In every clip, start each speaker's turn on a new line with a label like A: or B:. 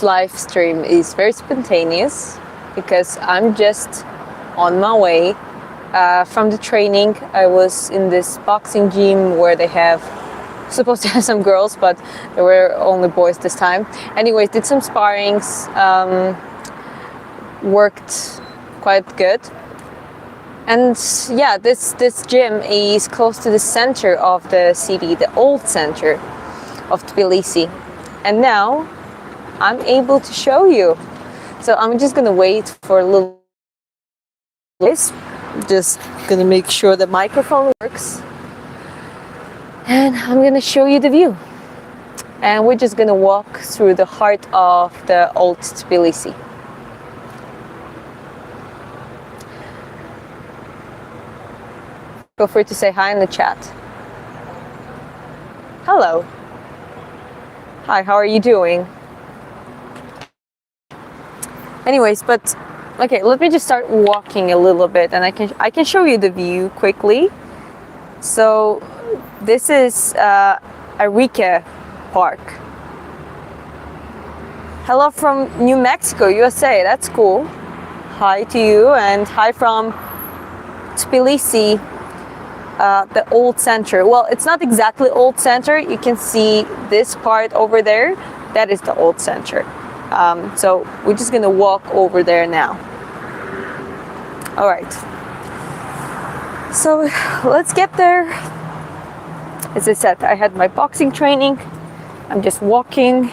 A: this live stream is very spontaneous because I'm just on my way from the training. I was in this boxing gym where they have supposed to have some girls, but there were only boys this time. Anyways, did some sparrings, worked quite good. And yeah, this gym is close to the center of the city, the old center of Tbilisi. And now I'm able to show you. So I'm just gonna wait for a little bit. Just gonna make sure the microphone works. And I'm gonna show you the view. And we're just gonna walk through the heart of the old Tbilisi. Feel free to say hi in the chat. Hello. Hi, how are you doing? Anyways, but okay, let me just start walking a little bit and I can show you the view quickly. So this is Arica Park. Hello from New Mexico, USA. That's cool. Hi to you, and hi from Tbilisi. The old center. Well, it's not exactly old center. You can see this part over there. That is the old center. So we're just gonna walk over there now. All right. So let's get there. As I said, I had my boxing training. I'm just walking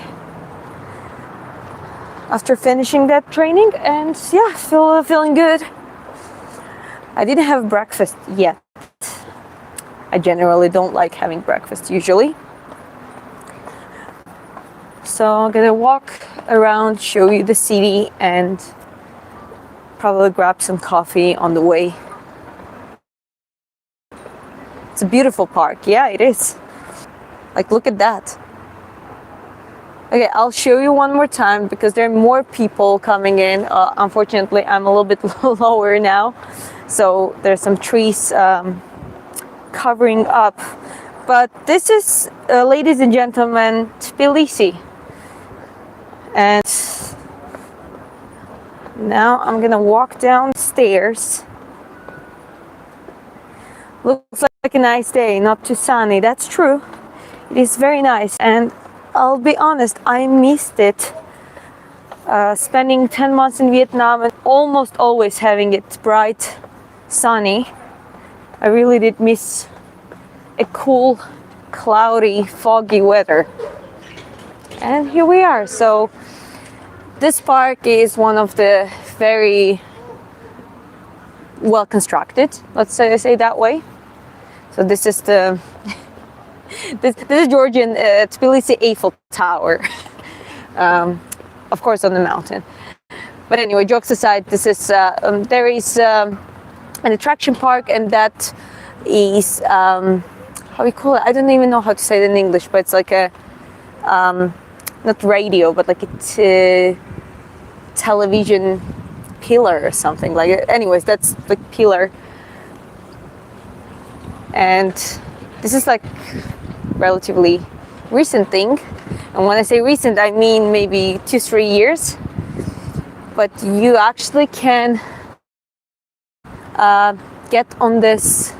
A: after finishing that training, and yeah, feeling good. I didn't have breakfast yet. I generally don't like having breakfast usually. So I'm gonna walk around, show you the city, and probably grab some coffee on the way. It's a beautiful park. Yeah, it is. Like, look at that. Okay, I'll show you one more time because there are more people coming in. Unfortunately, I'm a little bit lower now. So there's some trees covering up, but this is, ladies and gentlemen, Tbilisi. And now I'm gonna walk downstairs. Looks like a nice day, not too sunny. That's true. It is very nice, and I'll be honest, I missed it. Spending 10 months in Vietnam and almost always having it bright, sunny. I really did miss a cool, cloudy, foggy weather. And here we are. So this park is one of the very well constructed, let's say that way. So this is the this is Georgian Tbilisi Eiffel Tower, of course on the mountain. But anyway, jokes aside, this is there is an attraction park, and that is how we call it. I don't even know how to say it in English, but it's like a not radio, but like a television pillar or something like it. Anyways, that's the pillar, and this is like relatively recent thing. And when I say recent, I mean maybe 2-3 years. But you actually can get on this.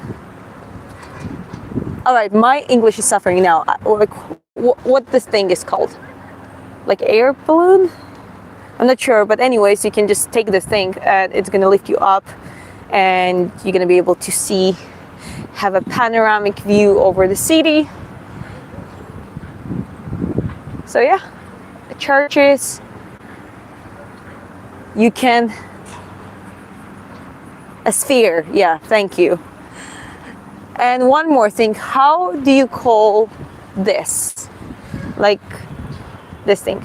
A: All right, my English is suffering now. Like, what this thing is called? Like air balloon? I'm not sure, but anyways, you can just take this thing and it's gonna lift you up, and you're gonna be able to have a panoramic view over the city. So yeah, the churches. You can, a sphere, yeah, thank you. And one more thing, how do you call this? Like this thing.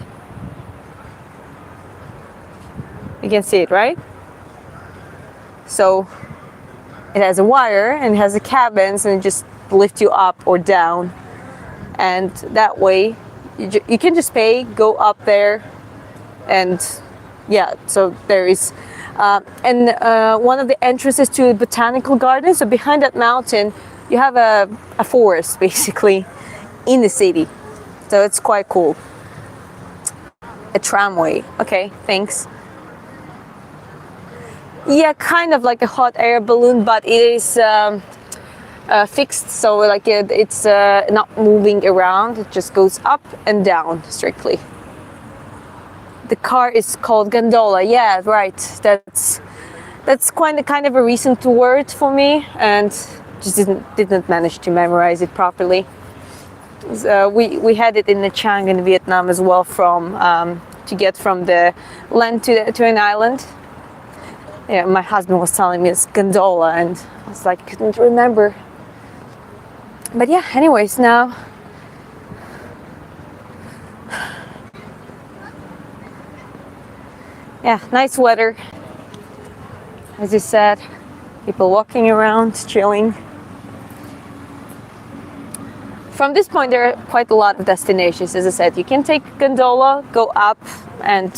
A: You can see it, right? So it has a wire and it has the cabins, and it just lifts you up or down. And that way you can just pay, go up there, and yeah, so there is one of the entrances to the botanical garden. So behind that mountain you have a forest basically in the city, so it's quite cool. A tramway. Okay, thanks. Yeah, kind of like a hot air balloon, but it is fixed, so like it's not moving around. It just goes up and down strictly. The car is called gondola. Yeah, right. That's kind of a recent word for me, and just didn't manage to memorize it properly. We had it in the Chang in Vietnam as well, from to get from the land to an island. Yeah, my husband was telling me it's gondola, and I was like, couldn't remember. But yeah, anyways, now yeah, nice weather. As you said, people walking around, chilling. From this point, there are quite a lot of destinations. As I said, you can take gondola, go up, and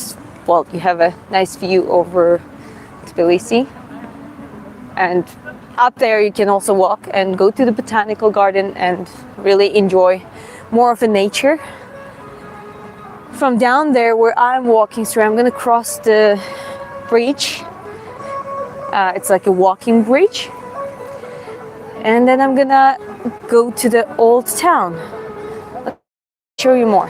A: well, you have a nice view over Tbilisi. And up there, you can also walk and go to the botanical garden and really enjoy more of the nature. From down there, where I'm walking through, I'm gonna cross the bridge. It's like a walking bridge. And then I'm gonna go to the old town. I'll show you more.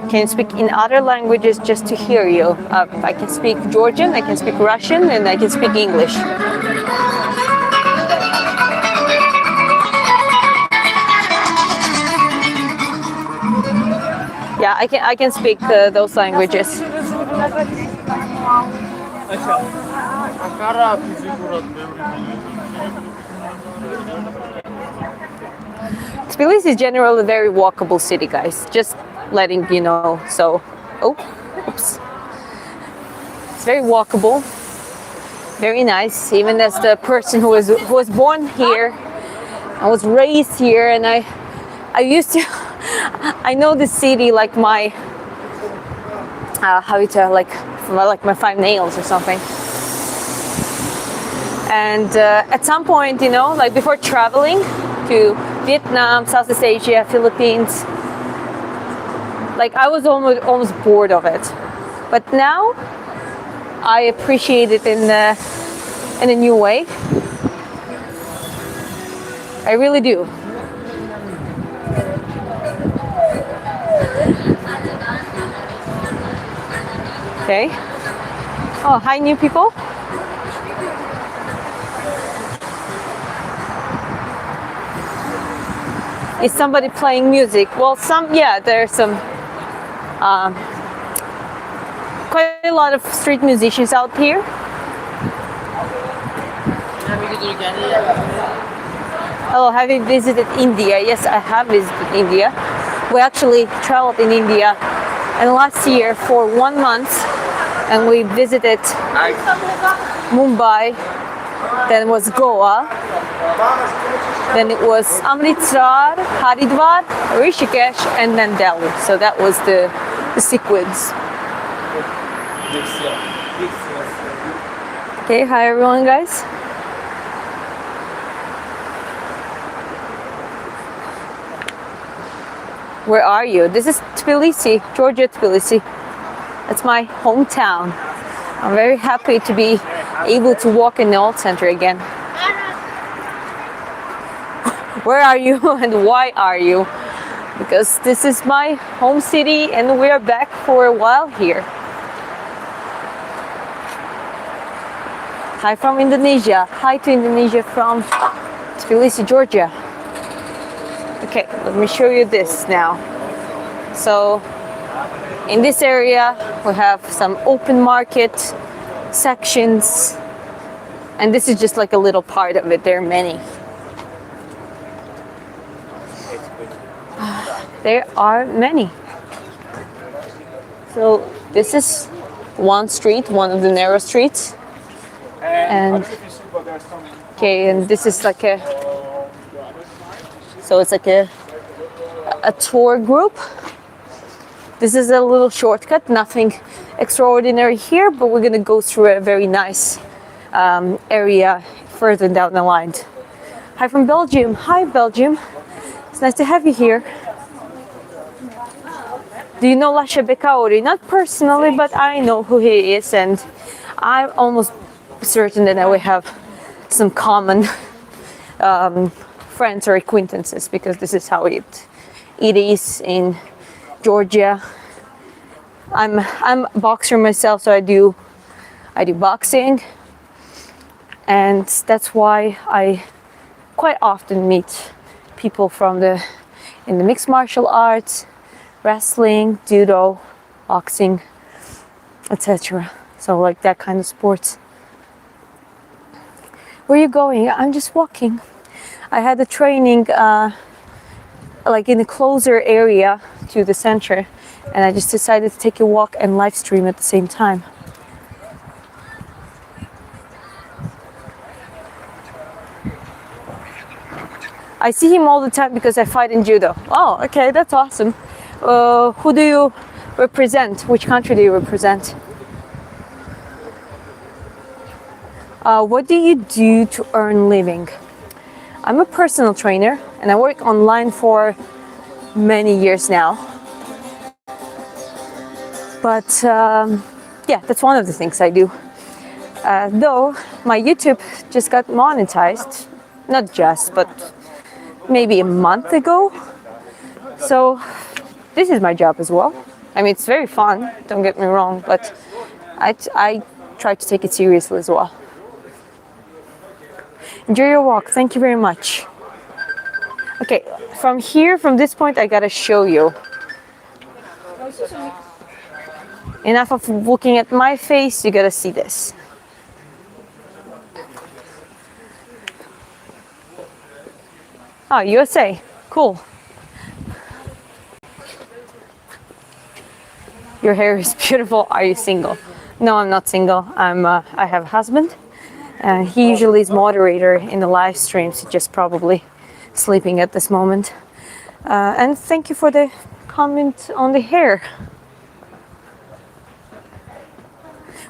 A: Can speak in other languages just to hear you. I can speak Georgian, I can speak Russian, and I can speak English. Yeah, I can speak those languages. Tbilisi is generally a very walkable city, guys. Just letting you know. So, oops. It's very walkable, very nice. Even as the person who was born here, I was raised here, and I used to. I know the city like my how you tell, like my 5 nails or something. And at some point, you know, like before traveling to Vietnam, Southeast Asia, Philippines, like I was almost bored of it. But now I appreciate it in a new way. I really do. Okay. Oh, hi, new people. Is somebody playing music? Well, there's some quite a lot of street musicians out here. Hello, have you visited India? Yes, I have visited India. We actually traveled in India and last year for 1 month, and we visited Mumbai, then was Goa, then it was Amritsar, Haridwar, Rishikesh, and then Delhi. So that was the sequence. Okay, hi everyone, guys. Where are you? This is Tbilisi, Georgia, Tbilisi. That's my hometown. I'm very happy to be able to walk in the old center again. Where are you and why are you? Because this is my home city and we're back for a while here. Hi from Indonesia. Hi to Indonesia from Tbilisi, Georgia. Okay, let me show you this now. So, in this area, we have some open market sections, and this is just like a little part of it. There are many. There are many. So, this is one street, one of the narrow streets. And, okay, and this is like so it's like a tour group. This is a little shortcut, nothing extraordinary here, but we're gonna go through a very nice area further down the line. Hi from Belgium. Hi, Belgium. It's nice to have you here. Do you know Lasha Bekauri? Not personally, but I know who he is, and I'm almost certain that we have some common friends or acquaintances, because this is how it is in Georgia. I'm a boxer myself, so I do boxing, and that's why I quite often meet people in the mixed martial arts, wrestling, judo, boxing, etc. So like that kind of sports. Where are you going? I'm just walking. I had a training like in a closer area to the center, and I just decided to take a walk and live stream at the same time. I see him all the time because I fight in judo. Oh, okay, that's awesome. Who do you represent? Which country do you represent? What do you do to earn living? I'm a personal trainer, and I work online for many years now. But yeah, that's one of the things I do. Though my YouTube just got monetized, not just, but maybe a month ago. So this is my job as well. I mean, it's very fun, don't get me wrong, but I try to take it seriously as well. Enjoy your walk. Thank you very much. Okay, from here, from this point, I gotta show you. Enough of looking at my face, you gotta see this. Oh, USA. Cool. Your hair is beautiful. Are you single? No, I'm not single. I have a husband. He usually is moderator in the live streams. He's just probably sleeping at this moment. And thank you for the comment on the hair.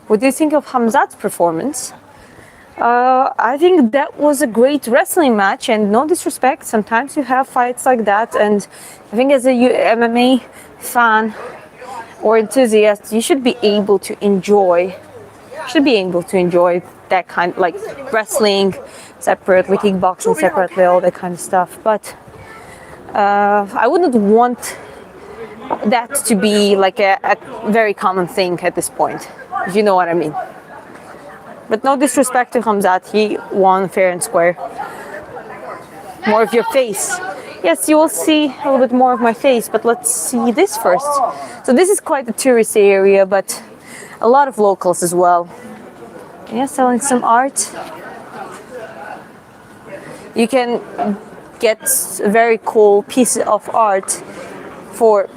A: What do you think of Hamzat's performance? I think that was a great wrestling match, and no disrespect, sometimes you have fights like that, and I think as a MMA fan or enthusiast, you should be able to enjoy that kind, like wrestling separately, kickboxing separately, all that kind of stuff. But I wouldn't want that to be like a very common thing at this point, if you know what I mean. But no disrespect to Hamzat, he won fair and square. More of your face. Yes, you will see a little bit more of my face, but let's see this first. So this is quite a touristy area, but a lot of locals as well. Yeah, selling some art. You can get a very cool piece of art for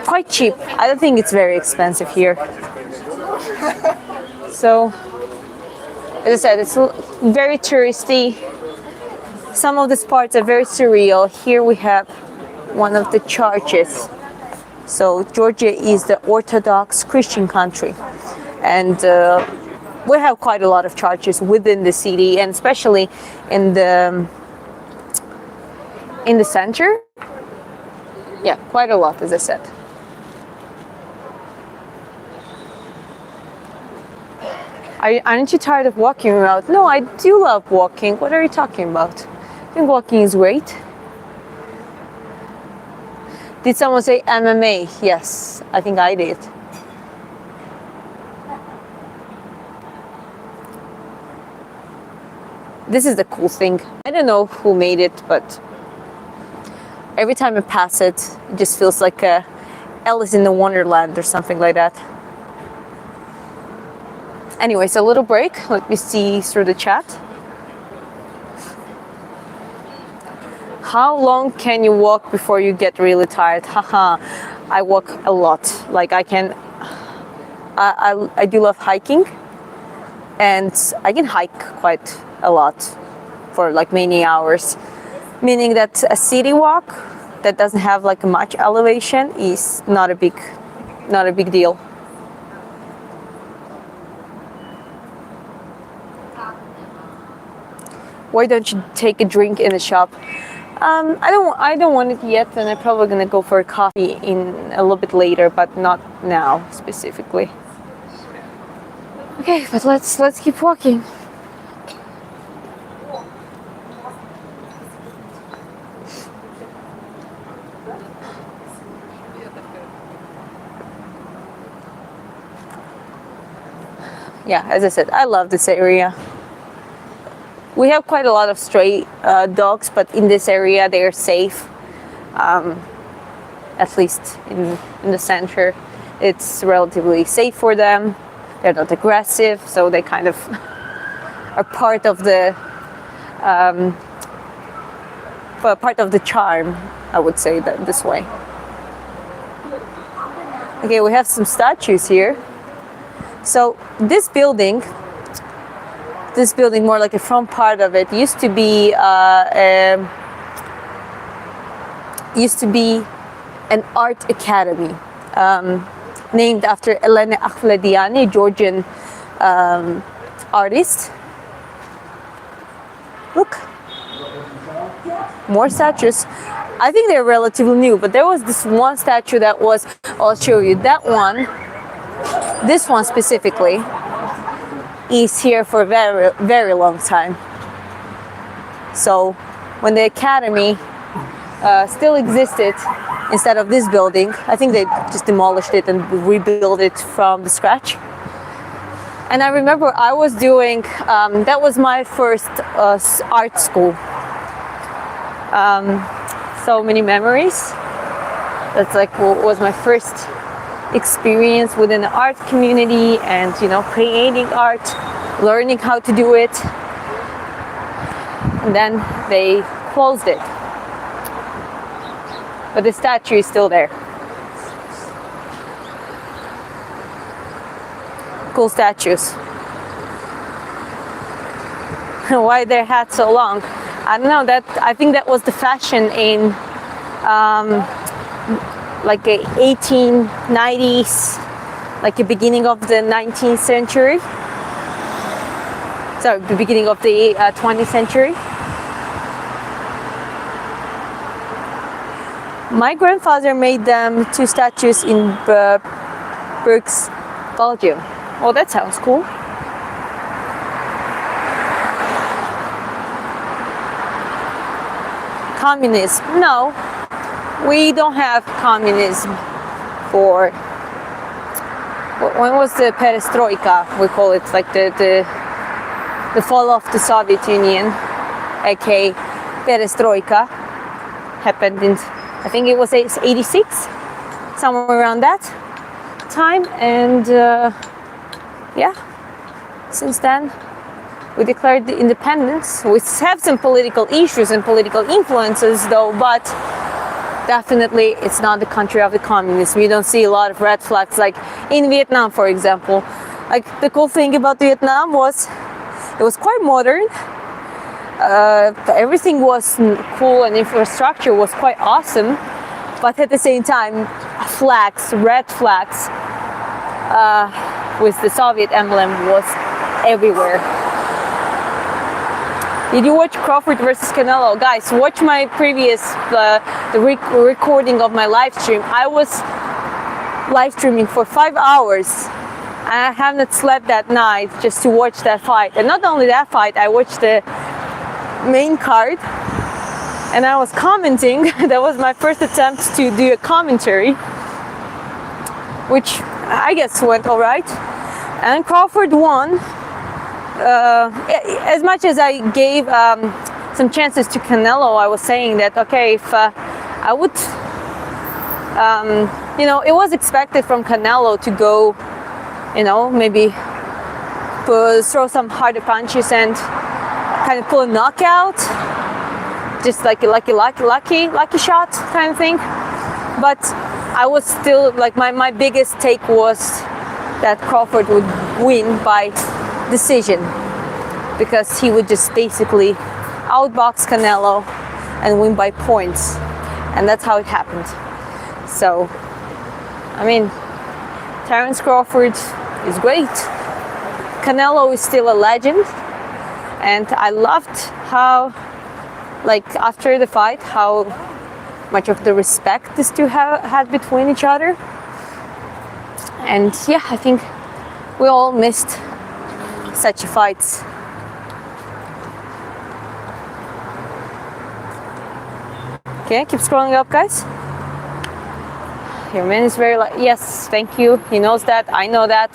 A: quite cheap. I don't think it's very expensive here. So, as I said, it's very touristy. Some of the parts are very surreal. Here we have one of the churches. So Georgia is the Orthodox Christian country, and we have quite a lot of churches within the city, and especially in the center. Yeah, quite a lot, as I said. Aren't you tired of walking around? No, I do love walking. What are you talking about? I think walking is great. Did someone say MMA? Yes, I think I did. This is the cool thing. I don't know who made it, but every time I pass it, it just feels like Alice in the Wonderland or something like that. Anyways, a little break. Let me see through the chat. How long can you walk before you get really tired? Haha, I walk a lot. Like I do love hiking, and I can hike quite a lot for like many hours. Meaning that a city walk that doesn't have like much elevation is not a big deal. Why don't you take a drink in the shop? I don't want it yet, and I'm probably gonna go for a coffee in a little bit later, but not now specifically. Okay, but let's keep walking. Yeah, as I said, I love this area. We have quite a lot of stray dogs, but in this area they are safe. At least in the center, it's relatively safe for them. They're not aggressive, so they kind of are part of the charm. I would say that this way. Okay, we have some statues here. So this building, more like the front part of it, used to be an art academy named After Elena Akhvlediani, Georgian artist. Look, more statues. I think they're relatively new, but there was this one statue that was, I'll show you that one. This one specifically is here for a very, very long time. So when the academy still existed, instead of this building, I think they just demolished it and rebuilt it from the scratch. And I remember I was doing, that was my first art school. So many memories. That's like what was my first experience within the art community, and creating art, learning how to do it. And then they closed it. But the statue is still there. Cool statues. Why their hats so long? I don't know. I think that was the fashion in like the 1890s, like the beginning of the 19th century. Sorry, the beginning of the 20th century. My grandfather made them 2 statues in Berks, Belgium. Oh, that sounds cool. Communism? No, we don't have communism. For when was the perestroika? We call it like the fall of the Soviet Union, aka perestroika, happened in, I think it was 86, somewhere around that time. And yeah, since then we declared the independence. We have some political issues and political influences though, but definitely it's not the country of the communists. We don't see a lot of red flags like in Vietnam, for example. Like the cool thing about Vietnam was it was quite modern. Everything was cool and infrastructure was quite awesome, but at the same time flags, red flags with the Soviet emblem was everywhere. Did you watch Crawford versus Canelo? Guys, watch my previous recording of my live stream. I was live streaming for 5 hours. I have not slept that night just to watch that fight. And not only that fight, I watched the main card and I was commenting. That was my first attempt to do a commentary, which I guess went all right. And Crawford won. As much as I gave some chances to Canelo, I was saying that, okay, if I would, it was expected from Canelo to go, maybe throw some harder punches and kind of pull a knockout, just like a lucky shot kind of thing. But I was still, like, my biggest take was that Crawford would win by decision, because he would just basically outbox Canelo and win by points, and that's how it happened. So, I mean, Terence Crawford is great. Canelo is still a legend, and I loved how, like after the fight, how much of the respect these two had between each other. And yeah, I think we all missed such fights. Okay, keep scrolling up, guys. Your man is very lucky. Yes, thank you. He knows that. I know that.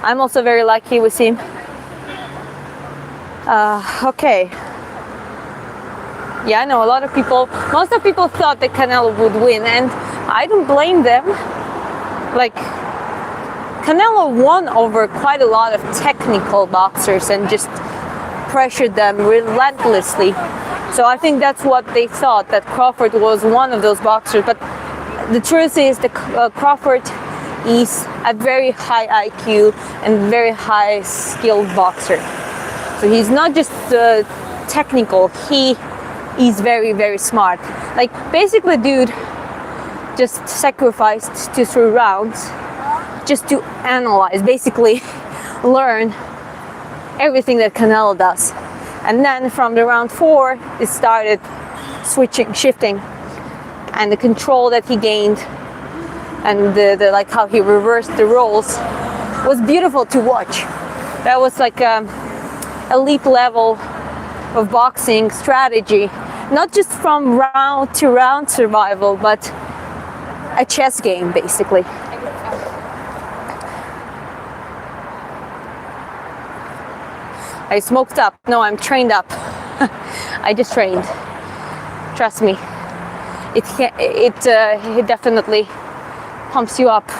A: I'm also very lucky with him. Okay. Yeah, I know a lot of people, most of people thought that Canelo would win, and I don't blame them. Like, Canelo won over quite a lot of technical boxers and just pressured them relentlessly. So I think that's what they thought, that Crawford was one of those boxers. But the truth is that Crawford is a very high IQ and very high skilled boxer. So he's not just technical, he is very, very smart. Like basically dude just sacrificed 2-3 rounds just to analyze, basically learn everything that Canelo does. And then from the round 4, it started shifting, and the control that he gained, and the like how he reversed the roles was beautiful to watch. That was like elite level of boxing strategy, not just from round to round survival, but a chess game basically. I smoked up. No, I'm trained up. I just trained. Trust me. It definitely pumps you up.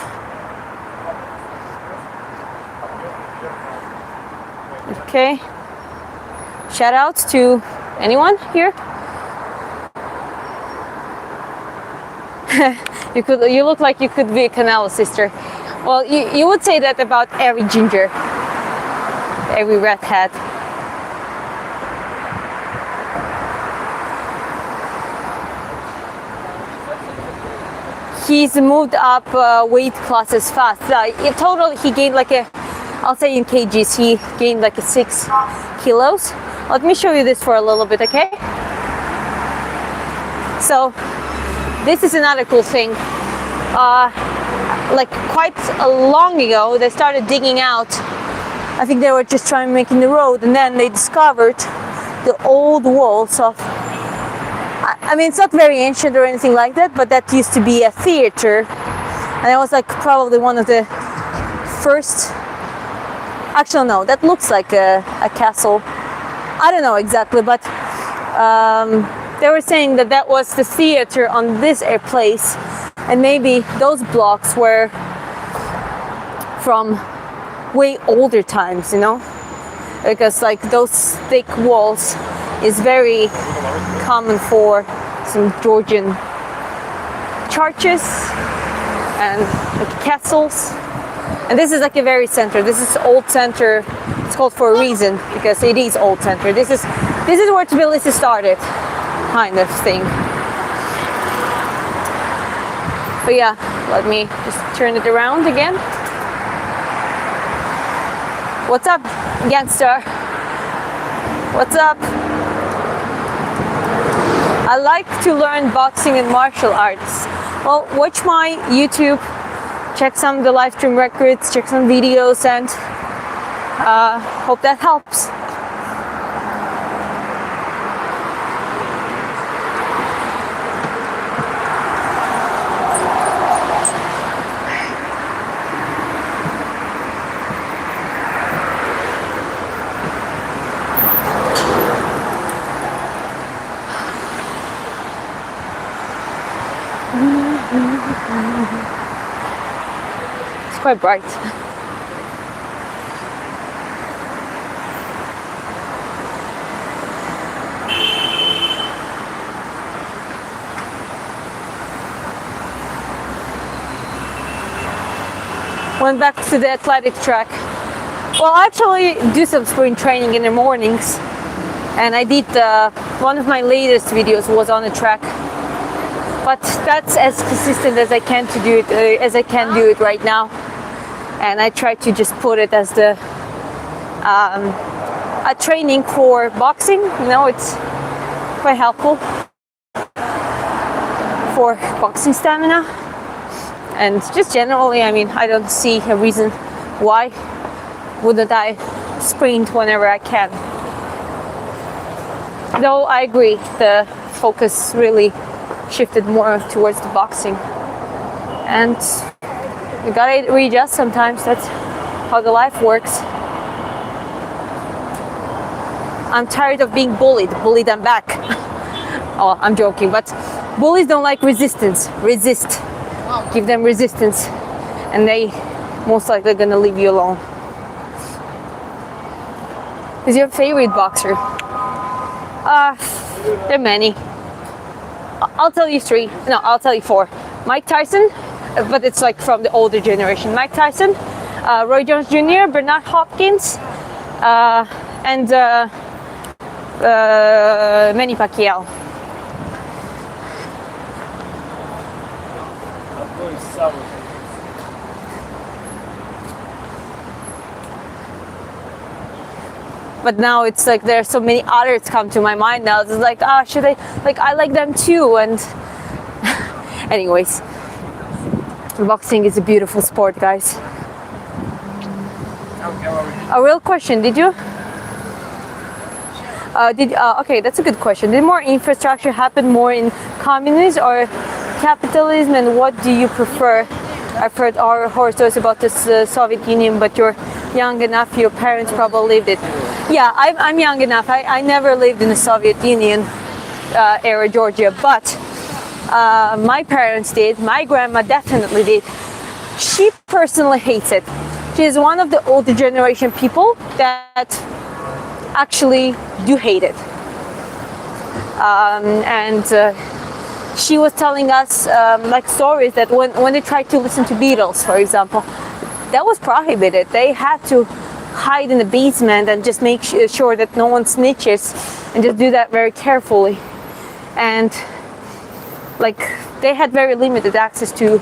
A: Okay. Shout out to anyone here. You look like you could be a Canelo sister. Well, you would say that about every ginger, every redhead. He's moved up weight classes fast. In total, he gained like I'll say in kgs, he gained like 6 kilos. Let me show you this for a little bit, okay? So, this is another cool thing. Like quite long ago, they started digging out. I think they were just trying to make the road, and then they discovered the old walls of, I mean, it's not very ancient or anything like that, but that used to be a theater, and it was like probably one of the first, actually no, that looks like a castle. I don't know exactly, but they were saying that that was the theater on this place, and maybe those blocks were from way older times, you know, because like those thick walls is very common for some Georgian churches and like castles. And this is like a very center. This is old center. It's called for a reason because it is old center. This is where Tbilisi started, kind of thing. But yeah, let me just turn it around again. What's up, gangster? What's up? I like to learn boxing and martial arts. Well, watch my YouTube, check some of the live stream records, check some videos, and hope that helps. It's quite bright. Went back to the athletic track. Well, I actually do some sprint training in the mornings, and I did one of my latest videos was on the track. But that's as consistent as I can do it right now, and I try to just put it as the training for boxing. You know, it's quite helpful for boxing stamina. And just generally, I mean, I don't see a reason why wouldn't I sprint whenever I can. Though I agree, the focus really shifted more towards the boxing. And you gotta readjust sometimes. That's how the life works. I'm tired of being bullied. Bullied, I'm back. Oh, I'm joking, but bullies don't like resistance. Resist. Give them resistance, and they most likely gonna leave you alone. Who's your favorite boxer? There are many. I'll tell you three. No, I'll tell you four. Mike Tyson, but it's like from the older generation. Mike Tyson, Roy Jones Jr., Bernard Hopkins, and Manny Pacquiao. But now it's like there are so many others come to my mind now. It's like, should I, like, I like them too. And anyways, boxing is a beautiful sport, guys. A real question, did you? Okay, that's a good question. Did more infrastructure happen more in communism or capitalism, and what do you prefer? I've heard our horror stories about the Soviet Union, but you're young enough, your parents probably lived it. Yeah, I'm young enough. I never lived in the Soviet Union era Georgia, but my parents did. My grandma definitely did. She personally hates it. She is one of the older generation people that actually do hate it. And she was telling us like stories that when they tried to listen to Beatles, for example, that was prohibited. They had to hide in the basement and just make sure that no one snitches, and just do that very carefully. And like they had very limited access to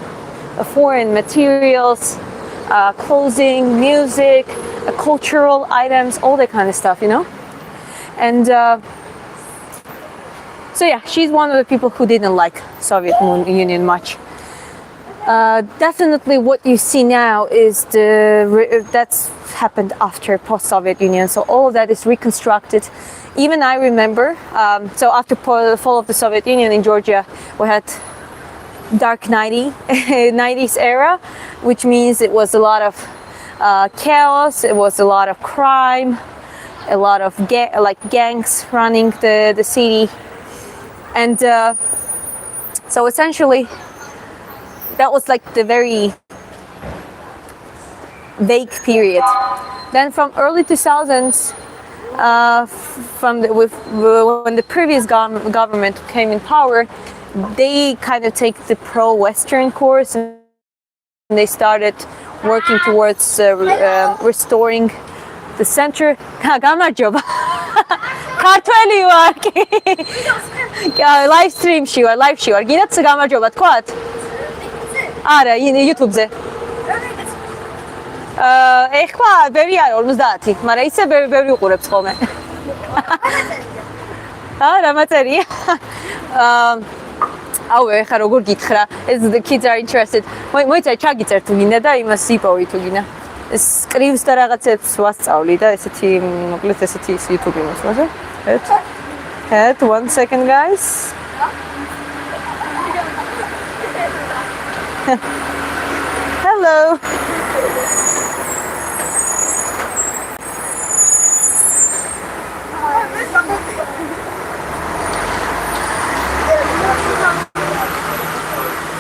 A: foreign materials, clothing, music, cultural items, all that kind of stuff, you know. And so yeah, she's one of the people who didn't like Soviet Union much. Definitely what you see now is that's happened after post-Soviet Union. So all of that is reconstructed. Even I remember, so after the fall of the Soviet Union in Georgia, we had dark 90s era, which means it was a lot of chaos, it was a lot of crime, a lot of gangs running the city. And so essentially, that was like the very vague period. Then from early 2000s, when the previous government came in power, they kind of take the pro-Western course, and they started working towards restoring the center. ქართველი ვარ. Live stream ში ვარ, live ში ვარ. გინდათ გამარჯობა თქვათ? არა, YouTube-ზე. ეხლა ბევრი არა 50, მაგრამ ისე ბევრი უყურებს ხოლმე. რა მაწერია? აუ, ეხლა როგორ გითხრა? The kids are interested. მოიცა ჩაგიწერ თუ გინდა და იმას იპოვი თუ გინდა. ეს კრივს და რაღაცებს ვასწავლი და ესეთი მოკლედ ესეთი YouTube იმას ვაზე. Head, 1 second, guys. Hello.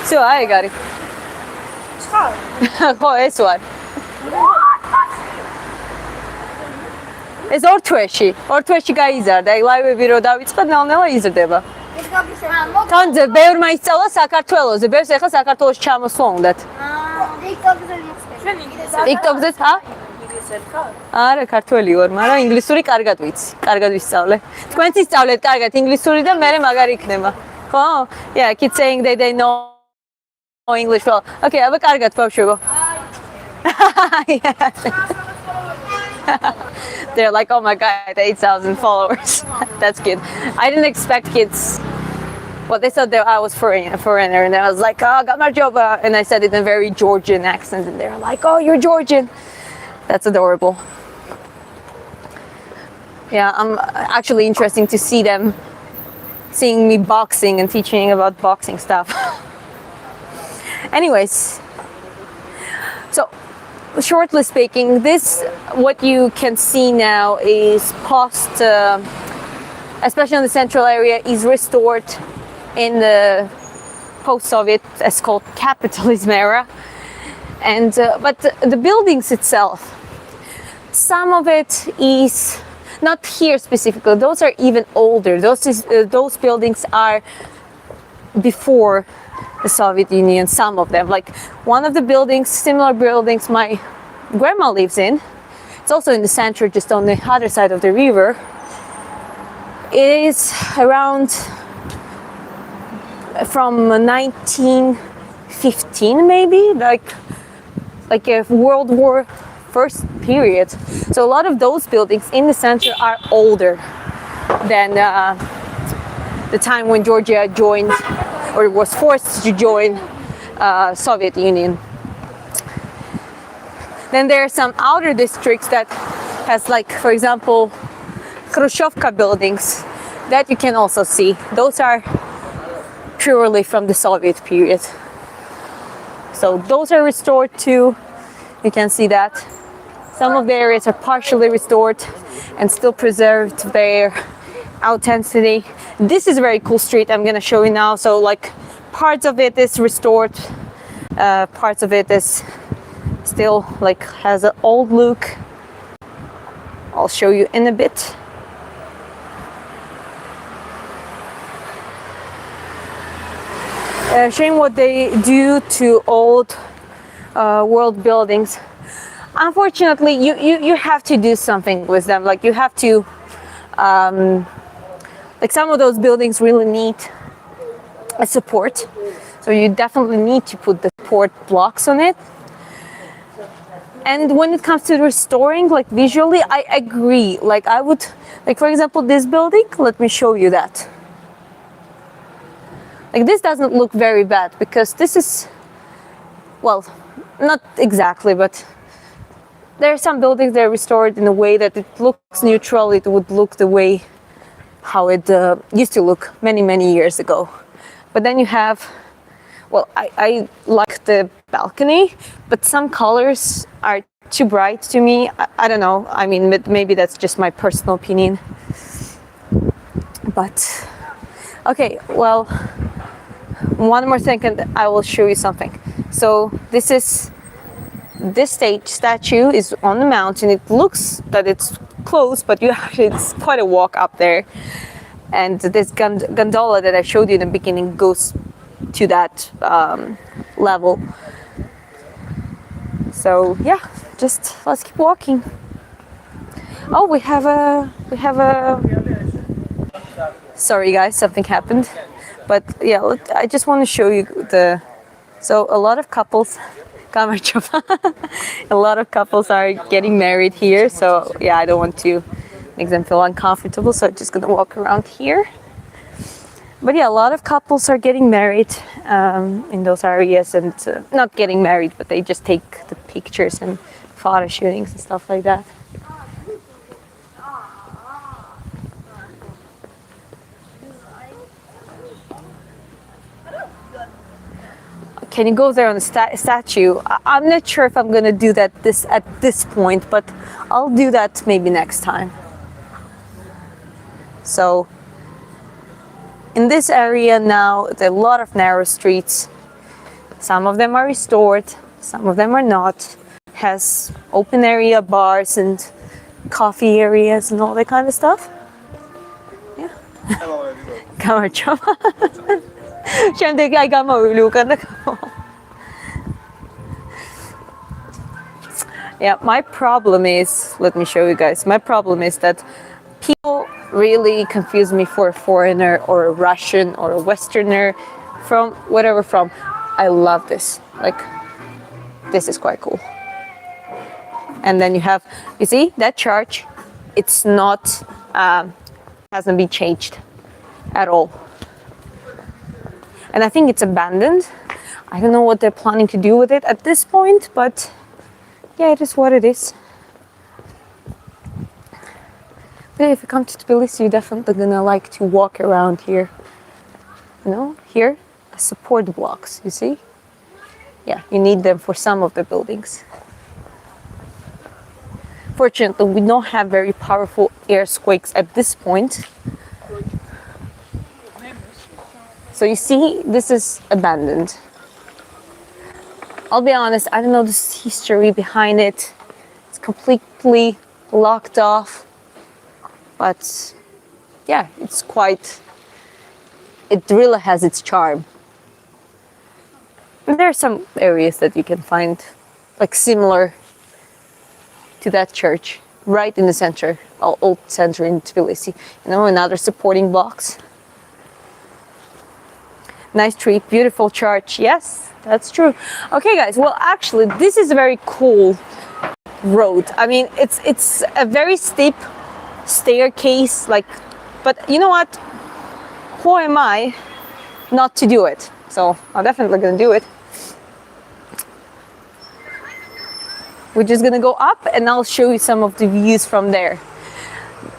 A: So, I got it. Oh, this one. ეს ორ გაიზარდა, აი ლაივები რო დავიწყე, ნელ-ნელა იზრდება. თან ბევრმა ისწავლა საქართველოზე, ბევრს ეხლა საქართველოში ჩამოსვლა უნდათ. TikTok-ზეც, არა, ქართველი ვარ, მაგრამ ინგლისური კარგად ვიცი, კარგად ვისწავლე. თქვენც ისწავლეთ კარგად ინგლისური და მე მაგარი იქნება. ხო? Yeah, kids saying they know English well. Okay, აბა კარგად ბავშვებო. They're like, oh my god, 8,000 followers. That's good. I didn't expect kids. Well, they thought that I was a foreigner, and I was like, oh, got my job, and I said it in a very Georgian accent, and they're like, oh, you're Georgian. That's adorable. Yeah, I'm actually interesting to see them seeing me boxing and teaching about boxing stuff. Anyways, so shortly speaking, this what you can see now is post, especially in the central area, is restored in the post-Soviet, as called capitalism era. And but the buildings itself, some of it is not here specifically. Those are even older. Those buildings are before the Soviet Union. Some of them, like one of the buildings, similar buildings my grandma lives in. It's also in the center, just on the other side of the river. It is around from 1915, maybe, like a World War First period. So a lot of those buildings in the center are older than the time when Georgia joined, or was forced to join, Soviet Union. Then there are some outer districts that has, like, for example, Khrushchevka buildings that you can also see. Those are purely from the Soviet period. So those are restored too. You can see that. Some of the areas are partially restored and still preserved their authenticity. This is a very cool street I'm gonna show you now. So like parts of it is restored, parts of it is still like has an old look. I'll show you in a bit. Showing what they do to old world buildings. Unfortunately, you have to do something with them. Like you have to, like some of those buildings really need a support. So you definitely need to put the support blocks on it. And when it comes to restoring, like visually, I agree. Like I would, like for example, this building, let me show you that. Like this doesn't look very bad because this is, well, not exactly, but there are some buildings that are restored in a way that it looks neutral. It would look the way how it used to look many, many years ago. But then you have, well, I like the balcony, but some colors are too bright to me. I don't know. I mean, maybe that's just my personal opinion. But, okay, well, one more second, I will show you something. So this statue is on the mountain. It looks that it's close, but it's quite a walk up there. And this gondola that I showed you in the beginning goes to that level. So yeah, just let's keep walking. Oh, we have a. Sorry guys, something happened. But yeah, I just want to show you so a lot of couples, a lot of couples are getting married here. So yeah, I don't want to make them feel uncomfortable. So I'm just gonna walk around here. But yeah, a lot of couples are getting married in those areas, and not getting married, but they just take the pictures and photo shootings and stuff like that. Can you go there on the statue? I'm not sure if I'm gonna do that at this point, but I'll do that maybe next time. So in this area now, there are a lot of narrow streets. Some of them are restored, some of them are not. Has open area bars and coffee areas and all that kind of stuff. Yeah. Yeah, my problem is, let me show you guys. My problem is that people really confuse me for a foreigner or a Russian or a Westerner from whatever from. I love this. Like, this is quite cool. And then you have, you see that church, it's not, hasn't been changed at all. And I think it's abandoned. I don't know what they're planning to do with it at this point, but yeah, it is what it is. But if you come to Tbilisi, you're definitely gonna like to walk around here. You know, here, the support blocks, you see? Yeah, you need them for some of the buildings. Fortunately, we don't have very powerful earthquakes at this point. So you see, this is abandoned. I'll be honest, I don't know the history behind it. It's completely locked off. But yeah, it's quite, it really has its charm. And there are some areas that you can find like similar to that church, right in the center, old center in Tbilisi. You know, another supporting blocks. Nice tree, beautiful church. Yes, that's true. Okay, guys. Well, actually, this is a very cool road. I mean, it's a very steep staircase, like, but you know what? Who am I not to do it? So I'm definitely gonna do it. We're just gonna go up and I'll show you some of the views from there.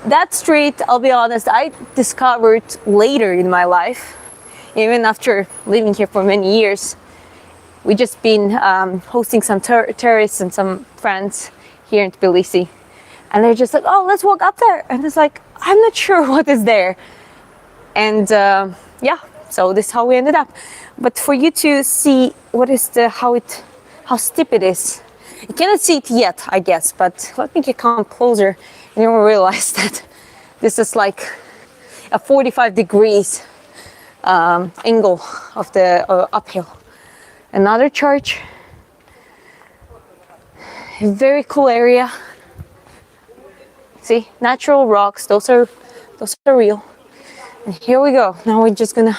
A: That street, I'll be honest, I discovered later in my life, even after living here for many years. We just been hosting some tourists and some friends here in Tbilisi. And they're just like, oh, let's walk up there. And it's like, I'm not sure what is there. And yeah, so this is how we ended up. But for you to see what is how steep it is, you cannot see it yet, I guess, but let me come closer and you will realize that this is like a 45 degrees angle of the uphill. Another church, a very cool area. See, natural rocks, those are real. And here we go. Now we're just gonna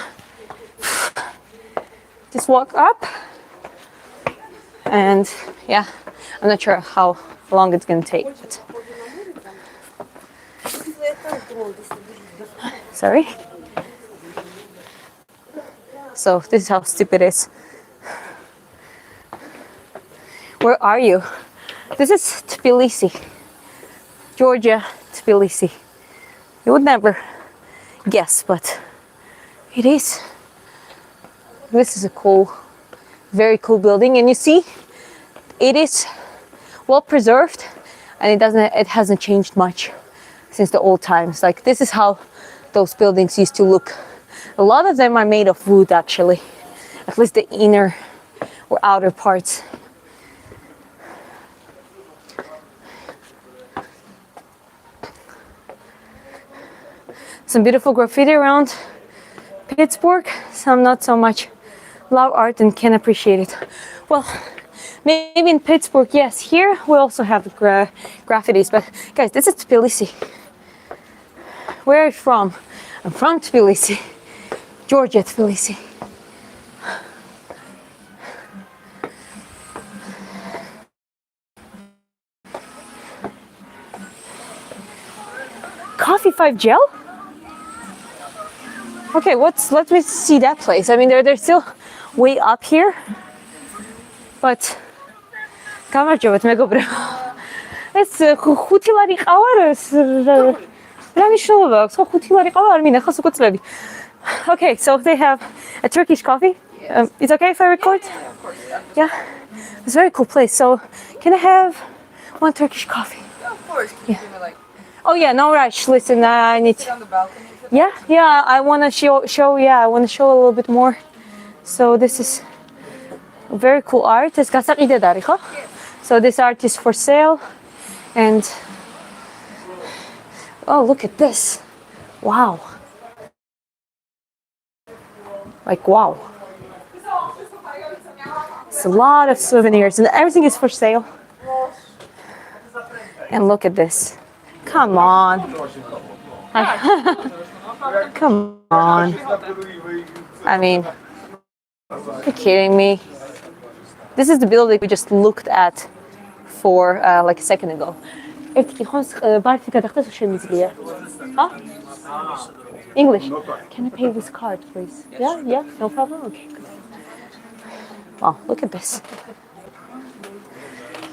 A: just walk up. And yeah, I'm not sure how long it's gonna take. But... Sorry. So this is how steep it is. Where are you? This is Tbilisi, Georgia, Tbilisi. You would never guess, but it is. This is a cool, very cool building, and you see, it is well preserved, and it hasn't changed much since the old times. Like, this is how those buildings used to look. A lot of them are made of wood, actually, at least the inner or outer parts. Some beautiful graffiti around Pittsburgh, some not so much. Love art and can appreciate it. Well, maybe in Pittsburgh, yes. Here we also have graffitis, but guys, this is Tbilisi. Where are you from? I'm from Tbilisi, Georgia, Tbilisi. Coffee 5 gel? Okay, let me see that place. I mean, they're still way up here, but გამარჯობათ მეგობრებო. ეს ხუთი ლარი ყავარ რა მნიშვნელობა აქვს? ხო, ხუთი ლარი ყავა არ მინახა სუკვწლები. Okay, so they have a Turkish coffee. It's okay if I record? Yeah, it's a very cool place. So can I have one Turkish coffee?
B: Yeah, of course. Can you give me like...
A: Oh yeah, no rush. Listen, I need
B: on the balcony?
A: Yeah, I want to show I want to show a little bit more. So this is very cool art. It's გასაყიდად არის, ხო? So this art is for sale, and oh, look at this. Wow. Like, wow. It's a lot of souvenirs and everything is for sale. And look at this. Come on. Come on. I mean, are you kidding me? This is the building we just looked at for like a second ago. English. Can I pay with card, please? Yeah, yeah, no problem. Okay, good. Wow, look at this.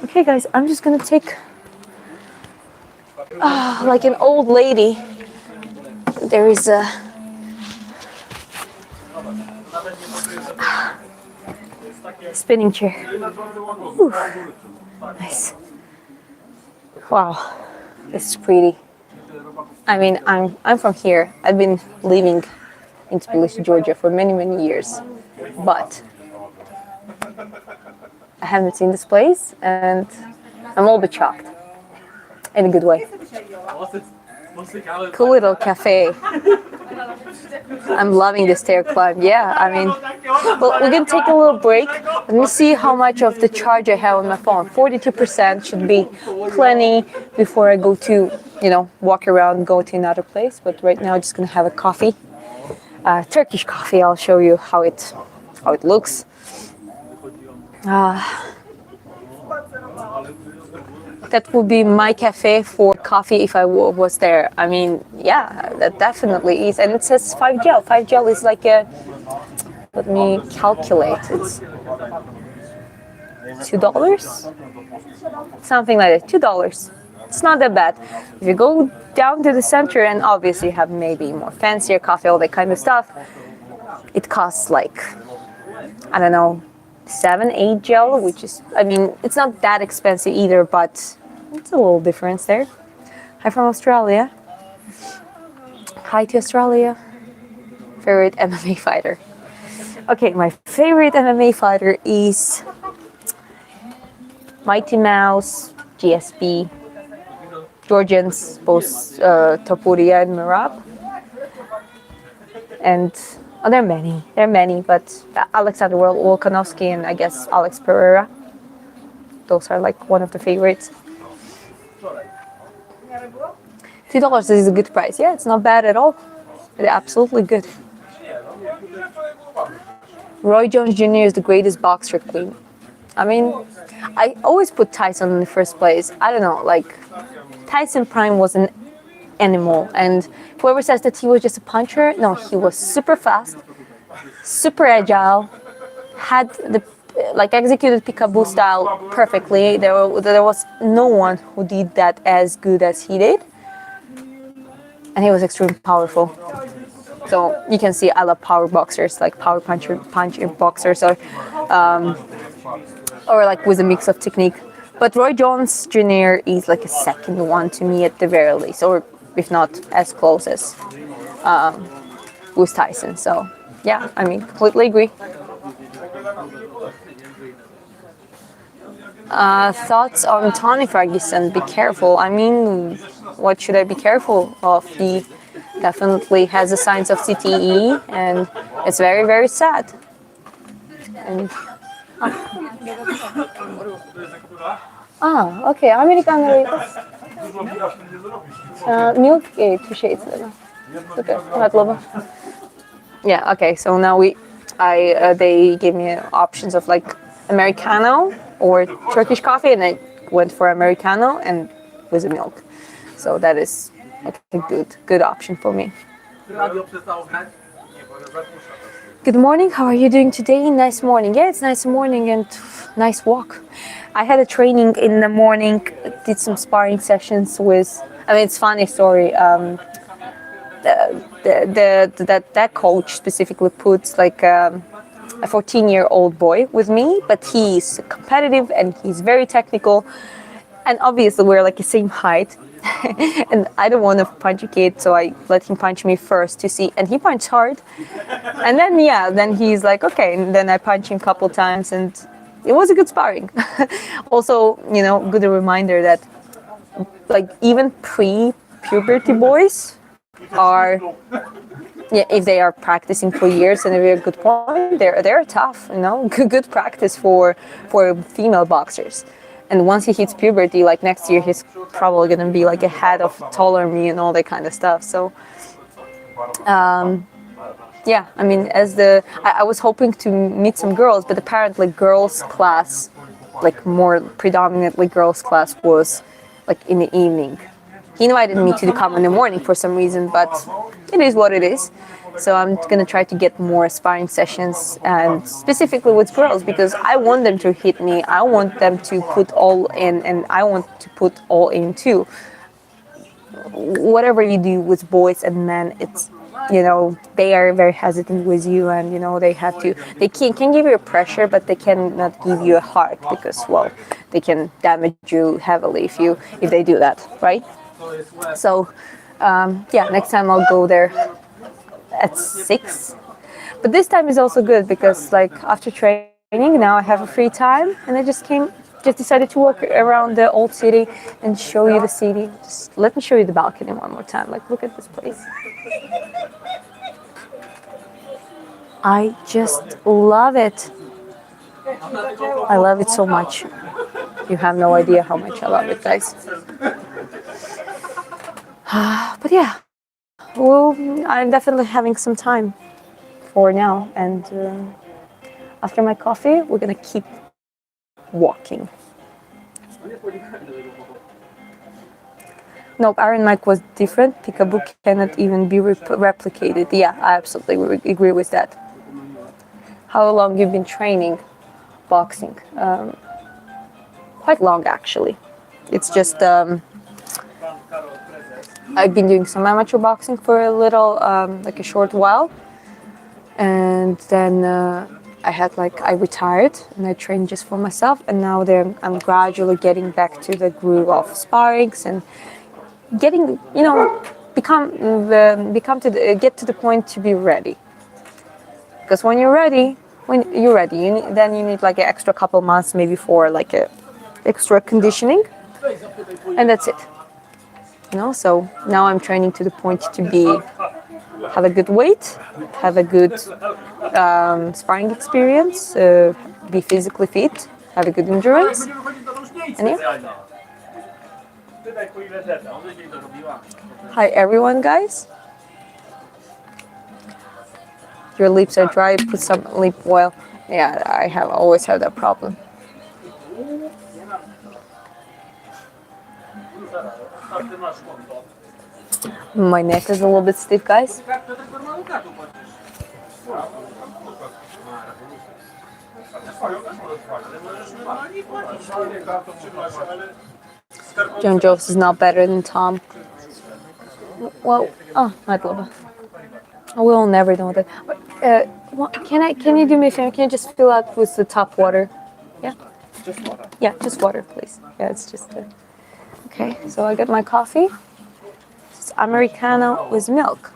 A: Okay, guys, I'm just gonna take like an old lady. There is a spinning chair. Ooh, nice. Wow, this is pretty. I mean, I'm from here. I've been living in Tbilisi, Georgia for many years, but I haven't seen this place, and I'm a little bit shocked in a good way. Cool little cafe. I'm loving the stair climb. Yeah, I mean, well, we're gonna take a little break. Let me see how much of the charge I have on my phone. 42% should be plenty before I go to, walk around, go to another place. But right now, I'm just gonna have a coffee, Turkish coffee. I'll show you how it looks. That would be my cafe for coffee if I was there. I mean, yeah, that definitely is. And it says 5 gel. 5 gel is like a, let me calculate. It's $2? Something like that, $2. It's not that bad. If you go down to the center and obviously have maybe more fancier coffee, all that kind of stuff, it costs like, I don't know, 7, 8 gel, which is, I mean, it's not that expensive either, but it's a little difference there. Hi from Australia. Hi to Australia. Favorite MMA fighter. Okay, my favorite MMA fighter is Mighty Mouse, GSP, Georgians, both Topuria and Merab. And there are many, but Alexander Volkanovski and I guess Alex Pereira. Those are like one of the favorites. $2 is a good price. Yeah, it's not bad at all. It's absolutely good. Roy Jones Jr. is the greatest boxer queen. I mean, I always put Tyson in the first place. I don't know, like Tyson Prime was an animal, and whoever says that he was just a puncher, no, he was super fast, super agile, had the executed peekaboo style perfectly. There was no one who did that as good as he did, and he was extremely powerful. So you can see I love power boxers, like power punch boxers, or like with a mix of technique. But Roy Jones Jr. is like a second one to me at the very least, or if not as close as with Tyson. So yeah, I mean, completely agree. Thoughts on Tony Ferguson? Be careful. I mean, what should I be careful of? He definitely has the signs of CTE, and it's very sad. And, okay. Americano. Milk two shades. Okay, yeah. Okay. So now they gave me options of like Americano or Turkish coffee, and I went for Americano and with the milk. So that is a good option for me. Good morning. How are you doing today? Nice morning. Yeah, it's nice morning and nice walk. I had a training in the morning. Did some sparring sessions with. I mean, it's funny story. That coach specifically puts like a 14-year-old boy with me, but he's competitive and he's very technical, and obviously we're like the same height. And I don't want to punch a kid, so I let him punch me first to see, and he punched hard. And then he's like, okay, and then I punch him a couple times, and it was a good sparring. Also, good reminder that like even pre-puberty boys are, if they are practicing for years and a very good point, they're tough, good practice for female boxers. And once he hits puberty, like next year, he's probably going to be like a head of taller me and all that kind of stuff. So, yeah, I mean, I was hoping to meet some girls, but apparently girls' class like more predominantly girls class was like in the evening. He invited me to come in the morning for some reason, but it is what it is. So I'm gonna try to get more sparring sessions, and specifically with girls, because I want them to hit me. I want them to put all in, and I want to put all in too. Whatever you do with boys and men, it's, you know, they are very hesitant with you, and you know they can give you a pressure, but they cannot give you a heart, because well, they can damage you heavily if they do that, right? So yeah, next time I'll go there at 6. But this time is also good because like after training now I have a free time, and I just decided to walk around the old city and show you the city. Just let me show you the balcony one more time. Like, look at this place. I just love it. I love it so much. You have no idea how much I love it, guys. But yeah, well, I'm definitely having some time for now, and after my coffee, we're gonna keep walking. No, Iron Mike was different. Peekaboo cannot even be replicated. Yeah, I absolutely agree with that. How long you've been training boxing? Quite long, actually. It's just I've been doing some amateur boxing for a little, like a short while, and then I retired and I trained just for myself, and now I'm gradually getting back to the groove of sparrings and getting, you know, get to the point to be ready. Because when you're ready, then you need like an extra couple months maybe for like a extra conditioning, and that's it. You know, so now I'm training to the point to have a good weight, have a good sparring experience, be physically fit, have a good endurance, and yeah. Hi everyone, guys. Your lips are dry, put some lip oil. Yeah, I always have that problem. My neck is a little bit stiff, guys. John Jones is not better than Tom. Well, Madloba. I will never know that. Can you do me a favor? Can you just fill out with the top water? Yeah.
C: Just water.
A: Yeah, just water, please. Yeah, it's just. Okay, so I got my coffee. It's Americano with milk.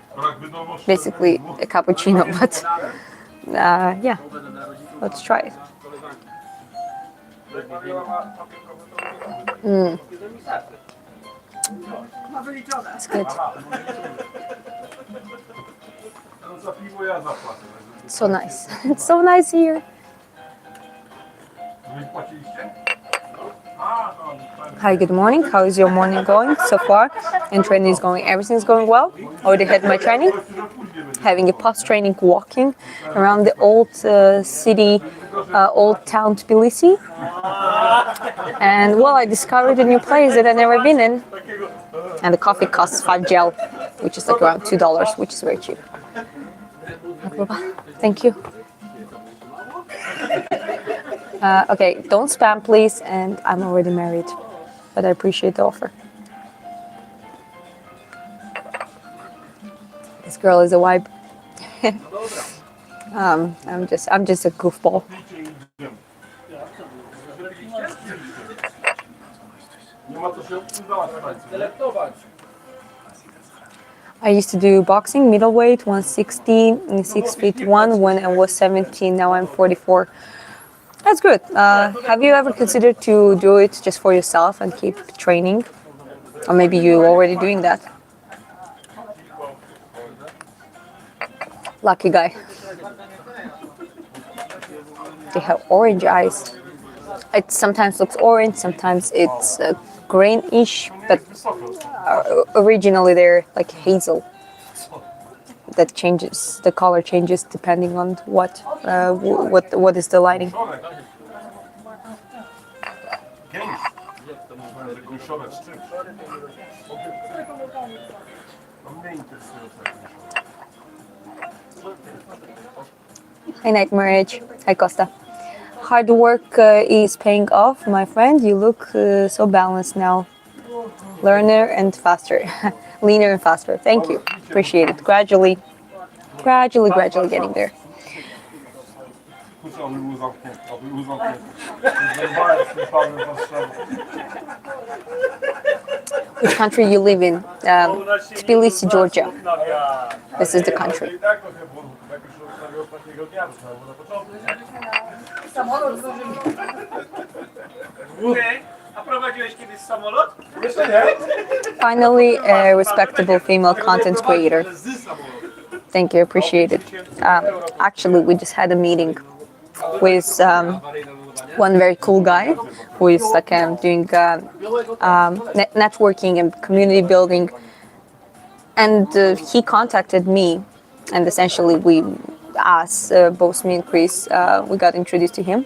A: Basically a cappuccino, but yeah, let's try it. It's good. So nice. It's so nice here. Hi, good morning. How is your morning going so far? And training is going, everything's going well. Already had my training. Having a post-training walking around the old city, old town Tbilisi. And well, I discovered a new place that I've never been in. And the coffee costs 5 gel, which is like around $2, which is very cheap. Thank you. Okay, don't spam, please. And I'm already married, but I appreciate the offer. This girl is a vibe. I'm just a goofball. I used to do boxing, middleweight, 160, 6'1" when I was 17. Now I'm 44. That's good. Have you ever considered to do it just for yourself and keep training? Or maybe you're already doing that? Lucky guy. They have orange eyes. It sometimes looks orange, sometimes it's greenish, but originally they're like hazel. That changes, the color changes depending on what is the lighting. Hi, Night Marriage. Hi, Costa. Hard work is paying off, my friend. You look so balanced now. Learner and faster. Leaner and faster. Thank you. Appreciate it. Gradually getting there. Which country you live in? Tbilisi, Georgia. This is the country. Finally, a respectable female content creator. Thank you, appreciate it. Actually, we just had a meeting with one very cool guy who is like doing networking and community building, and he contacted me, and essentially we asked both me and Chris, we got introduced to him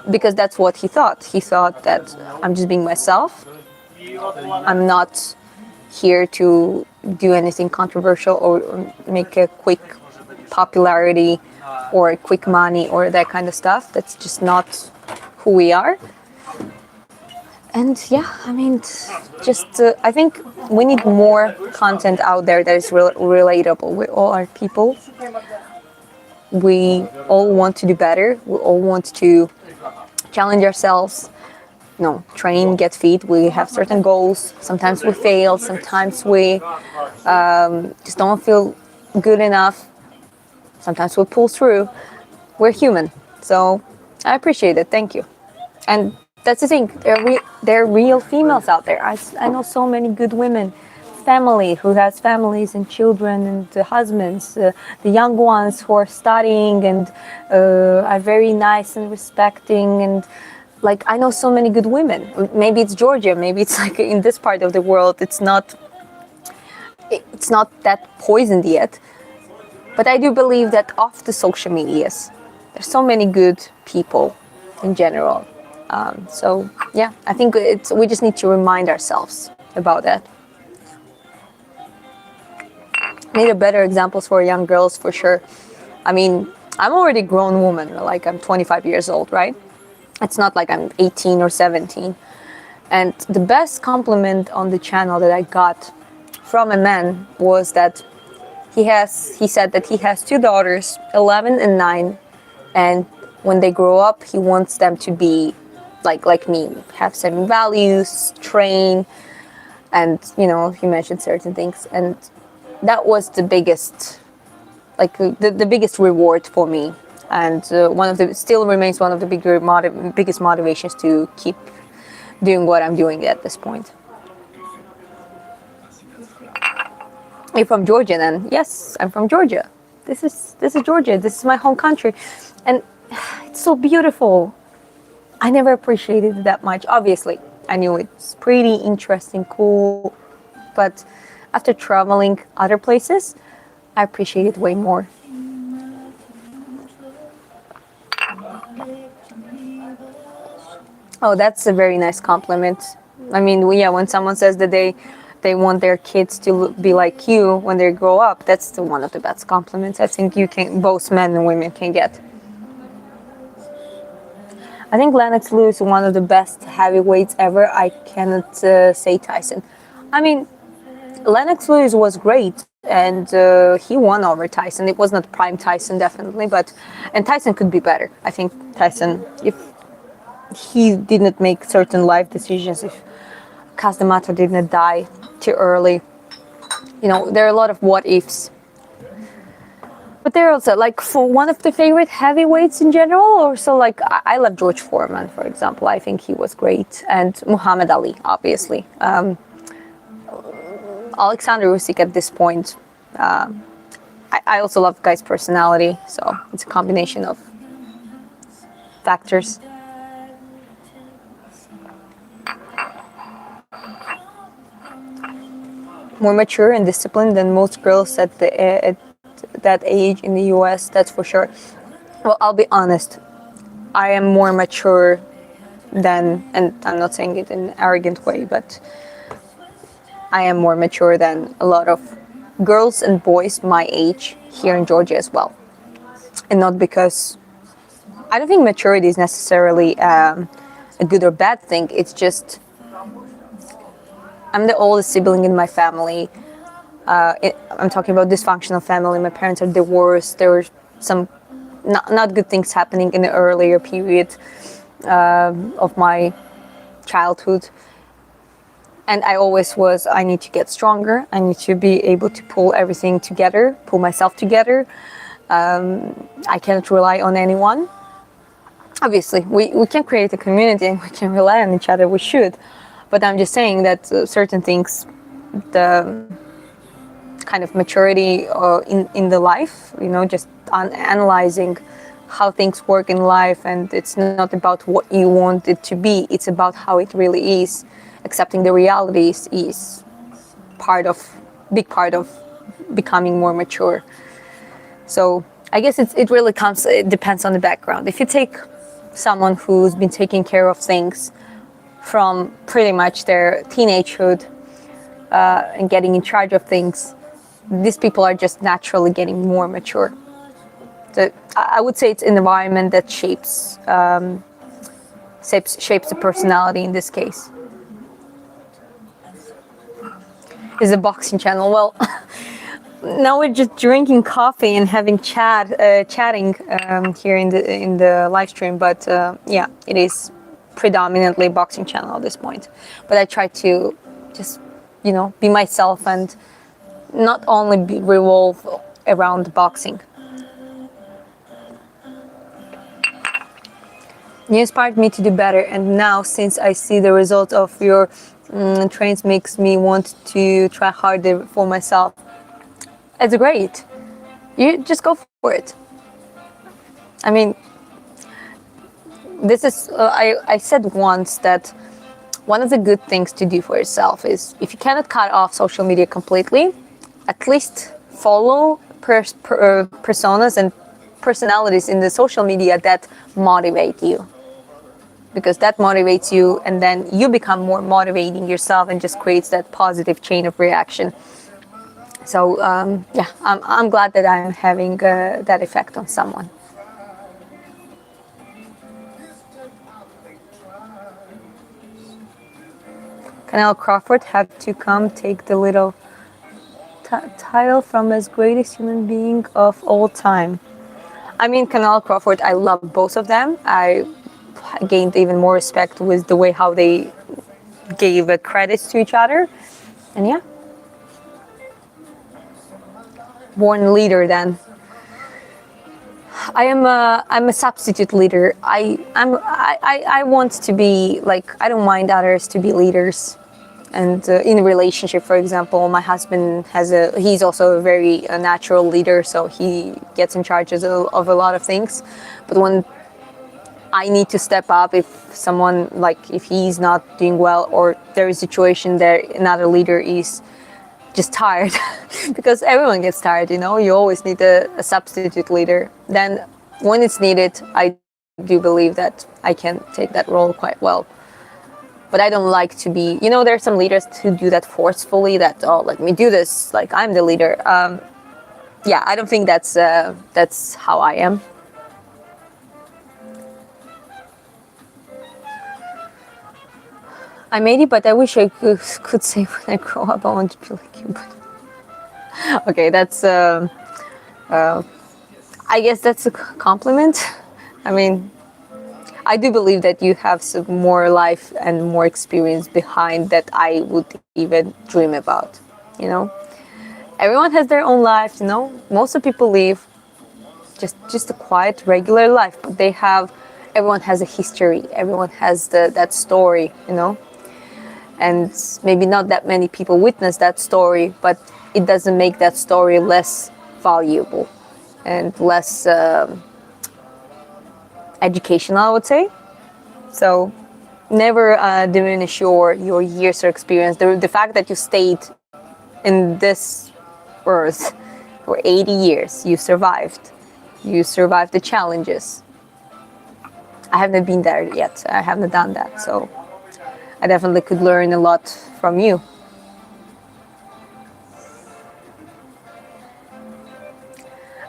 A: because that's what he thought. He thought that I'm just being myself. I'm not here to do anything controversial or make a quick popularity or quick money or that kind of stuff. That's just not who we are. And yeah, I mean, just I think we need more content out there that is relatable. We all are people. We all want to do better. We all want to challenge ourselves. Train, get fit. We have certain goals. Sometimes we fail. Sometimes we just don't feel good enough. Sometimes we pull through. We're human. So I appreciate it. Thank you. And that's the thing. There are real females out there. I know so many good women. Family who has families and children and husbands. The young ones who are studying and are very nice and respecting and like I know so many good women. Maybe it's Georgia, maybe it's like in this part of the world it's not that poisoned yet. But I do believe that off the social medias, there's so many good people in general. So yeah, I think we just need to remind ourselves about that. Need a better examples for young girls for sure. I mean, I'm already a grown woman, like I'm 25 years old, right? It's not like I'm 18 or 17. And the best compliment on the channel that I got from a man was that he said that he has two daughters, 11 and 9, and when they grow up, he wants them to be like me, have same values, train, and he mentioned certain things, and that was the biggest, the biggest reward for me. And still remains one of the biggest motivations to keep doing what I'm doing at this point. You're from Georgia then? Yes, I'm from Georgia. This is Georgia. This is my home country, and it's so beautiful. I never appreciated it that much. Obviously, I knew it's pretty interesting, cool, but after traveling other places, I appreciate it way more. Oh, that's a very nice compliment. I mean, when someone says that they want their kids to be like you when they grow up, that's one of the best compliments I think both men and women can get. I think Lennox Lewis is one of the best heavyweights ever. I cannot say Tyson. I mean, Lennox Lewis was great, and he won over Tyson. It was not prime Tyson, definitely, and Tyson could be better. I think Tyson, if he didn't make certain life decisions, if Kazamato didn't die too early, there are a lot of what ifs. But there are also, for one of the favorite heavyweights in general, also, I love George Foreman, for example. I think he was great. And Muhammad Ali, obviously. Alexander Usyk at this point. I also love the guy's personality, so it's a combination of factors. More mature and disciplined than most girls at that age in the US, that's for sure. Well, I'll be honest, I am more mature than, and I'm not saying it in an arrogant way, but I am more mature than a lot of girls and boys my age here in Georgia as well. And not because I don't think maturity is necessarily a good or bad thing. It's just I'm the oldest sibling in my family. I'm talking about dysfunctional family. My parents are divorced. There were some not good things happening in the earlier period of my childhood. And I always was, I need to get stronger. I need to be able to pull everything together, pull myself together. I can't rely on anyone. Obviously, we can create a community and we can rely on each other. We should. But I'm just saying that certain things, the kind of maturity in the life, just analyzing how things work in life, and it's not about what you want it to be, it's about how it really is. Accepting the realities is big part of becoming more mature. So I guess it depends on the background. If you take someone who's been taking care of things from pretty much their teenagehood and getting in charge of things, these people are just naturally getting more mature. So I would say it's an environment that shapes the personality in this case. Is a boxing channel? Well, now we're just drinking coffee and having chatting here in the live stream. But yeah, it is predominantly a boxing channel at this point. But I try to just be myself and not only revolve around boxing. You inspired me to do better, and now since I see the result of your trains makes me want to try harder for myself. It's great. You just go for it. I mean, this is I said once that one of the good things to do for yourself is, if you cannot cut off social media completely, at least follow personas and personalities in the social media that motivate you. Because that motivates you, and then you become more motivating yourself, and just creates that positive chain of reaction. So yeah, I'm glad that I'm having that effect on someone. Canelo Crawford had to come take the little title from as greatest human being of all time. I mean, Canelo Crawford, I love both of them. I gained even more respect with the way how they gave credits to each other. And yeah, born leader then. I'm a substitute leader. I want to be like, I don't mind others to be leaders. And in a relationship, for example, my husband he's also a very natural leader, so he gets in charge of a lot of things. But when I need to step up, if he's not doing well, or there is a situation that another leader is just tired, because everyone gets tired, you always need a substitute leader. Then when it's needed, I do believe that I can take that role quite well. But I don't like to be, there are some leaders who do that forcefully, that, oh, let me do this, like I'm the leader. Yeah, I don't think that's how I am. I made it, but I wish I could say when I grow up I want to be like you. But okay, that's I guess that's a compliment. I mean, I do believe that you have some more life and more experience behind that I would even dream about. Everyone has their own life. Most of people live just a quiet, regular life, but everyone has a history. Everyone has that story. And maybe not that many people witness that story, but it doesn't make that story less valuable and less educational, I would say. So never diminish your years or experience. The fact that you stayed in this earth for 80 years, you survived the challenges. I haven't been there yet. I haven't done that, so I definitely could learn a lot from you.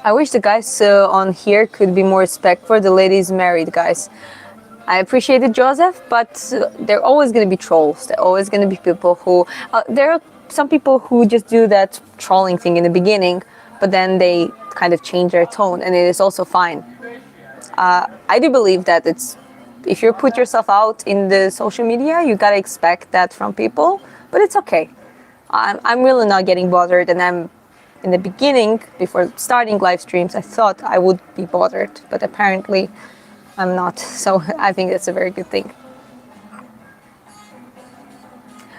A: I wish the guys on here could be more respect for the ladies married guys. I appreciate it, Joseph, but there are always going to be trolls. There are always going to be people who... there are some people who just do that trolling thing in the beginning, but then they kind of change their tone, and it is also fine. I do believe that it's... if you put yourself out in the social media, you got to expect that from people, but it's okay. I'm really not getting bothered, and I'm... in the beginning, before starting live streams, I thought I would be bothered, but apparently I'm not. So I think that's a very good thing.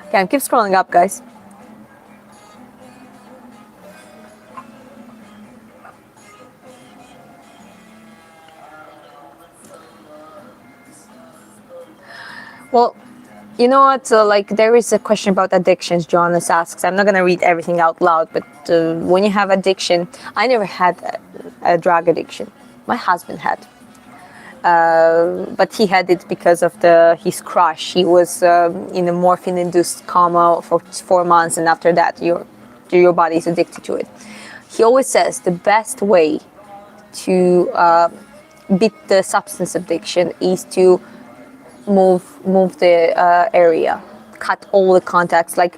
A: Okay, I'm keep scrolling up, guys. Well, you know what? Like, there is a question about addictions. Jonas asks. I'm not gonna read everything out loud, but when you have addiction, I never had a drug addiction. My husband had, but he had it because of his crush. He was in a morphine-induced coma for 4 months, and after that, your body is addicted to it. He always says the best way to beat the substance addiction is to move the area, cut all the contacts, like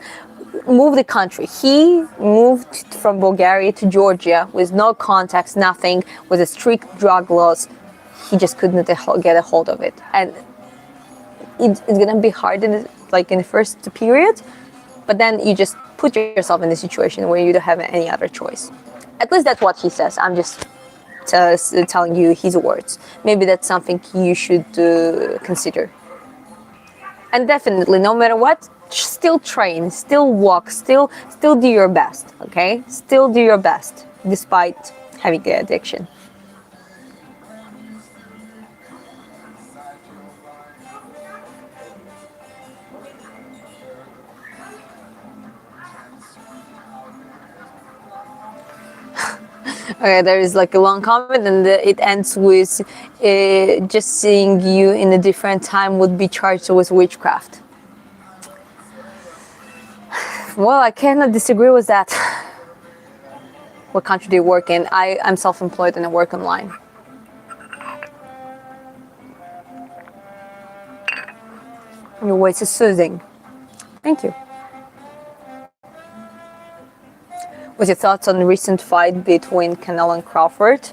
A: move the country. He moved from Bulgaria to Georgia with no contacts, nothing, with a strict drug laws. He just couldn't get a hold of it, and it's gonna be hard in the first period, but then you just put yourself in a situation where you don't have any other choice. At least that's what he says. I'm just telling you his words. Maybe that's something you should consider. And definitely, no matter what, still train, still walk, still do your best, okay? Still do your best, despite having the addiction. Okay, there is like a long comment, and it ends with just seeing you in a different time would be charged with witchcraft. Well, I cannot disagree with that. What country do you work in? I'm self-employed and I work online. Your voice is soothing. Thank you. What's your thoughts on the recent fight between Canelo and Crawford?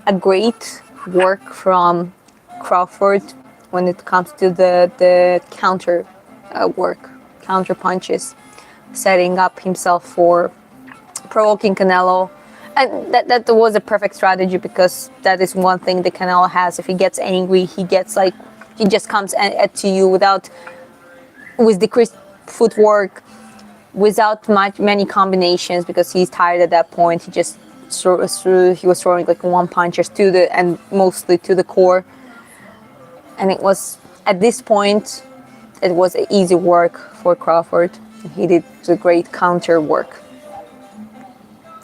A: A great work from Crawford when it comes to the counter work, counter punches, setting up himself for provoking Canelo. And that was a perfect strategy, because that is one thing that Canelo has. If he gets angry, he just comes at you with decreased footwork, without many combinations, because he's tired at that point. He was throwing like one punches and mostly to the core. And it was, at this point, it was easy work for Crawford. He did the great counter work.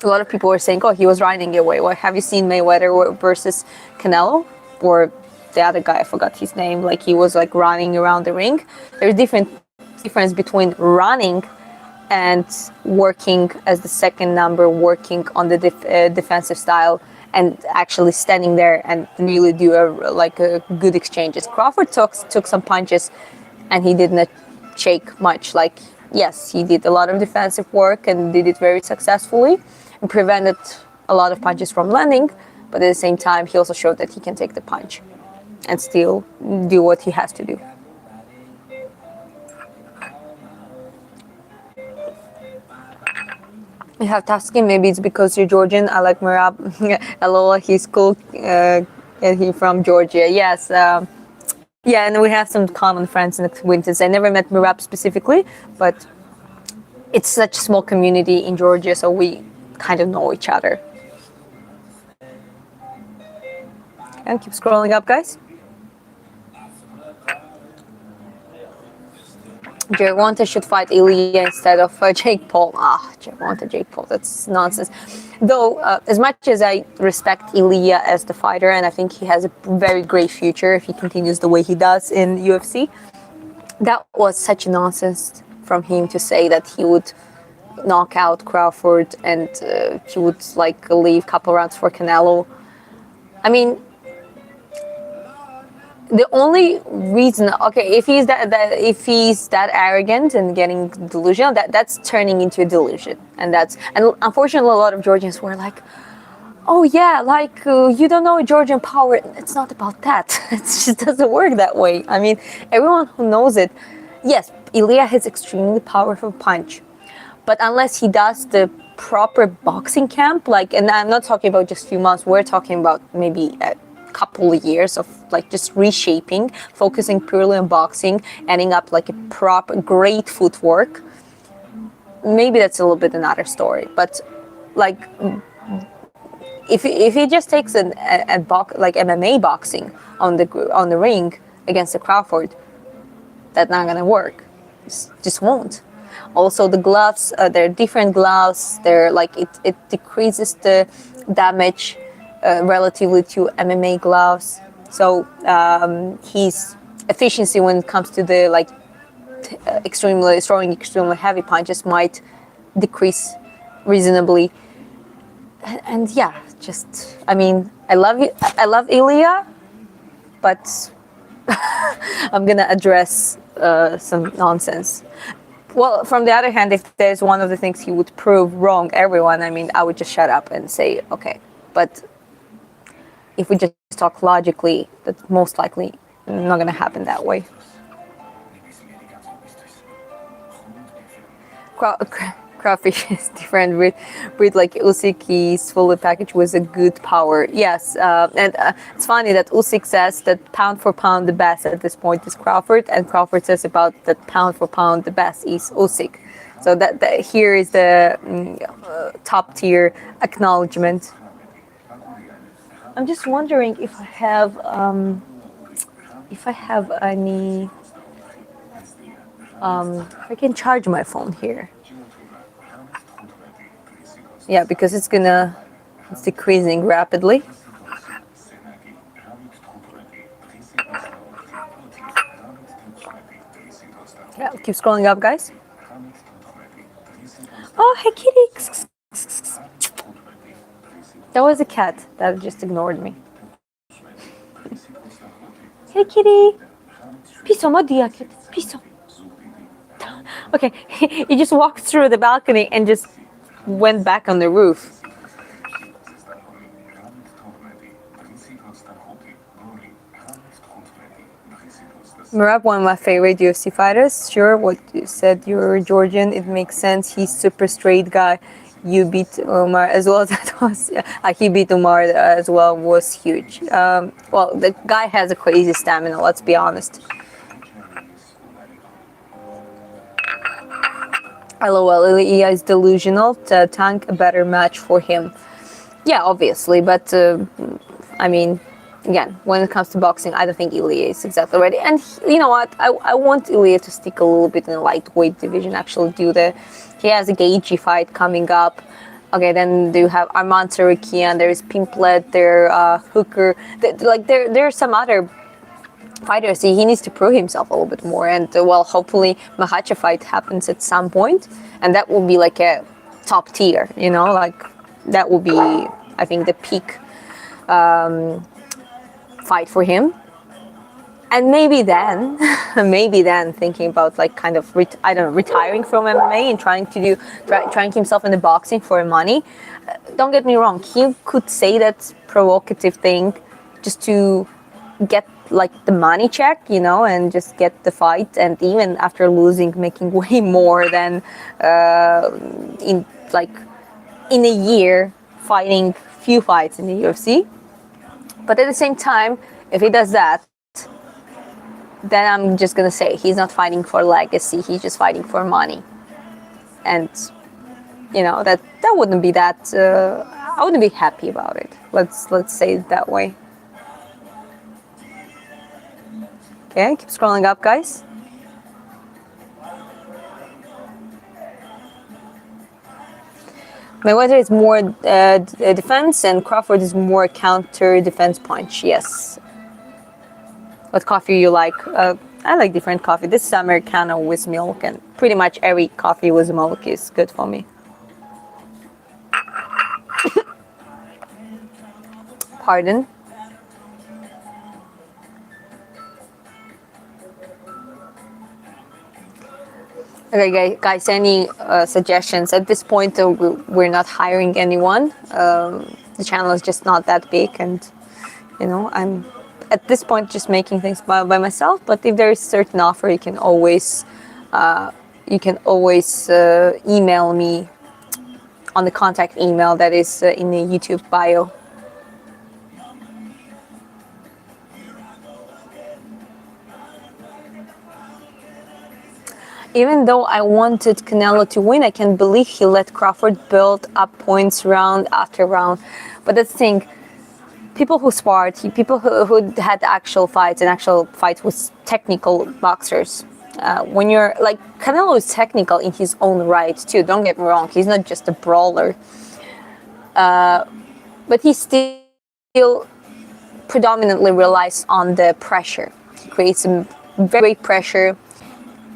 A: A lot of people were saying, oh, he was running away. Well, have you seen Mayweather versus Canelo? Or the other guy, I forgot his name, like he was like running around the ring. There's difference between running and working as the second number, working on the defensive style, and actually standing there and really do a good exchanges. Crawford took some punches, and he did not shake much. Like, yes, he did a lot of defensive work and did it very successfully and prevented a lot of punches from landing, but at the same time, he also showed that he can take the punch and still do what he has to do. You have Taskin, maybe it's because you're Georgian. I like Merab. Alola, he's cool. And he's from Georgia. Yes. Yeah, and we have some common friends and acquaintances. I never met Merab specifically, but it's such a small community in Georgia, so we kind of know each other. And keep scrolling up, guys. Gervonta should fight Ilya instead of Jake Paul. Gervonta, Jake Paul, that's nonsense. Though, as much as I respect Ilya as the fighter, and I think he has a very great future if he continues the way he does in UFC, that was such nonsense from him to say that he would knock out Crawford and he would like leave a couple rounds for Canelo. I mean, the only reason, okay, if he's that arrogant and getting delusional, that's turning into a delusion, and unfortunately a lot of Georgians were like, oh yeah, like you don't know Georgian power. It's not about that. It just doesn't work that way. I mean, everyone who knows it, yes, Ilya has extremely powerful punch, but unless he does the proper boxing camp, like, and I'm not talking about just a few months, we're talking about maybe a couple of years of like just reshaping, focusing purely on boxing, ending up like a proper great footwork. Maybe that's a little bit another story, but like if he just takes like MMA boxing on the ring against the Crawford, that's not gonna work. Just won't. Also, the gloves, they're different gloves. They're like it decreases the damage relatively to MMA gloves. So his efficiency when it comes to the like throwing extremely heavy punches might decrease reasonably. And yeah, just I mean, I love Ilya, but I'm gonna address some nonsense. Well, from the other hand, if there's one of the things he would prove wrong everyone, I mean, I would just shut up and say, okay. But if we just talk logically, that's most likely not going to happen that way. Crawfish is different with like Usyk's fully packaged with a good power. Yes, and it's funny that Usyk says that pound for pound the best at this point is Crawford, and Crawford says about that pound for pound the best is Usyk. So that here is the top tier acknowledgement. I'm just wondering if I have any. I can charge my phone here. Yeah, because it's decreasing rapidly. Yeah, keep scrolling up, guys. Oh, hey, kitty. That was a cat that just ignored me. Hey, kitty. Piso, modia, kid. Piso. Okay, he just walked through the balcony and just went back on the roof. Merab, one of my favorite UFC fighters. Sure, what you said, you're Georgian, it makes sense. He's super straight guy. You beat Umar as well. That was he beat Umar as well. Was huge. Well, the guy has a crazy stamina. Let's be honest. LOL, Ilya is delusional. Tank a better match for him. Yeah, obviously, but I mean, again, when it comes to boxing, I don't think Ilya is exactly ready. And you know what? I want Ilya to stick a little bit in the lightweight division. Actually, he has a Gaethje fight coming up. Okay, then you have Arman Tsarukyan. There's Pimplet. Hooker. There's some other fighters. He needs to prove himself a little bit more. And well, hopefully, Makhachev fight happens at some point, and that will be like a top tier. You know, like that will be, I think, the peak fight for him. And maybe then thinking about like kind of retiring from MMA and trying himself in the boxing for money. Don't get me wrong, he could say that provocative thing just to get like the money check, you know, and just get the fight, and even after losing, making way more than in a year fighting few fights in the UFC. But at the same time, if he does that, then I'm just gonna say he's not fighting for legacy. He's just fighting for money, and you know that wouldn't be that. I wouldn't be happy about it. Let's say it that way. Okay, keep scrolling up, guys. Mayweather is more defense, and Crawford is more counter defense punch. Yes. What coffee you like? I like different coffee. This is Americano with milk, and pretty much every coffee with milk is good for me. Pardon? Okay, guys, any suggestions? At this point, we're not hiring anyone. The channel is just not that big, and I'm at this point just making things by myself. But if there is a certain offer, you can always email me on the contact email that is in the YouTube bio. Even though I wanted Canelo to win, I can't believe he let Crawford build up points round after round. But that's the thing, people who sparred, people who had actual fights and actual fights with technical boxers. When you're like, Canelo is technical in his own right too, don't get me wrong, he's not just a brawler. But he still predominantly relies on the pressure. He creates some very great pressure.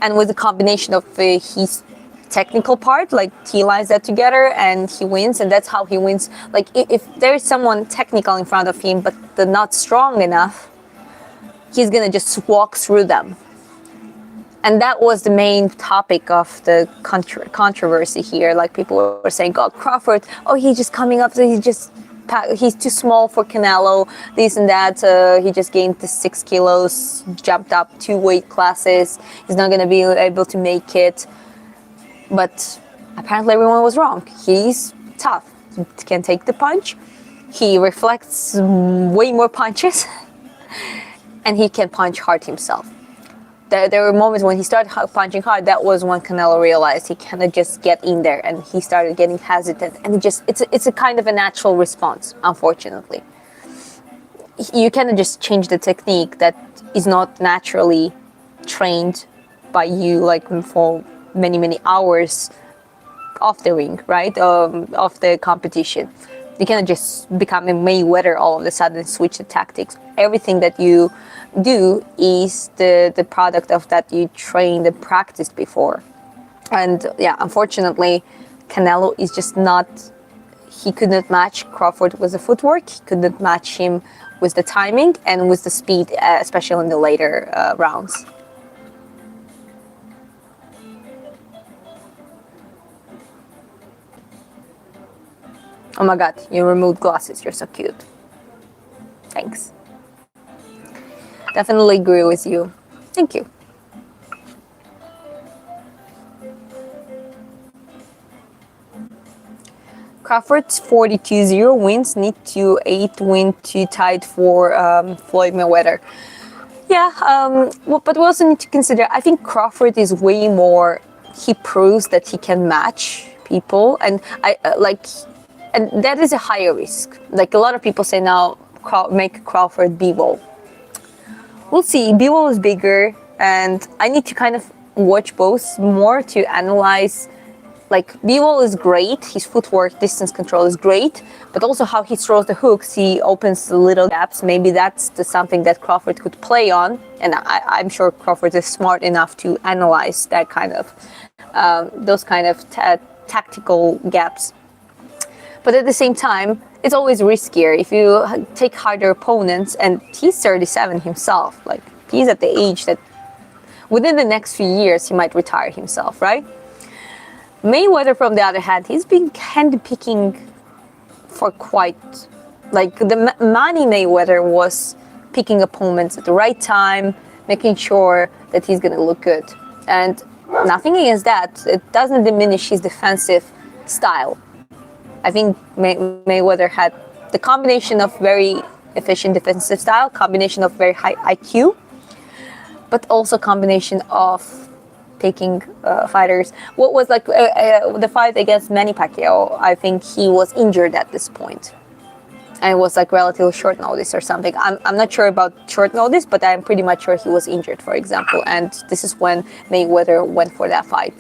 A: And with a combination of his technical part, like he lines that together and he wins, and that's how he wins. Like if there's someone technical in front of him, but they're not strong enough, he's gonna just walk through them. And that was the main topic of the controversy here. Like people were saying, "God, Crawford, he's just coming up, so he's too small for Canelo, this and that. He just gained the 6 kilos, jumped up 2 weight classes. He's not going to be able to make it." But apparently everyone was wrong. He's tough. He can take the punch. He reflects way more punches. And he can punch hard himself. There were moments when he started punching hard. That was when Canelo realized he cannot just get in there, and he started getting hesitant. And it's a kind of a natural response, unfortunately. You cannot just change the technique that is not naturally trained by you, like for many hours off the ring, right? Off the competition. You cannot just become a Mayweather all of a sudden and switch the tactics. Everything that you do is the product of that you trained and practiced before. And yeah, unfortunately, Canelo is just not, he could not match Crawford with the footwork, he could not match him with the timing and with the speed, especially in the later rounds. Oh my god, you removed glasses, you're so cute. Thanks. Definitely agree with you. Thank you. Crawford's 42-0 wins need to 8 win to tied for Floyd Mayweather. Yeah, but we also need to consider, I think Crawford is way more, he proves that he can match people, and and that is a higher risk. Like a lot of people say now, make Crawford Bivol. We'll see. Bivol is bigger, and I need to kind of watch both more to analyze. Like Bivol is great, his footwork, distance control is great, but also how he throws the hooks, he opens the little gaps. Maybe that's something that Crawford could play on, and I'm sure Crawford is smart enough to analyze that kind of those kind of tactical gaps. But at the same time, it's always riskier if you take harder opponents, and he's 37 himself. Like, he's at the age that within the next few years, he might retire himself, right? Mayweather, from the other hand, he's been handpicking for quite, like, the Manny Mayweather was picking opponents at the right time, making sure that he's going to look good. And nothing against that. It doesn't diminish his defensive style. I think Mayweather had the combination of very efficient defensive style, combination of very high IQ, but also combination of picking fighters. What was like the fight against Manny Pacquiao, I think he was injured at this point. And it was like relatively short notice or something. I'm not sure about short notice, but I'm pretty much sure he was injured, for example. And this is when Mayweather went for that fight.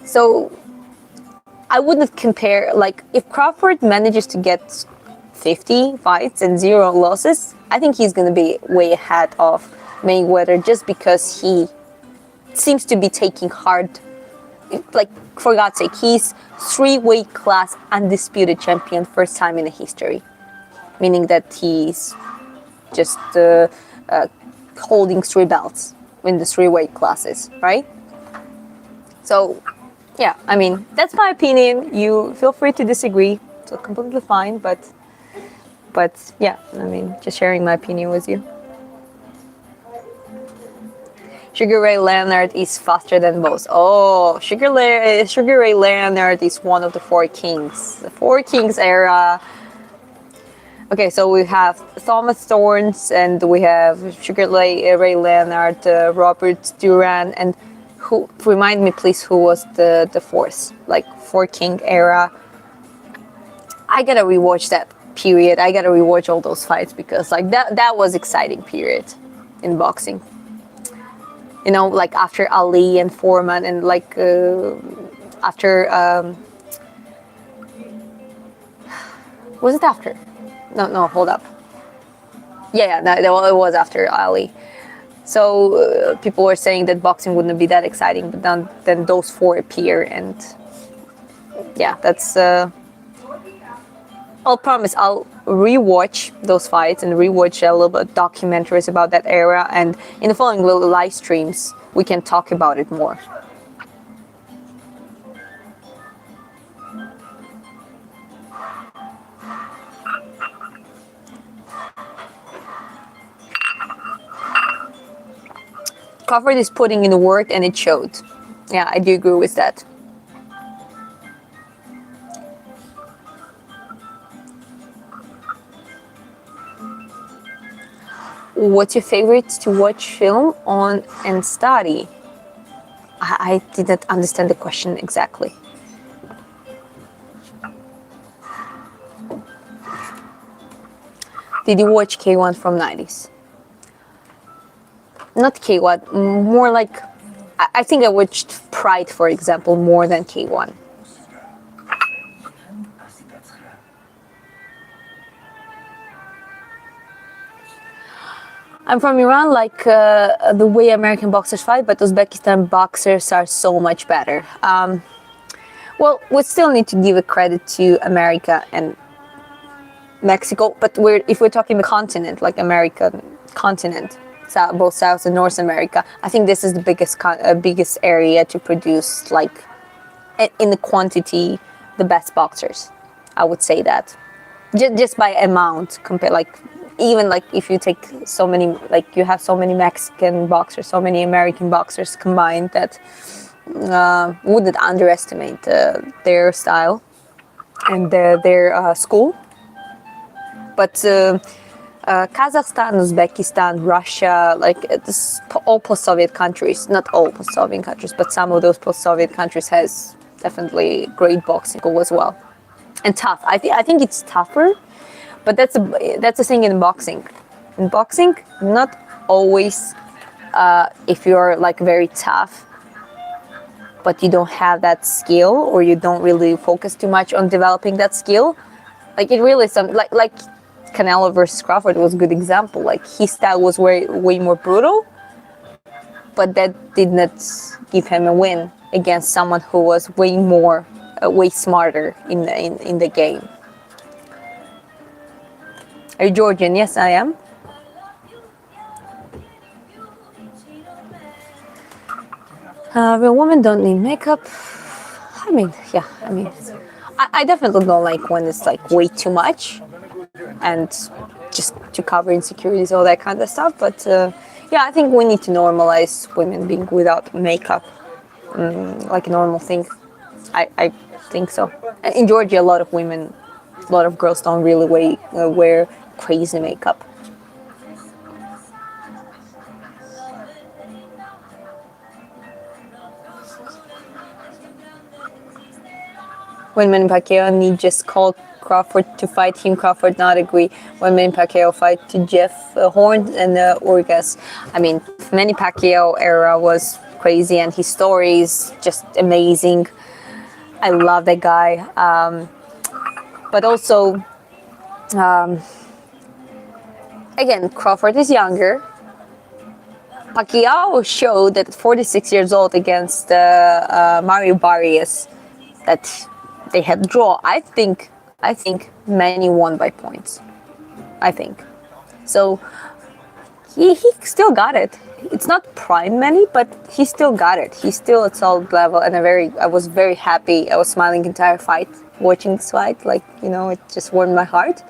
A: So I wouldn't compare, like, if Crawford manages to get 50 fights and 0 losses, I think he's going to be way ahead of Mayweather just because he seems to be taking hard, like, for God's sake, he's 3-weight class undisputed champion, first time in the history, meaning that he's just holding 3 belts in the 3-weight classes, right? So, yeah, I mean, that's my opinion. You feel free to disagree. It's completely fine, but yeah, I mean, just sharing my opinion with you. Sugar Ray Leonard is faster than both. Oh, Sugar Ray Leonard is one of the 4 kings. The 4 kings era. Okay, so we have Thomas Thorns and we have Sugar Ray Leonard, Robert Duran, and who, remind me please, who was the 4th, like 4 king era. I gotta rewatch that period. I gotta rewatch all those fights because like that was exciting period in boxing. You know, like after Ali and Foreman and like after was it after? No, hold up. Yeah, it was after Ali. So people were saying that boxing wouldn't be that exciting, but then those 4 appear, and yeah, that's. I'll promise I'll rewatch those fights and rewatch a little bit documentaries about that era, and in the following little live streams we can talk about it more. Crawford is putting in the work and it showed. Yeah, I do agree with that. What's your favorite to watch film on and study? I didn't understand the question exactly. Did you watch K1 from 90s? Not K1, more like, I think I watched Pride, for example, more than K1. I'm from Iran, like the way American boxers fight, but Uzbekistan boxers are so much better. Well, we still need to give a credit to America and Mexico, but if we're talking the continent, like American continent, both South and North America, I think this is the biggest area to produce, like, in the quantity, the best boxers. I would say that, just by amount, compared, like, even like if you take so many, like you have so many Mexican boxers, so many American boxers combined, that wouldn't underestimate their style and their school. But Kazakhstan, Uzbekistan, Russia, like it's all post-Soviet countries, not all post-Soviet countries, but some of those post-Soviet countries has definitely great boxing as well, and tough. I think it's tougher. But that's the thing in boxing. In boxing, not always if you're like very tough, but you don't have that skill or you don't really focus too much on developing that skill. Like it really like Canelo versus Crawford was a good example. Like his style was way more brutal, but that did not give him a win against someone who was way smarter in the game. Are you Georgian? Yes, I am. Real women don't need makeup. I mean, yeah, I mean, I definitely don't like when it's like way too much and just to cover insecurities, all that kind of stuff. But yeah, I think we need to normalize women being without makeup, like a normal thing. I think so. In Georgia, a lot of girls don't really wear crazy makeup. When Manny Pacquiao need just called Crawford to fight him, Crawford not agree. When Manny Pacquiao fight to Jeff Horn and Orgas. I mean, Manny Pacquiao era was crazy and his story is just amazing. I love that guy. But also, again, Crawford is younger. Pacquiao showed that at 46 years old against Mario Barrios that they had draw. I think many won by points. I think so. He still got it. It's not prime many, but he still got it. He's still at solid level, and I was very happy. I was smiling the entire fight, watching this fight. Like, it just warmed my heart.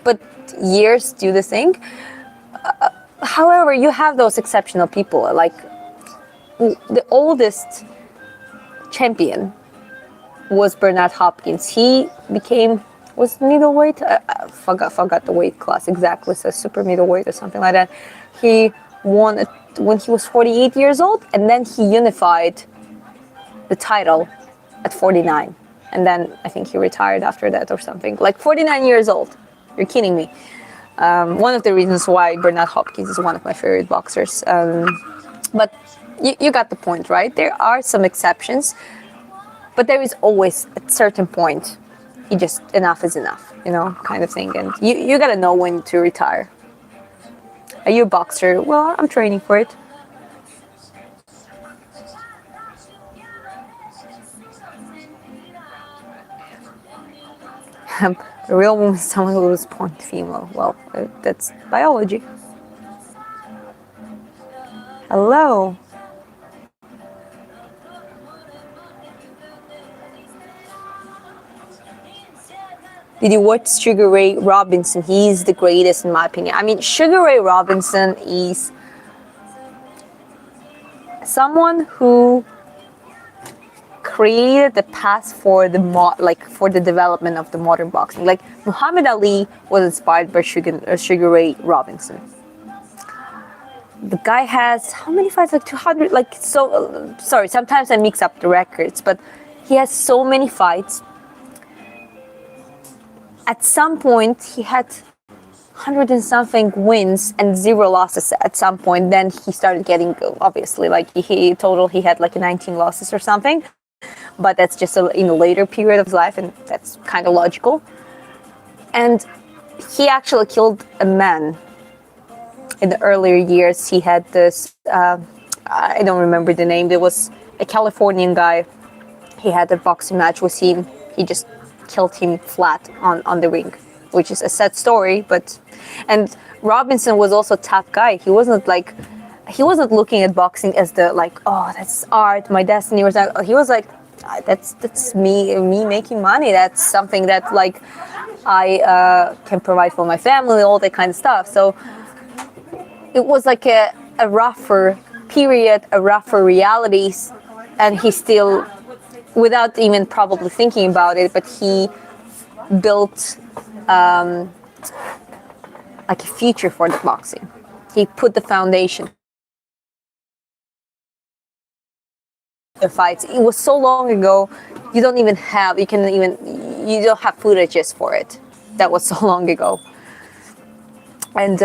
A: But years do the thing. However, you have those exceptional people. Like the oldest champion was Bernard Hopkins. He was middleweight. I forgot the weight class exactly. So super middleweight or something like that. He won it when he was 48 years old, and then he unified the title at 49. And then I think he retired after that or something. Like 49 years old. You're kidding me. One of the reasons why Bernard Hopkins is one of my favorite boxers. But you got the point, right? There are some exceptions, but there is always at a certain point, enough is enough, kind of thing. And you gotta know when to retire. Are you a boxer? Well, I'm training for it. A real woman is someone who was born female. Well, that's biology. Hello. Did you watch Sugar Ray Robinson? He's the greatest in my opinion. I mean, Sugar Ray Robinson is someone who created the path for the development of the modern boxing. Like Muhammad Ali was inspired by Sugar Ray Robinson. The guy has how many fights? Like 200. Sorry, sometimes I mix up the records, but he has so many fights. At some point, he had 100 and something wins and 0 losses at some point. Then he started getting, obviously, like he had like 19 losses or something. But that's just in a later period of his life, and that's kind of logical. And he actually killed a man in the earlier years. He had this, I don't remember the name. There was a Californian guy. He had a boxing match with him. He just killed him flat on the ring, which is a sad story. And Robinson was also a tough guy. He wasn't looking at boxing as oh, that's art, my destiny or something. He was like, that's me making money. That's something that I can provide for my family, all that kind of stuff. So it was like a rougher period, a rougher realities, and he still, without even probably thinking about it, but he built like a future for the boxing. He put the foundation. The fights. It was so long ago. You don't have footages for it. That was so long ago. And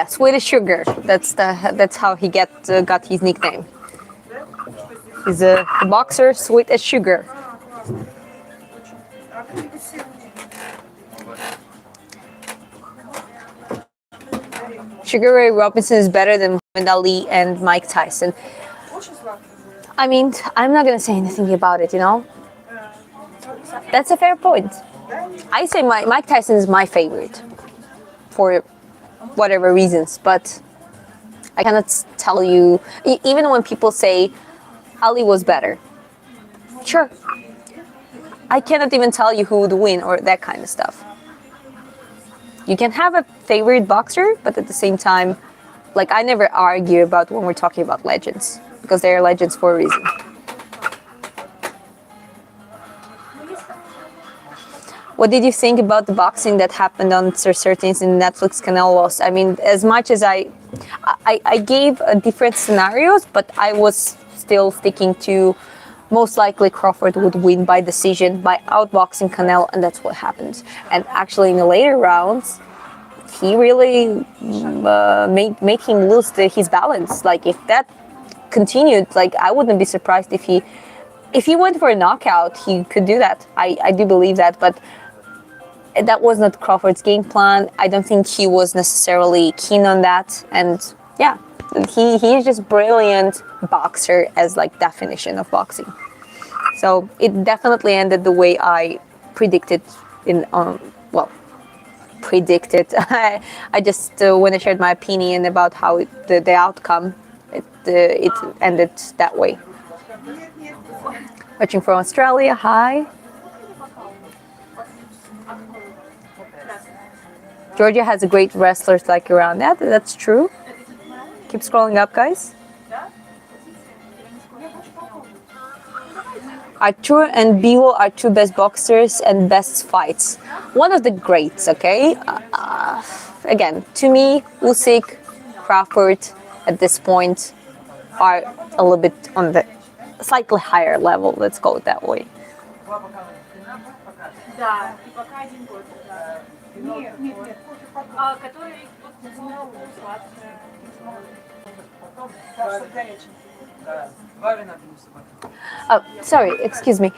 A: Swedish Sugar. That's how he got his nickname. He's a boxer, sweet as sugar. Sugar Ray Robinson is better than Muhammad Ali and Mike Tyson. I mean, I'm not gonna say anything about it, That's a fair point. I say Mike Tyson is my favorite for whatever reasons, but I cannot tell you, even when people say Ali was better. Sure. I cannot even tell you who would win or that kind of stuff. You can have a favorite boxer, but at the same time, I never argue about when we're talking about legends, because they are legends for a reason. What did you think about the boxing that happened on Sir Certain in Netflix Canelo? I mean, as much as I gave different scenarios, but I was still sticking to most likely Crawford would win by decision, by outboxing Canelo, and that's what happened. And actually, in the later rounds, he really made him lose his balance. Like, if that continued, like I wouldn't be surprised if he went for a knockout, he could do that. I do believe that, but that was not Crawford's game plan. I don't think he was necessarily keen on that. And yeah, he is just brilliant boxer as like definition of boxing. So it definitely ended the way I predicted in well predicted. I just when I shared my opinion about how the outcome, it ended that way. Watching from Australia, hi. Georgia has a great wrestlers like around that. That's true. Keep scrolling up, guys. Artur and Biwo are two best boxers and best fights. One of the greats, okay? Again, to me, Usyk, Crawford at this point are a little bit on the slightly higher level, let's go that way.
B: Да, и пока один год. Нет, нет, нет. Который сладкое.
A: Oh, sorry, excuse me.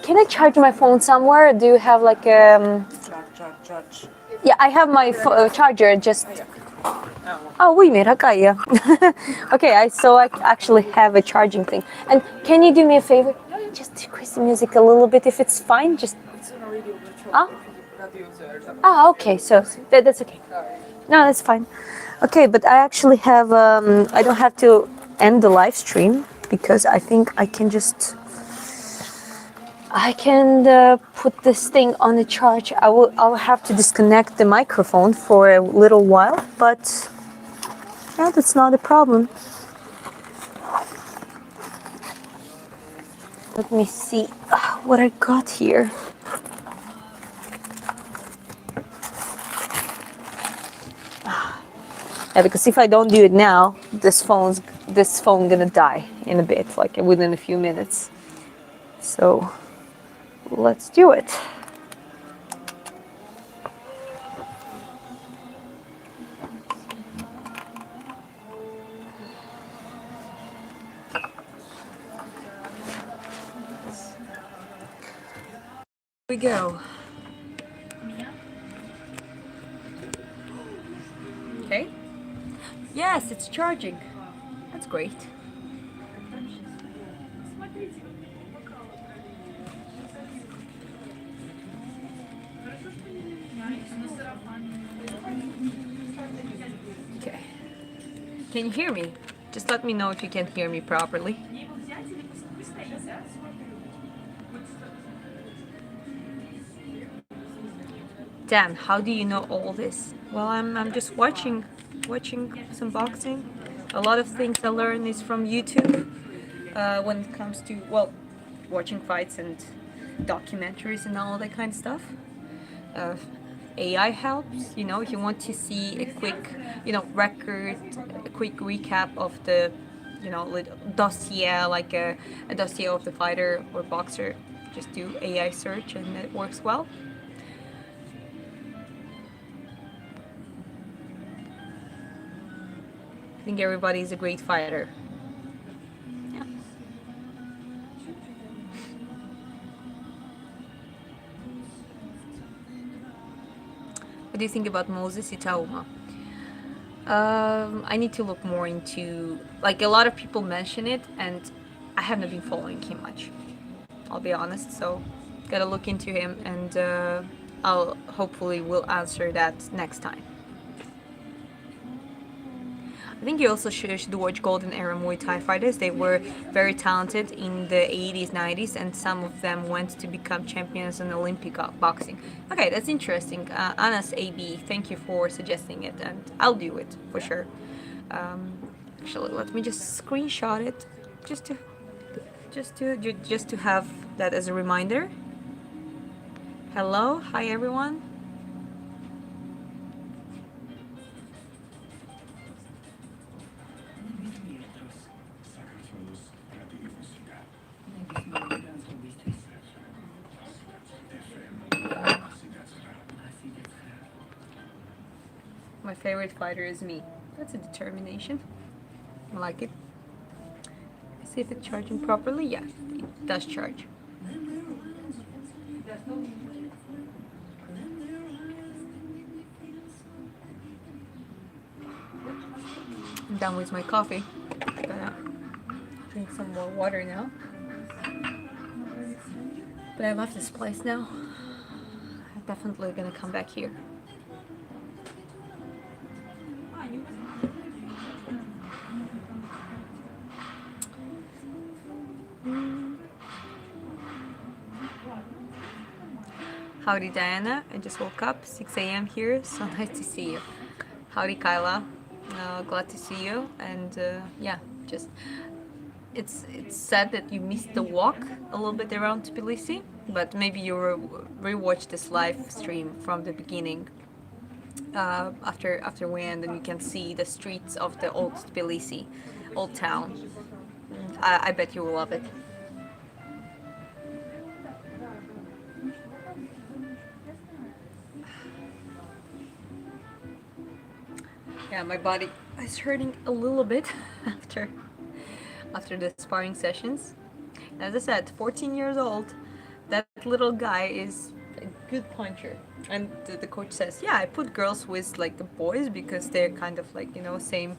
A: Can I charge my phone somewhere? Do you have like
B: Charge.
A: Yeah, I have my charger just. Oh, oui, mais rakaya. Okay, so I actually have a charging thing. And can you do me a favor? Just decrease the music a little bit if it's fine. Just. Okay. So that's okay. No, that's fine. Okay, but I actually have. I don't have to end the live stream because I think I can just. I can put this thing on the charge. I'll have to disconnect the microphone for a little while, but yeah, that's not a problem. Let me see what I got here. Yeah, because if I don't do it now, this phone gonna die in a bit, like within a few minutes. So let's do it. We go. Okay. Yes, it's charging. That's great. Okay. Can you hear me? Just let me know if you can hear me properly. Dan, how do you know all this? Well, I'm just watching some boxing. A lot of things I learn is from YouTube when it comes to, well, watching fights and documentaries and all that kind of stuff. AI helps, if you want to see a quick, a quick recap of the, dossier, like a dossier of the fighter or boxer, just do AI search and it works well. I think everybody is a great fighter. Yeah. What do you think about Moses Itauma? I need to look more into, like, a lot of people mention it, and I haven't been following him much. I'll be honest, so gotta look into him, and I'll hopefully will answer that next time. I think you also should watch Golden Era Muay Thai fighters. They were very talented in the 80s, 90s, and some of them went to become champions in Olympic boxing. Okay, that's interesting. Anas AB, thank you for suggesting it, and I'll do it for sure. Actually, let me just screenshot it, just to have that as a reminder. Hello, hi everyone. My favorite fighter is me. That's a determination. I like it. see if it's charging properly. Yeah, it does charge. I'm done with my coffee. I'm gonna drink some more water now. But I love this place now. I'm definitely gonna come back here. Howdy Diana, I just woke up, 6 a.m. here, so nice to see you. Howdy Kyla, glad to see you, and yeah, just it's sad that you missed the walk a little bit around Tbilisi, but maybe you rewatch this live stream from the beginning after we end, and you can see the streets of the old Tbilisi, old town. I bet you will love it. Yeah, my body is hurting a little bit after the sparring sessions. As I said, 14 years old, that little guy is a good puncher. And the coach says, yeah, I put girls with like the boys because they're kind of like, you know, same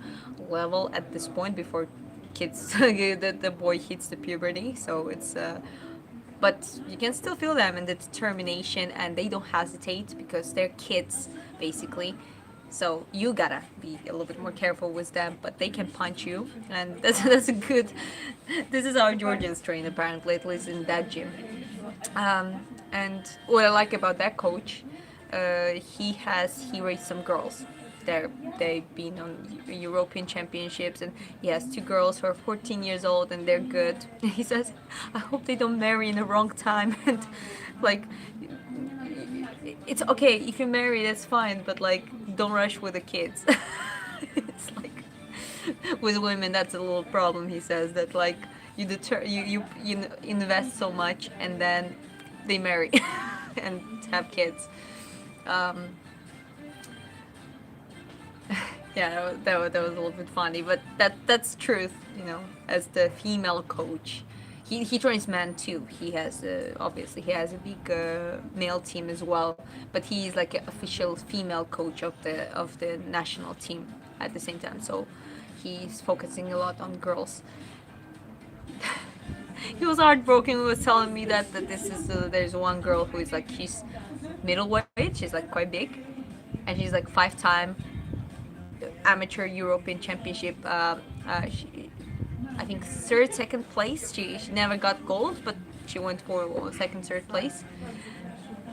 A: level at this point before kids, the boy hits the puberty. So it's, but you can still feel them and the determination, and they don't hesitate because they're kids basically. So you gotta be a little bit more careful with them, but they can punch you, and that's a good. This is how Georgians train apparently, at least in that gym. And what I like about that coach, he raised some girls. They've been on European championships, and he has two girls who are 14 years old and they're good. He says, I hope they don't marry in the wrong time, and like it's okay if you marry, that's fine, but like don't rush with the kids. It's like with women that's a little problem. He says that like you invest so much and then they marry and have kids. um, yeah, that was a little bit funny, but that's truth, you know. As the female coach, he trains men too. He has obviously he has a big male team as well, but he's like an official female coach of the national team at the same time. So he's focusing a lot on girls. He was heartbroken. He was telling me that this is there's one girl who is like she's middleweight. She's like quite big, and she's like 5-time amateur European championship. I think third, second place. She never got gold, but she went for second, third place.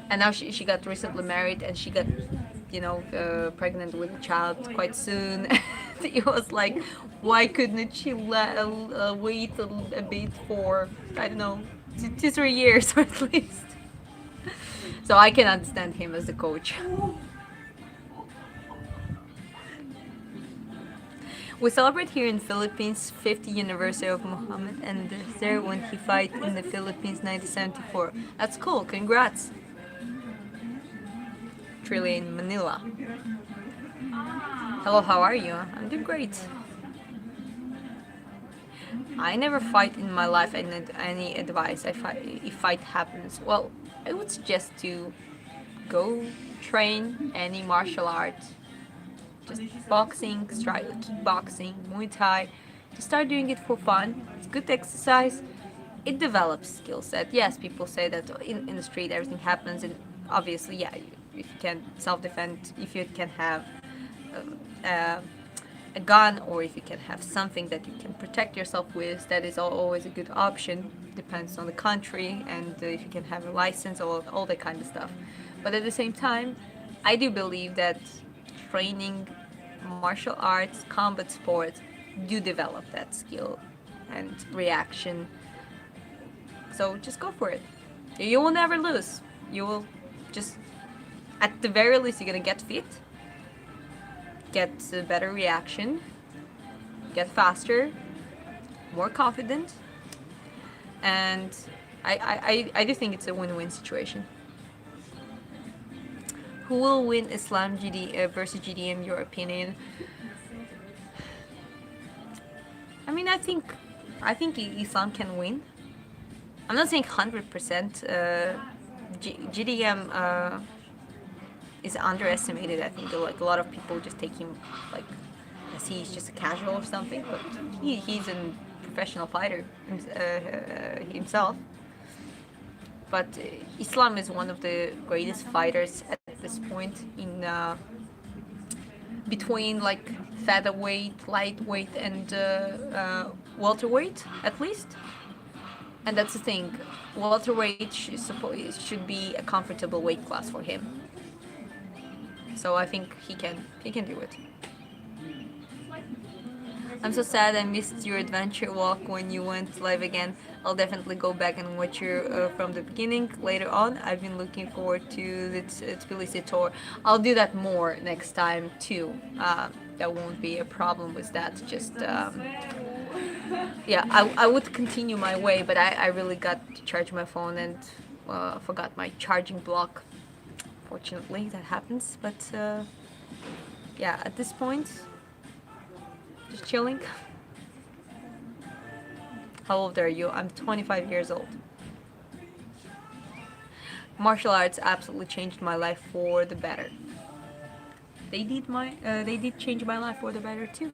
A: And now she got recently married, and she got, you know, pregnant with a child quite soon. It was like, why couldn't she wait a bit for, I don't know, 2-3 years at least? So I can understand him as a coach. We celebrate here in Philippines 50th anniversary of Muhammad and there when he fight in the Philippines 1974. That's cool, congrats. Truly in Manila. Hello, how are you? I'm doing great. I never fight in my life. I need any advice if fight happens. Well, I would suggest to go train any martial arts. Just boxing, kickboxing, Muay Thai. Just start doing it for fun. It's good exercise. It develops skill set. Yes, people say that in the street everything happens, and obviously, yeah, if you can self-defend, if you can have a gun, or if you can have something that you can protect yourself with, that is always a good option. Depends on the country, and if you can have a license, all that kind of stuff. But at the same time, I do believe that training martial arts, combat sports do develop that skill and reaction. So just go for it. You will never lose. You will just, at the very least, you're gonna get fit, get a better reaction, get faster, more confident, and I do think it's a win-win situation. Who will win Islam versus GD in your opinion? I mean, I think I think Islam can win. I'm not saying 100%. GDM is underestimated. I think like a lot of people just take him like as he's just a casual or something, but he's a professional fighter himself. But Islam is one of the greatest fighters at this point in between like featherweight, lightweight, and welterweight at least. And that's the thing. Welterweight should be a comfortable weight class for him. So I think he can do it. I'm so sad I missed your adventure walk when you went live again. I'll definitely go back and watch you from the beginning later on. I've been looking forward to the Tbilisi tour. I'll do that more next time too. That won't be a problem with that. Just yeah, I would continue my way, but I really got to charge my phone and forgot my charging block. Fortunately, that happens. But yeah, at this point, just chilling. How old are you? I'm 25 years old. Martial arts absolutely changed my life for the better. They did change my life for the better too.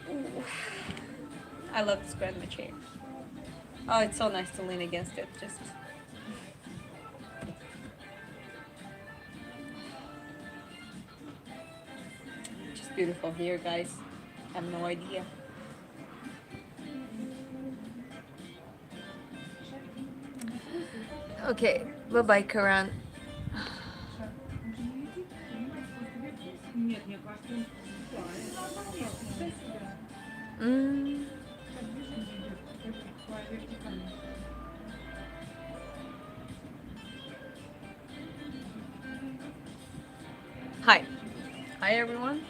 A: Ooh. I love this grandma chair. Oh, it's so nice to lean against it. Just beautiful here, guys. I have no idea. Okay, bye bye, Karan. Hi. Hi everyone.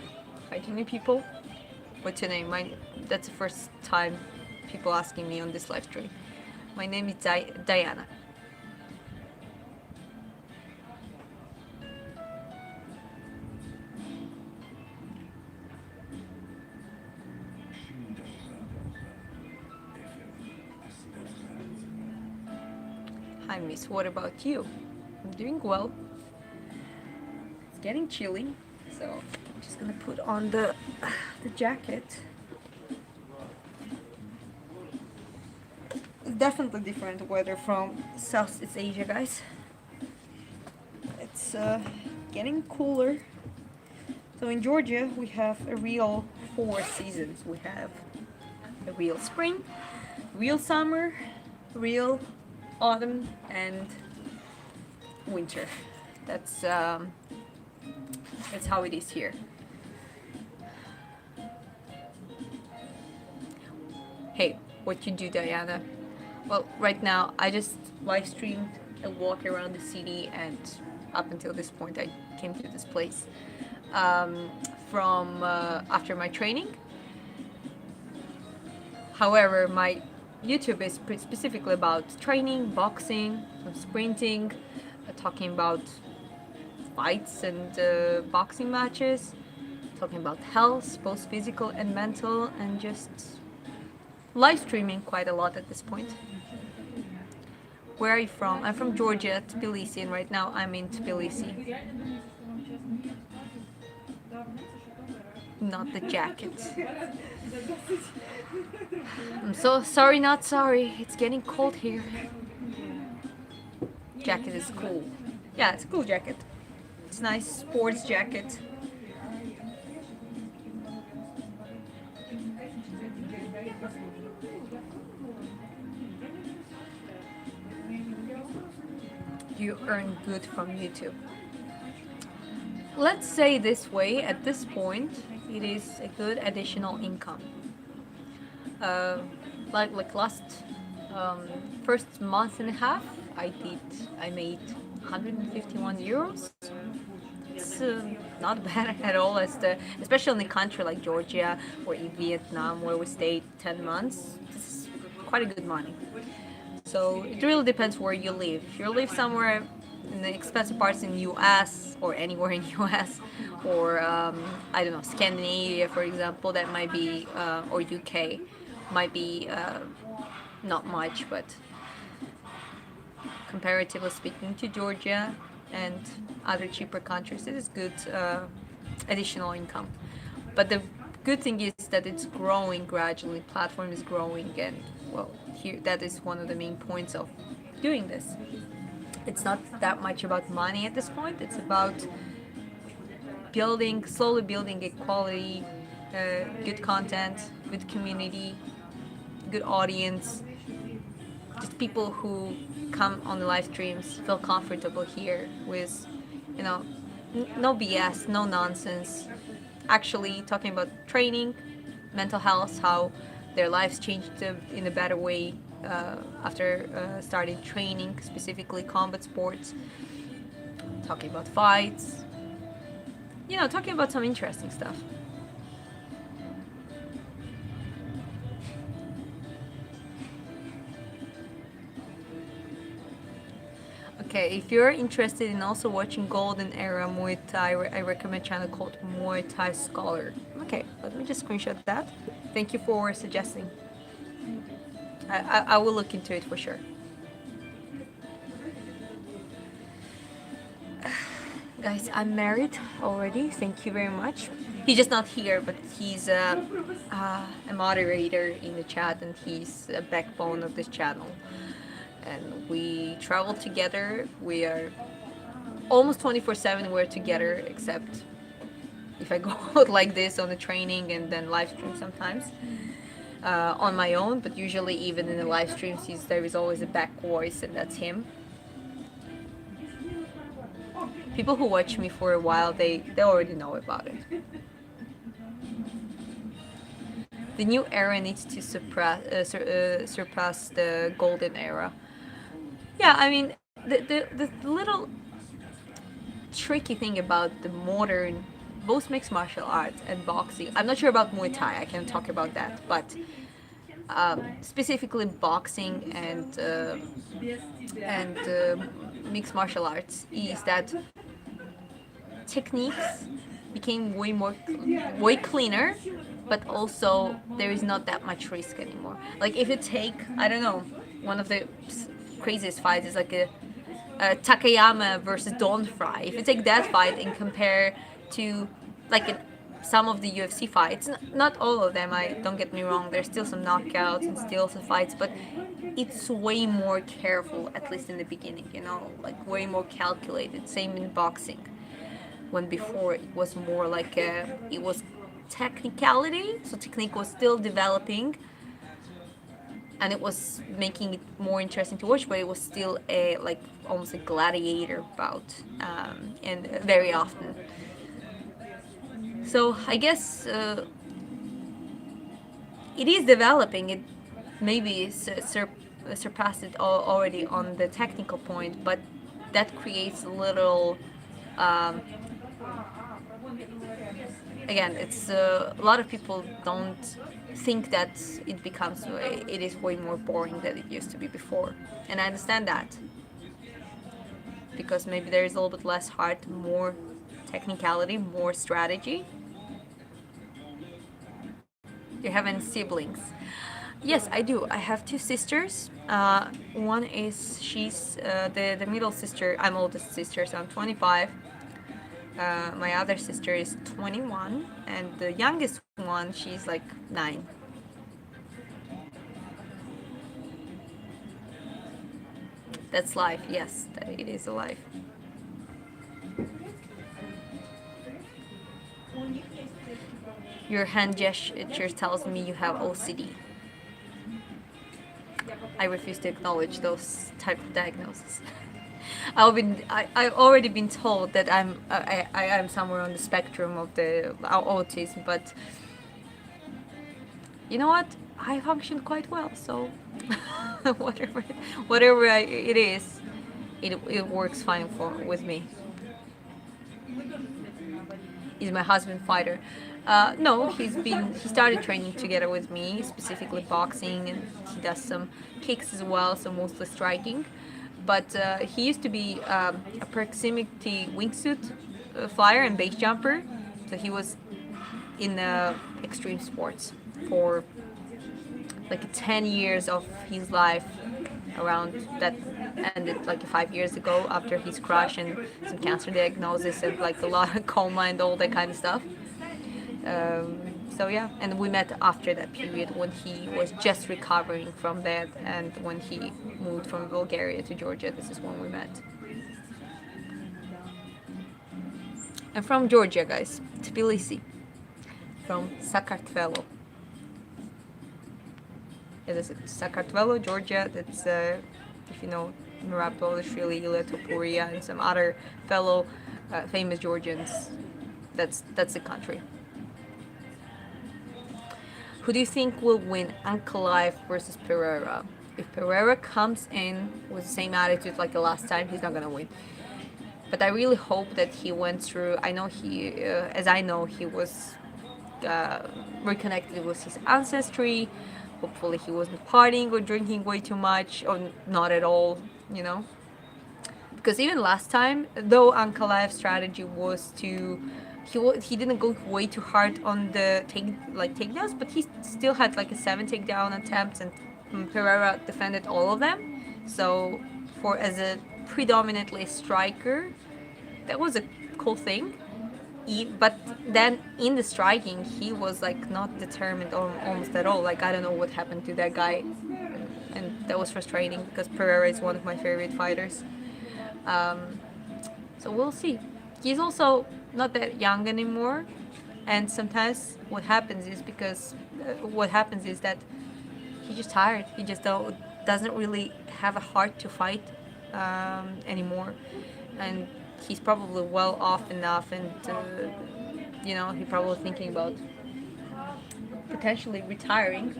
A: Hi to new people. What's your name? That's the first time people asking me on this live stream. My name is Diana. Hi miss, what about you? I'm doing well. It's getting chilly, so I'm just gonna put on the jacket. It's definitely different weather from Southeast Asia, guys. It's getting cooler. So in Georgia, we have a real 4 seasons. We have a real spring, real summer, real autumn, and winter. That's how it is here. Hey, what you do, Diana? Well, right now I just live streamed a walk around the city, and up until this point I came to this place from after my training. However, my YouTube is specifically about training, boxing, sprinting, talking about fights and boxing matches, talking about health, both physical and mental, and just live streaming quite a lot at this point. Where are you from? I'm from Georgia, Tbilisi, and right now I'm in Tbilisi. Not the jacket. I'm so sorry, not sorry. It's getting cold here. Jacket is cool. Yeah, it's a cool jacket. It's a nice sports jacket. You earn good from YouTube. Let's say this way, at this point, it is a good additional income. Like last first month and a half, I made 151 euros. It's not bad at all, especially in a country like Georgia or in Vietnam, where we stayed 10 months. This is quite a good money. So it really depends where you live. If you live somewhere
B: in the expensive parts in US or anywhere in US, or I don't know, Scandinavia, for example, that might be, or UK, might be not much, but comparatively speaking to Georgia and other cheaper countries, it is good additional income. But the good thing is that it's growing gradually. Platform is growing, and well, here that is one of the main points of doing this. It's not that much about money at this point. It's about slowly building a quality, good content, good community, good audience, just people who come on the live streams feel comfortable here with, you know, no BS, no nonsense. Actually talking about training, mental health, how their lives changed in a better way after starting training, specifically combat sports. Talking about fights, talking about some interesting stuff. Okay, if you're interested in also watching Golden Era Muay Thai, I recommend a channel called Muay Thai Scholar. Okay, let me just screenshot that. Thank you for suggesting. I will look into it for sure. Guys, I'm married already. Thank you very much. He's just not here, but he's a moderator in the chat, and he's a backbone of this channel. And we travel together. We are almost 24/7. We're together, except if I go out like this on the training and then live stream sometimes on my own. But usually, even in the live streams, there is always a back voice, and that's him. People who watch me for a while, they already know about it. The new era needs to surpass the golden era. Yeah, I mean, the little tricky thing about the modern, both mixed martial arts and boxing, I'm not sure about Muay Thai, I can talk about that, but specifically boxing and mixed martial arts, is that techniques became way cleaner, but also there is not that much risk anymore. Like if you take, I don't know, one of the craziest fights is like a Takayama versus Don Fry. If you take that fight and compare to like some of the UFC fights, not all of them, don't get me wrong, there's still some knockouts and still some fights, but it's way more careful, at least in the beginning, like way more calculated. Same in boxing, when before it was more like it was technicality, so technique was still developing and it was making it more interesting to watch, but it was still like almost a gladiator bout, and very often. So I guess it is developing. It maybe surpassed it already on the technical point, but that creates a little. Again, it's a lot of people don't think that it is way more boring than it used to be before, and I understand that, because maybe there is a little bit less heart, more technicality, more strategy. Do you have any siblings? Yes, I do. I have two sisters. One is she's the middle sister. I'm oldest sister, so I'm 25. My other sister is 21, and the youngest one, she's like 9. That's life. Yes, it is a life. Your hand gesture tells me you have OCD. I refuse to acknowledge those type of diagnoses. I've already been told that I am somewhere on the spectrum of the autism, but you know what? I function quite well, so whatever it is, it works fine with me. Is my husband fighter? No, he started training together with me, specifically boxing, and he does some kicks as well, so mostly striking. but he used to be a proximity wingsuit flyer and base jumper. So he was in extreme sports for like 10 years of his life around that ended like 5 years ago after his crash and some cancer diagnosis and like a lot of coma and all that kind of stuff. So yeah, and we met after that period when he was just recovering from that, and when he moved from Bulgaria to Georgia. This is when we met. I'm from Georgia, guys. Tbilisi. From Sakartvelo. It is Sakartvelo, Georgia. That's if you know Mirapol, Shvili, Topuria, and some other fellow famous Georgians. That's the country. Who do you think will win, Ankalaev versus Pereira? If Pereira comes in with the same attitude like the last time, he's not gonna win. But I really hope that he went through. I know as I know, he was reconnected with his ancestry. Hopefully, he wasn't partying or drinking way too much, or not at all. You know, because even last time, though Ankalaev's strategy was to he didn't go way too hard on the takedowns, but he still had like a 7 takedown attempts, and Pereira defended all of them. So for as a predominantly striker, that was a cool thing. But then in the striking, he was like not determined almost at all. Like I don't know what happened to that guy, and that was frustrating because Pereira is one of my favorite fighters. So we'll see. He's also not that young anymore, and sometimes what happens is that he's just tired. He just doesn't really have a heart to fight anymore, and he's probably well off enough, and he's probably thinking about potentially retiring.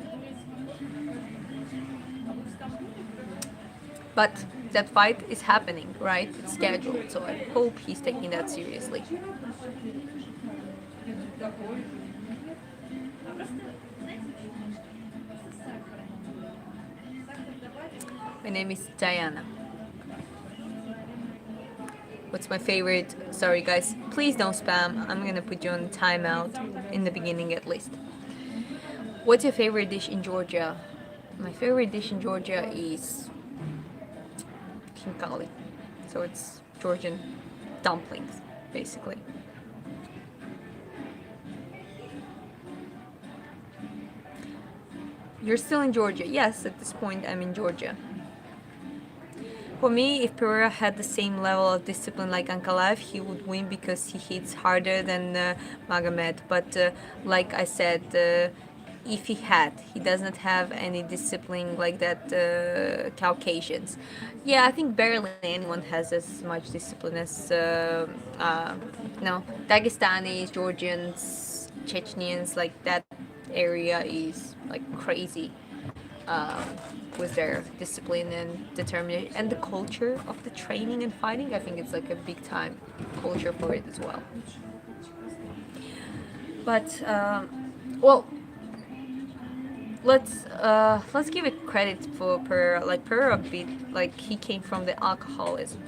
B: But that fight is happening, right? It's scheduled, so I hope he's taking that seriously. My name is Diana. What's my favorite? Sorry guys, please don't spam. I'm gonna put you on timeout in the beginning at least. What's your favorite dish in Georgia? My favorite dish in Georgia is khinkali. So it's Georgian dumplings, basically. You're still in Georgia? Yes, at this point I'm in Georgia. For me, if Pereira had the same level of discipline like Ankalaev, he would win because he hits harder than Magomed. But like I said, if he does not have any discipline like that Caucasians. Yeah, I think barely anyone has as much discipline as Dagestanis, Georgians, Chechens. Like that area is like crazy. With their discipline and determination and the culture of the training and fighting. I think it's like a big time culture for it as well. But let's give it credit for Pereira. Like Pereira he came from the alcoholism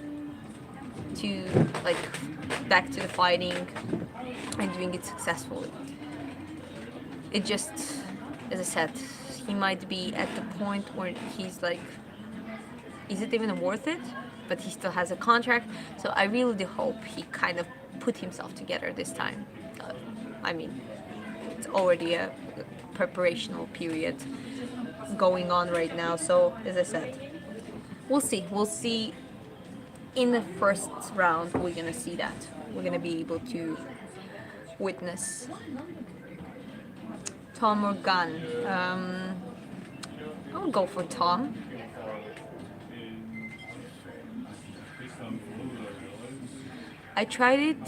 B: to like back to the fighting and doing it successfully. It just, as I said, he might be at the point where he's like, is it even worth it? But he still has a contract, so I really do hope he kind of put himself together this time. I mean, it's already a preparational period going on right now, so as I said, we'll see in the first round. We're gonna see that. We're gonna be able to witness Tom or Gun. I would go for Tom. I tried it,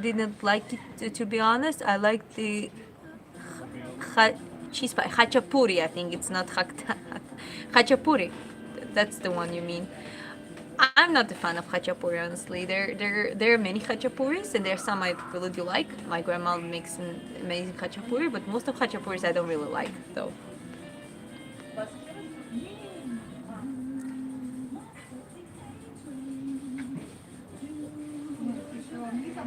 B: didn't like it to be honest. I like the cheese pie, khachapuri. I think it's not khachapuri. That's the one you mean. I'm not a fan of khachapuri, honestly. There are many khachapuris, and there's some I really do like. My grandma makes an amazing khachapuri, but most of khachapuris I don't really like, though.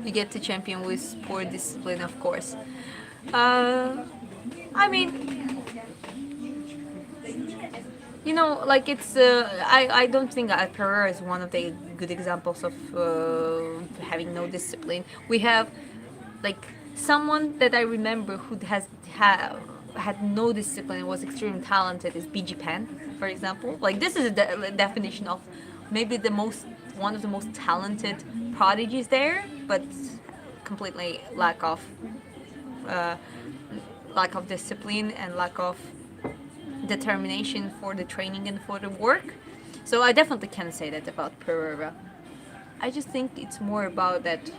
B: You get to champion with sport discipline, of course. I mean, like I don't think Pereira is one of the good examples of having no discipline. We have like someone that I remember who had no discipline and was extremely talented is BG Penn, for example. Like this is a definition of maybe one of the most talented prodigies there, but completely uh, lack of discipline and lack of determination for the training and for the work. So I definitely can say that about Pereira. I just think it's more about that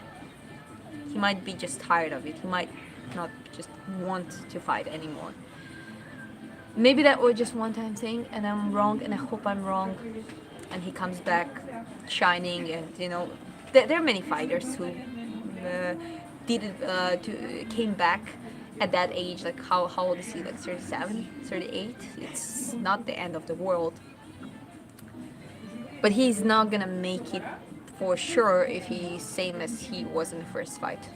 B: he might be just tired of it. He might not just want to fight anymore. Maybe that was just one time thing and I'm wrong and I hope I'm wrong and he comes back shining. And there are many fighters who came back at that age. Like how old is he, like 37, 38? It's not the end of the world, but he's not gonna make it for sure if he's same as he was in the first fight.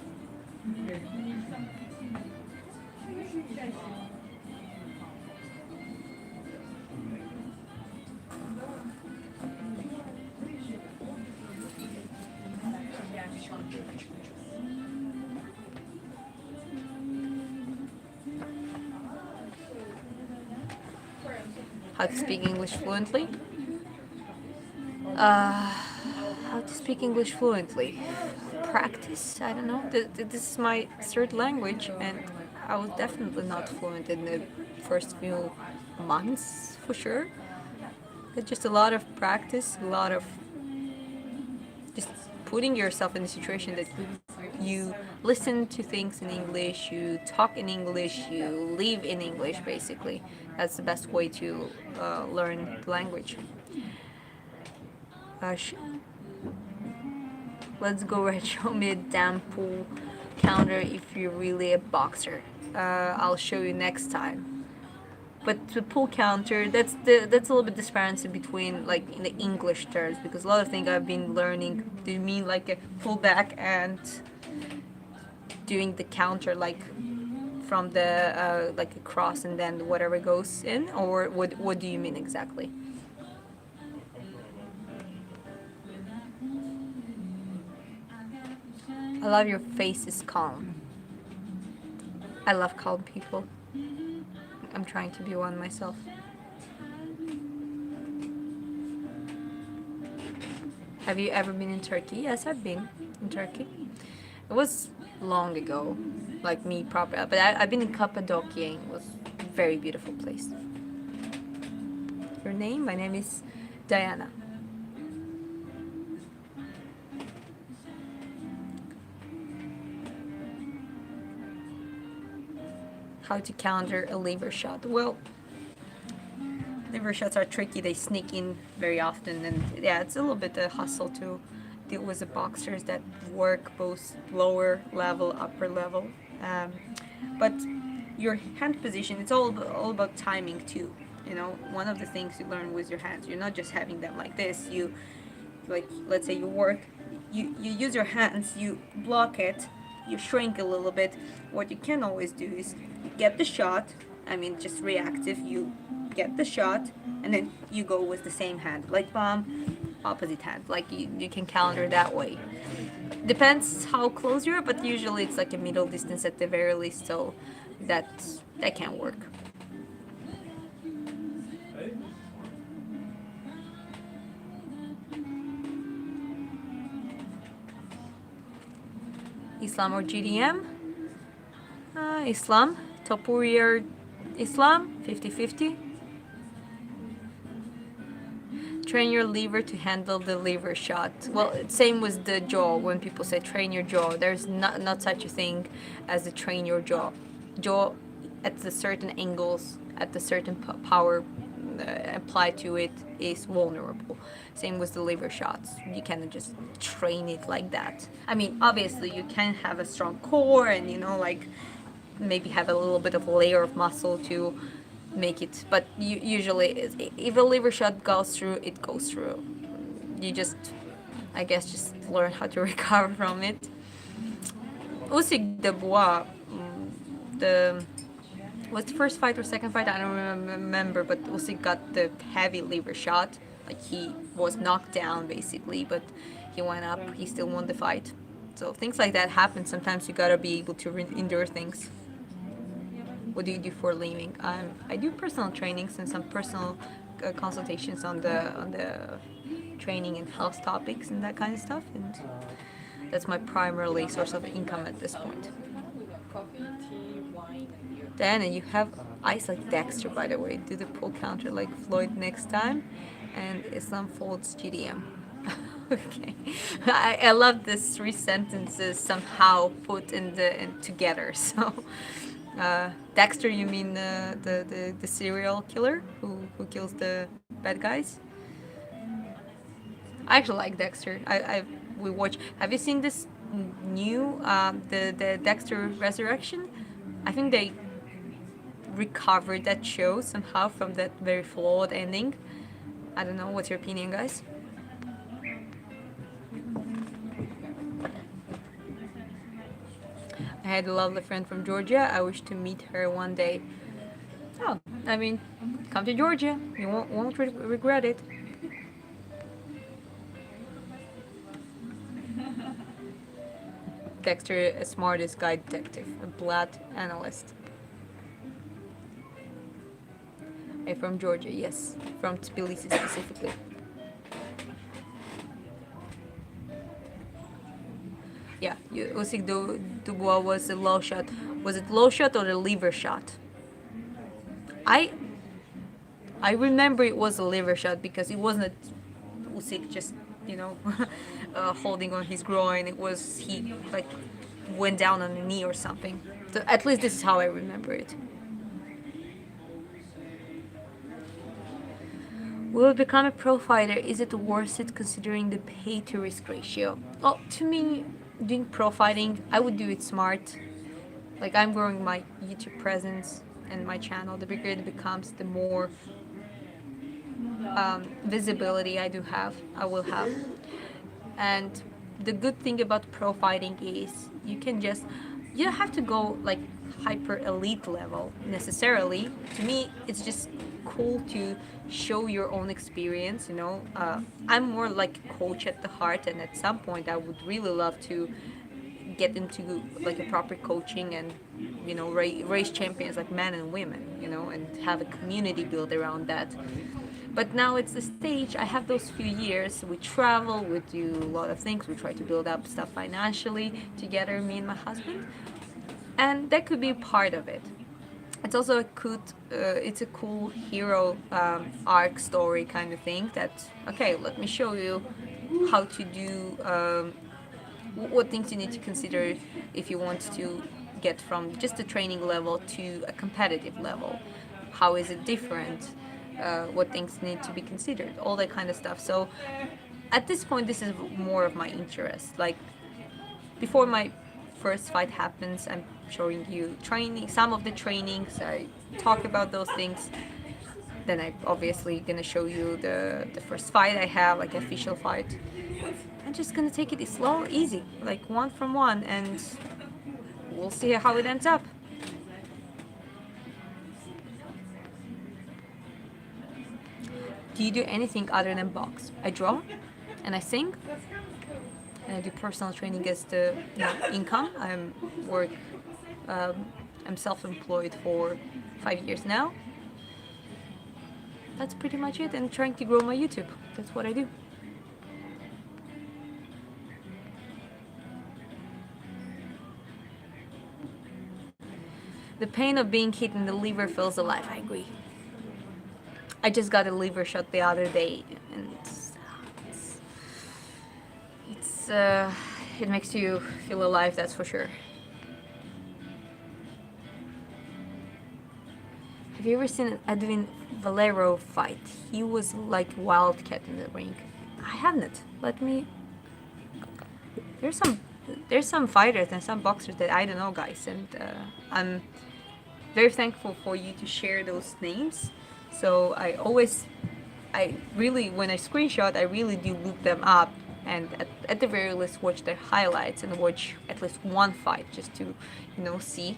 B: How to speak English fluently? How to speak English fluently? Practice? I don't know. This is my third language, and I was definitely not fluent in the first few months, for sure. It's just a lot of practice, a lot of just putting yourself in a situation that you listen to things in English, you talk in English, you live in English, basically. That's the best way to learn the language. Let's go ahead, show me a damn pull counter if you're really a boxer. I'll show you next time. But the pull counter, that's a little bit disparity between like in the English terms, because a lot of things I've been learning, do you mean like a pull back and doing the counter like from the like a cross and then whatever goes in, or what do you mean exactly? I love your face is calm. I love calm people. I'm trying to be one myself. Have you ever been in Turkey? Yes, I've been in Turkey. It was long ago, like me proper, but I've been in Cappadocia. It was a very beautiful place. Your name? My name is Diana. How to counter a liver shot? Well, liver shots are tricky. They sneak in very often, and yeah, it's a little bit a hustle to deal with the boxers that work both lower level, upper level. But your hand position, it's all about timing too. One of the things you learn with your hands, you're not just having them like this. You, like, let's say you work, you use your hands, you block it, you shrink a little bit. What you can always do is get the shot. I mean, just reactive. You get the shot, and then you go with the same hand, like bomb, opposite hand. Like you can counter that way. Depends how close you are, but usually it's like a middle distance at the very least, so that can work. Islam or GDM? Islam. Topurier Islam, 50-50. Train your liver to handle the liver shot. Well, same with the jaw. When people say train your jaw, there's not such a thing as a train your jaw. Jaw at the certain angles, at the certain power applied to it is vulnerable. Same with the liver shots. You cannot just train it like that. I mean, obviously you can have a strong core and like maybe have a little bit of a layer of muscle to make it, but usually if a liver shot goes through, it goes through. You just, I guess, just learn how to recover from it. Usyk Dubois, the was the first fight or second fight? I don't remember, but Usyk got the heavy liver shot. Like he was knocked down basically, but he went up. He still won the fight. So things like that happen. Sometimes you gotta be able to endure things. What do you do for a living? I do personal trainings and some personal consultations on the training and health topics and that kind of stuff, and that's my primarily source of income at this point. Then you have ice like Dexter, by the way. Do the pull counter like Floyd next time, and Islam folds GDM. Okay, I love this three sentences somehow put in together. So, Dexter, you mean the serial killer who kills the bad guys? I actually like Dexter. We watch. Have you seen this new the Dexter Resurrection? I think they recovered that show somehow from that very flawed ending. I don't know. What's your opinion, guys? I had a lovely friend from Georgia. I wish to meet her one day. Oh, I mean, come to Georgia. You won't regret it. Dexter, a smartest guy detective, a blood analyst. I'm from Georgia, yes. From Tbilisi specifically. Yeah, Usyk Dubois was a low shot. Was it low shot or a liver shot? I remember it was a liver shot because it wasn't Usyk just, you know, holding on his groin. It was he like went down on the knee or something. So at least this is how I remember it. Will it become a pro fighter? Is it worth it considering the pay to risk ratio? Well, to me, doing pro fighting, I would do it smart. Like I'm growing my YouTube presence and my channel. The bigger it becomes, the more visibility I will have. And the good thing about pro fighting is you don't have to go like hyper elite level necessarily. To me, it's just cool to show your own experience, you know. I'm more like a coach at the heart, and at some point I would really love to get into like a proper coaching and, you know, raise champions like men and women, you know, and have a community built around that. But now it's the stage. I have those few years. We travel, we do a lot of things. We try to build up stuff financially together, me and my husband, and that could be part of it. It's also it's a cool hero arc story kind of thing. That okay, let me show you how to do what things you need to consider if you want to get from just a training level to a competitive level. How is it different? What things need to be considered, all that kind of stuff. So at this point, this is more of my interest. Like before my first fight happens, I'm showing you training, some of the trainings. I talk about those things. Then I'm obviously gonna show you the first fight I have, like official fight. I'm just gonna take it slow, easy, like one from one, and we'll see how it ends up. Do you do anything other than box? I draw and I sing and I do personal training as the income. I'm self-employed for 5 years now. That's pretty much it, and trying to grow my YouTube. That's what I do. The pain of being hit in the liver feels alive. I agree. I just got a liver shot the other day, and it makes you feel alive, that's for sure. Have you ever seen Edwin Valero fight? He was like wildcat in the ring. I haven't. There's some fighters and some boxers that I don't know, guys, and I'm very thankful for you to share those names. So I really, when I screenshot, I really do look them up and at the very least watch their highlights and watch at least one fight just to, see.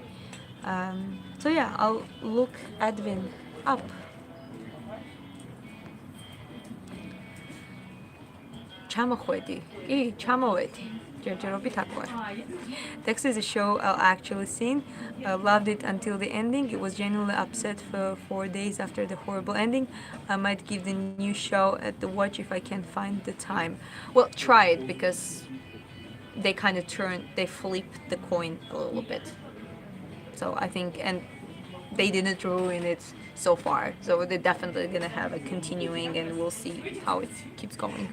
B: So yeah, I'll look Edwin up. ჩამოხვედი. კი, ჩამოვედი. ჯერჯერობით აქ ვარ. Dexter is a show I'll actually seen. Loved it until the ending. It was genuinely upset for 4 days after the horrible ending. I might give the new show at the watch if I can find the time. Well, try it because they kind of they flip the coin a little bit. So I think, and they didn't ruin it so far. So they're definitely gonna have a continuing, and we'll see how it keeps going.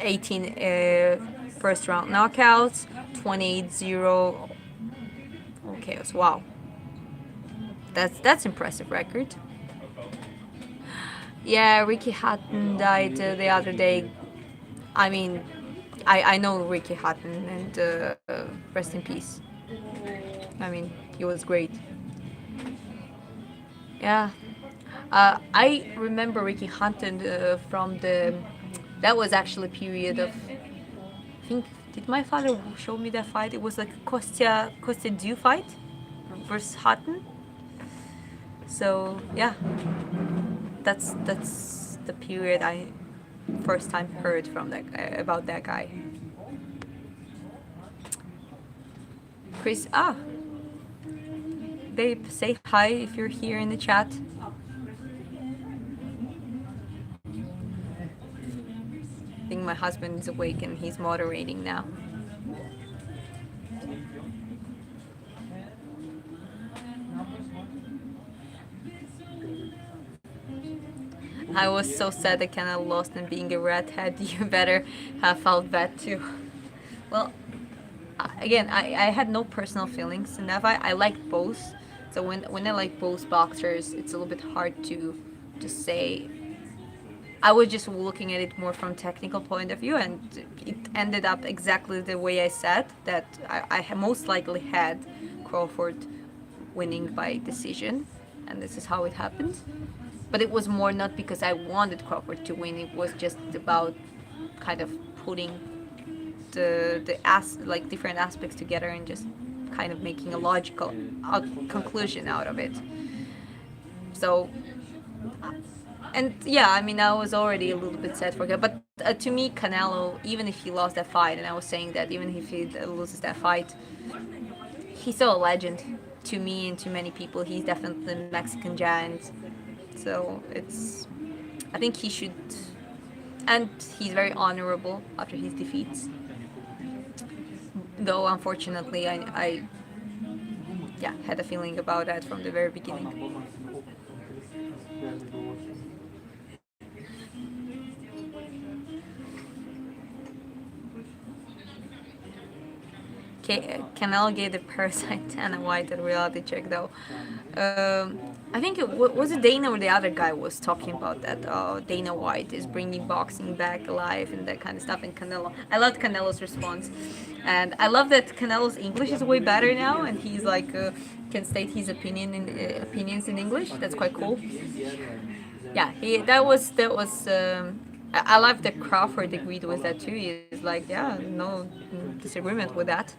B: 18 first round knockouts, 28-0 KOs. Wow, that's impressive record. Yeah, Ricky Hatton died the other day. I mean, I know Ricky Hatton, and rest in peace. I mean, he was great. Yeah, I remember Ricky Hatton from that was actually a period of, I think, did my father show me that fight? It was like Kostya Du fight versus Hatton. So yeah, that's the period I first time heard from about that guy. Chris, babe, say hi if you're here in the chat. I think my husband is awake and he's moderating now. I was so sad that Canelo lost, and being a redhead, you better have felt bad too. Well, again, I had no personal feelings in that fight. I liked both. So when I like both boxers, it's a little bit hard to say. I was just looking at it more from technical point of view, and it ended up exactly the way I said, that I most likely had Crawford winning by decision, and this is how it happened. But it was more not because I wanted Crawford to win. It was just about kind of putting the different aspects together and just kind of making a logical conclusion out of it. So, and yeah, I mean, I was already a little bit sad for him. But to me, Canelo, even if he lost that fight, and I was saying that even if he loses that fight, he's still a legend to me and to many people. He's definitely the Mexican giant. So I think he should, and he's very honorable after his defeats. Though unfortunately, I had a feeling about that from the very beginning. Canelo gave the Parasite Dana White a reality check, though. I think was it Dana or the other guy was talking about that. Dana White is bringing boxing back alive and that kind of stuff. And Canelo, I loved Canelo's response, and I love that Canelo's English is way better now, and he's like can state his opinions in English. That's quite cool. Yeah, that was. I love that Crawford agreed with that too. He's like, yeah, no disagreement with that.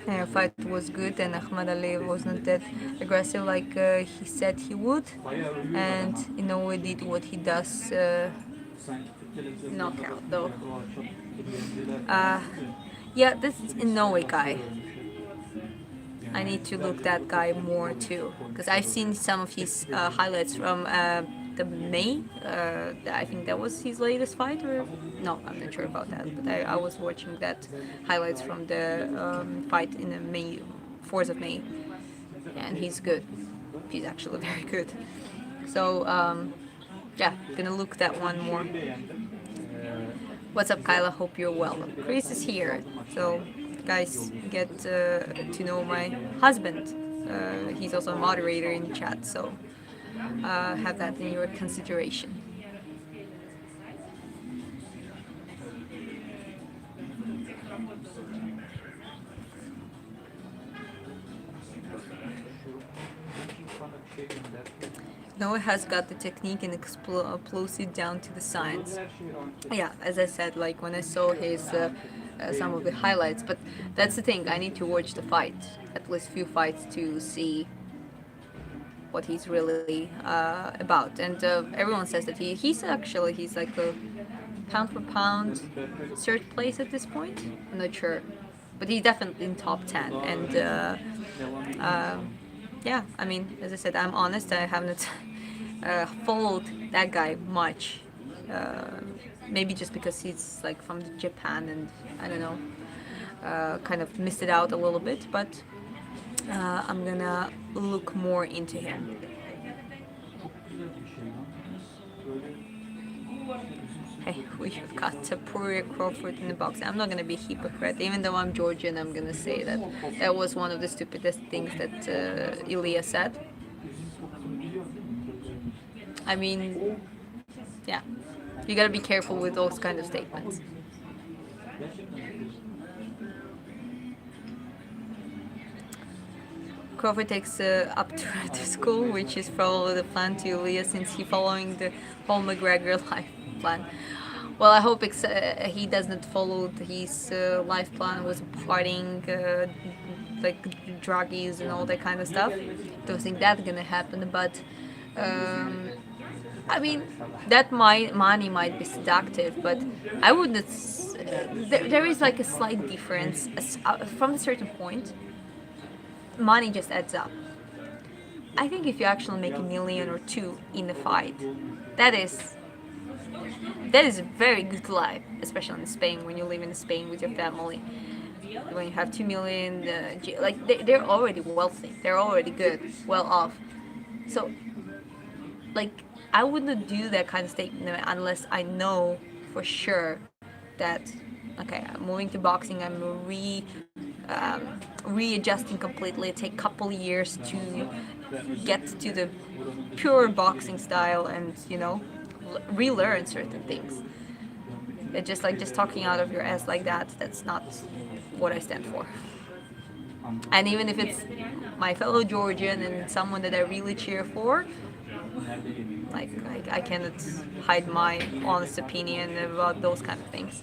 B: Yeah, fight was good, and Ahmad Ali wasn't that aggressive like he said he would, and we did what he does. Knockout though. Yeah, this is Inoue guy. I need to look that guy more too, because I've seen some of his highlights from the May. I think that was his latest fight, or no, I'm not sure about that. But I was watching that highlights from the fight in the May, 4th of May, and he's good. He's actually very good. So yeah, gonna look that one more. What's up, Kyla? Hope you're well. Chris is here, so guys get to know my husband He's also a moderator in the chat, so have that in your consideration. Noah has got the technique and explosive down to the science. Yeah, as I said, like when I saw his some of the highlights, but that's the thing. I need to watch the fight, at least few fights, to see what he's really about. And everyone says that he's like a pound for pound third place at this point. I'm not sure, but he's definitely in top 10. And yeah, I mean, as I said, I'm honest. I haven't followed that guy much. Maybe just because he's like from Japan, and I don't know, kind of missed it out a little bit. But I'm gonna look more into him. Hey, we've got Tapuria Crawford in the box. I'm not gonna be a hypocrite, even though I'm Georgian. I'm gonna say that that was one of the stupidest things that Ilya said. I mean, yeah, you gotta be careful with those kind of statements. Crawford takes up to school, which is probably the plan to Ilya since he following the whole McGregor life plan. Well, I hope he doesn't follow his life plan with partying, like drug use and all that kind of stuff. Don't think that's gonna happen, but I mean, that money might be seductive, but I wouldn't. There is like a slight difference from a certain point. Money just adds up. I think if you actually make a million or two in a fight, that is a very good life, especially in Spain when you live in Spain with your family. When you have 2 million, like they're already wealthy, they're already good, well off. So, like, I wouldn't do that kind of statement unless I know for sure that okay, I'm moving to boxing, I'm readjusting completely. It take a couple years to get to the pure boxing style and relearn certain things. It's just talking out of your ass like that. That's not what I stand for. And even if it's my fellow Georgian and someone that I really cheer for, like I cannot hide my honest opinion about those kind of things.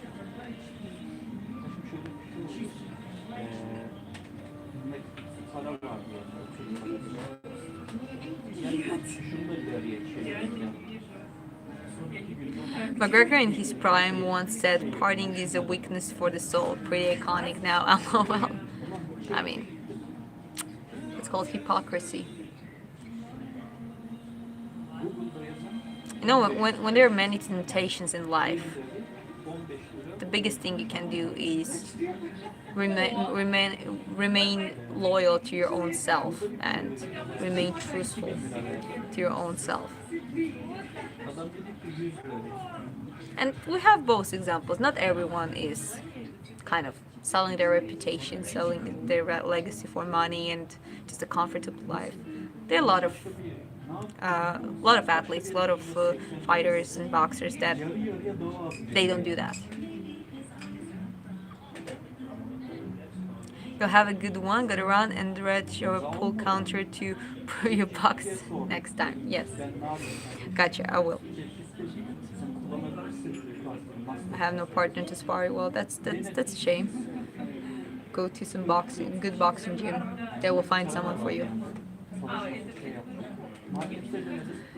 B: McGregor in his prime once said, "Partying is a weakness for the soul." Pretty iconic now. LOL. I mean, it's called hypocrisy. You know, when there are many temptations in life, the biggest thing you can do is remain loyal to your own self and remain truthful to your own self. And we have both examples. Not everyone is kind of selling their reputation, selling their legacy for money and just a comfortable life. There are a lot of athletes, a lot of fighters and boxers that they don't do that. You'll have a good one. Gotta run and read your pull counter to pro your box next time. Yes, gotcha. I will. I have no partner to spar. Well, that's a shame. Go to some good boxing gym. They will find someone for you.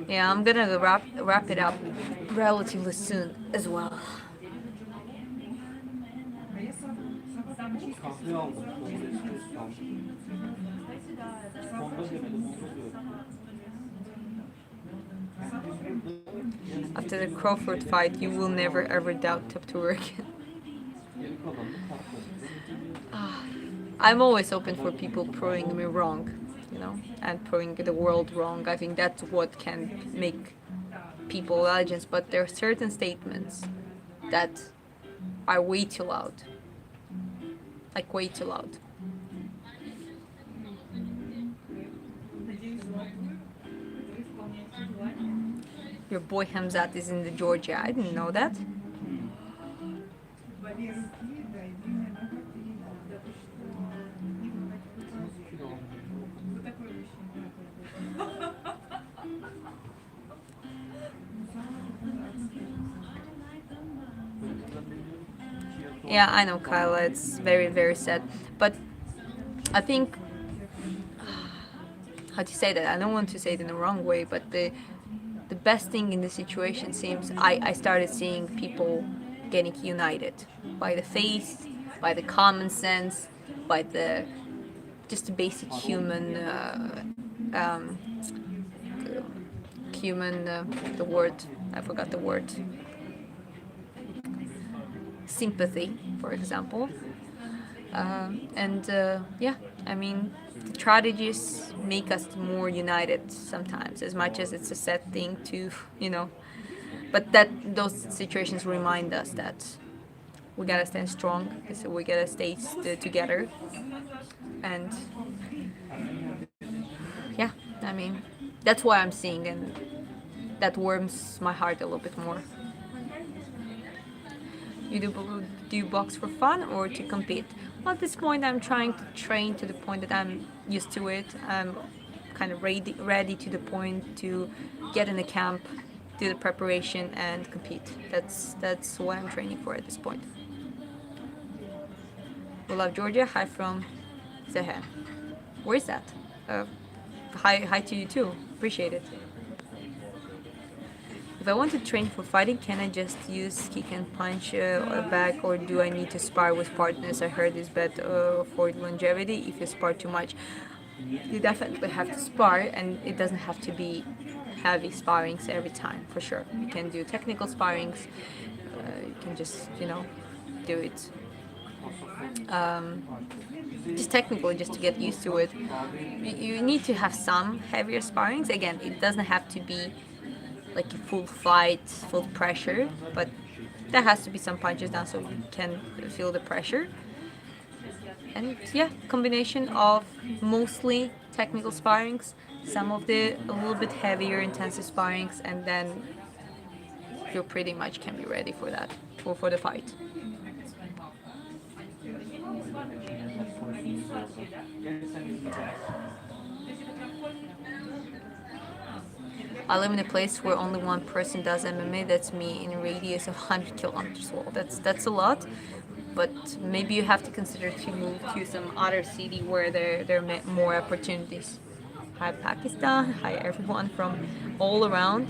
B: Yeah, I'm gonna wrap it up relatively soon as well. After the Crawford fight, you will never ever doubt top tour again. I'm always open for people proving me wrong, and proving the world wrong. I think that's what can make people legends, but there are certain statements that are way too loud. Like way too loud. Your boy Hamzat is in the Georgia. I didn't know that. Yeah, I know, Kyla. It's very, very sad. But I think, how to say that? I don't want to say it in the wrong way, but the best thing in the situation seems I started seeing people getting united by the faith, by the common sense, by the just the basic human um, the word, I forgot the word, sympathy, for example. Yeah, I mean, the tragedies make us more united sometimes, as much as it's a sad thing to, you know. But that those situations remind us that we gotta stand strong, so we gotta stay together. And yeah, I mean, that's why I'm seeing, and that warms my heart a little bit more. You do you box for fun or to compete? Well, at this point, I'm trying to train to the point that I'm used to it. I'm kind of ready to the point to get in a camp, do the preparation, and compete. That's what I'm training for at this point. We love Georgia. Hi from Zehe. Where is that? Uh, hi to you too. Appreciate it. If I want to train for fighting, can I just use kick and punch back, or do I need to spar with partners? I heard it's bad for longevity if you spar too much. You definitely have to spar, and it doesn't have to be heavy sparrings every time, for sure. You can do technical sparrings. You can just, do it just technically, just to get used to it. You need to have some heavier sparrings. Again, it doesn't have to be like a full fight, full pressure, but there has to be some punches down so you can feel the pressure. And yeah, combination of mostly technical sparrings, some of the a little bit heavier intensive sparrings, and then you pretty much can be ready for that, or for the fight. I live in a place where only one person does MMA. That's me, in a radius of 100 kilometers. Well, that's a lot, but maybe you have to consider to move to some other city where there are more opportunities. Hi Pakistan. Hi everyone from all around.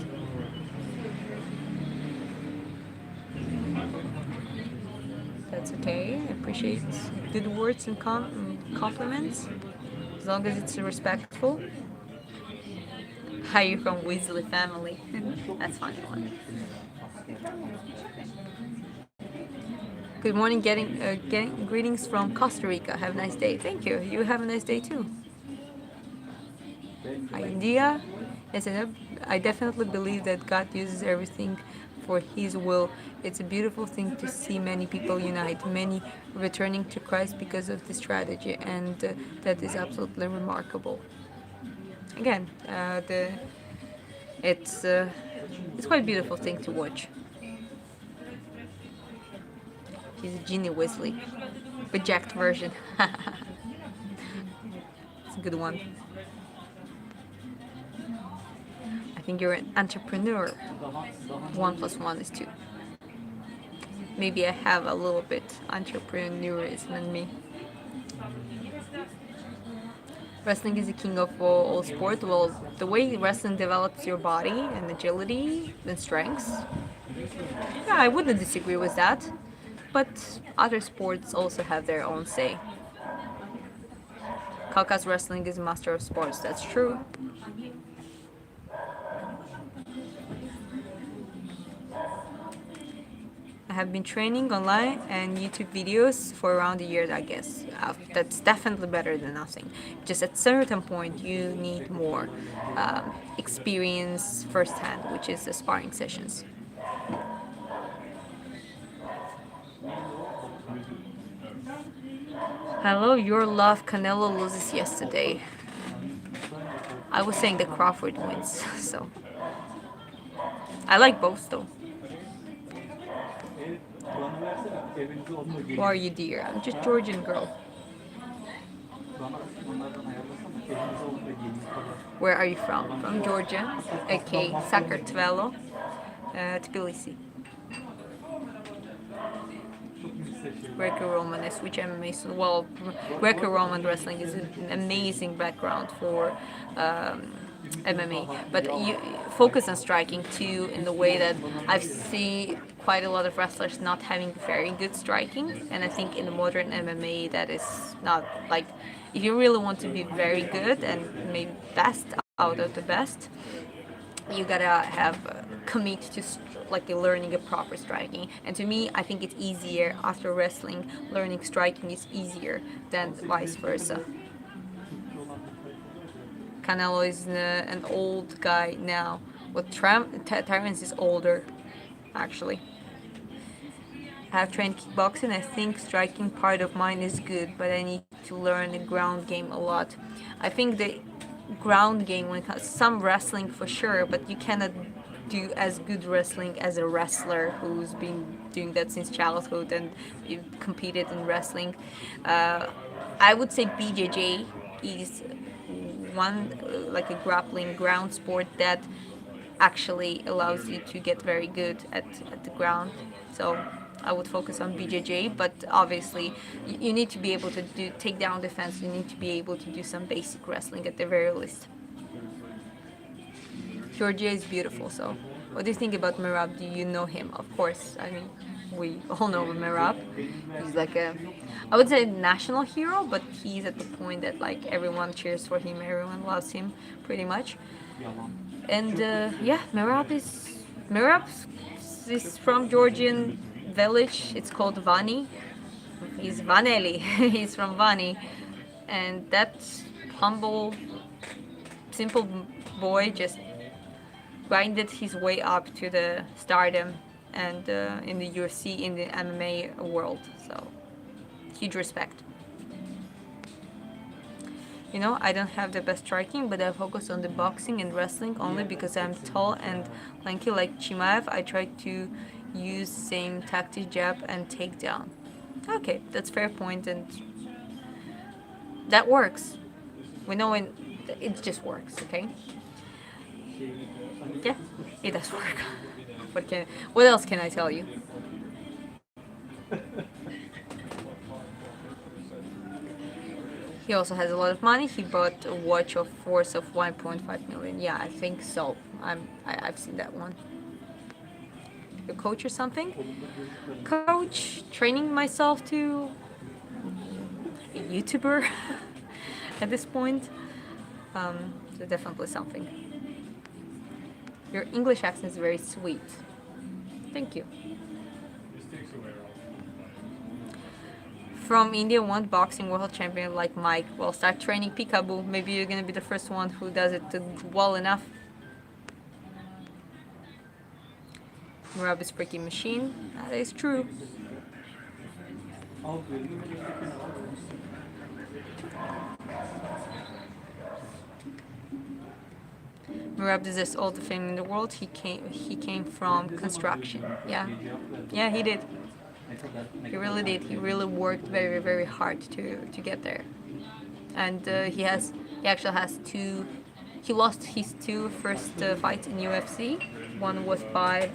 B: That's okay. I appreciate good words and compliments, as long as it's respectful. Hi, you from Weasley family. That's funny one. Good morning, getting greetings from Costa Rica. Have a nice day. Thank you. You have a nice day too. Hi, India. Yes, I definitely believe that God uses everything for His will. It's a beautiful thing to see many people unite, many returning to Christ because of this strategy, and that is absolutely remarkable. Again, it's quite a beautiful thing to watch. She's a Ginny Weasley, reject version. It's a good one. I think you're an entrepreneur. 1 plus 1 is 2. Maybe I have a little bit entrepreneurism in me. Wrestling is the king of all sport. Well, the way wrestling develops your body and agility and strengths, yeah, I wouldn't disagree with that. But other sports also have their own say. Caucus wrestling is master of sports. That's true. I have been training online and YouTube videos for around a year, I guess. That's definitely better than nothing. Just at certain point, you need more experience firsthand, which is the sparring sessions. Hello, your love. Canelo loses yesterday. I was saying that Crawford wins, so I like both though. Who are you, dear? I'm just Georgian girl. Where are you from? From Georgia. Okay, Sakartvelo, Tbilisi. Greco-Roman is which MMA. Well, Greco-Roman wrestling is an amazing background for MMA, but you focus on striking too in the way that I've seen quite a lot of wrestlers not having very good striking, and I think in the modern MMA that is not like if you really want to be very good and maybe best out of the best, you gotta have commit to like learning a proper striking. And to me, I think it's easier after wrestling. Learning striking is easier than vice versa. Canelo is an old guy now. But Terence is older, actually. I have trained kickboxing. I think striking part of mine is good, but I need to learn the ground game a lot. I think the ground game when it comes some wrestling for sure, but you cannot do as good wrestling as a wrestler who's been doing that since childhood and you competed in wrestling. I would say BJJ is one like a grappling ground sport that actually allows you to get very good at the ground. So I would focus on BJJ, but obviously you need to be able to do takedown defense. You need to be able to do some basic wrestling at the very least. Georgia is beautiful. So, what do you think about Merab? Do you know him? Of course. I mean, we all know Merab. He's like a, I would say national hero, but he's at the point that like everyone cheers for him, everyone loves him, pretty much. And yeah, Merab is from Georgian village. It's called Vani. He's Vaneli. He's from Vani, and that humble, simple boy just grinded his way up to the stardom and in the UFC, in the MMA world. So huge respect. You know, I don't have the best striking, but I focus on the boxing and wrestling only because I'm tall and lanky like Chimaev. I try to use same tactic, jab and takedown. Okay, that's fair point, and that works. We know when it just works. Okay. Yeah, it does work. What else can I tell you? He also has a lot of money. He bought a watch of worth of 1.5 million. Yeah, I think so. I've seen that one. Your coach or something? Coach, training myself to a YouTuber at this point. So definitely something. Your English accent is very sweet. Thank you. From India, one boxing world champion like Mike. Well, start training peekaboo. Maybe you're gonna be the first one who does it well enough. Murab is freaking machine. That is true. Murab deserves all the fame in the world. He came from construction. Yeah, he did. He really did. He really worked very, very hard to get there. And he actually has two. He lost his two first fights in UFC. One was by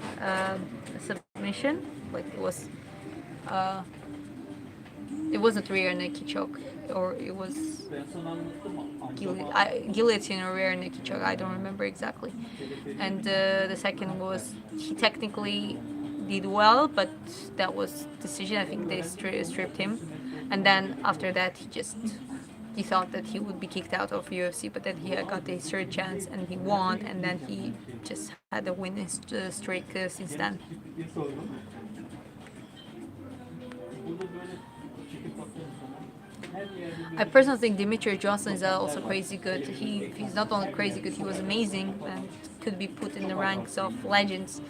B: submission, like it wasn't rear naked choke, or it was guillotine or rear naked choke. I don't remember exactly. And the second was he technically did well, but that was decision. I think they stripped him, and then after that he thought that he would be kicked out of UFC, but then he got a third chance and he won, and then he just had a winning streak since then. I personally think Dimitri Johnson is also crazy good. He's not only crazy good, he was amazing and could be put in the ranks of legends.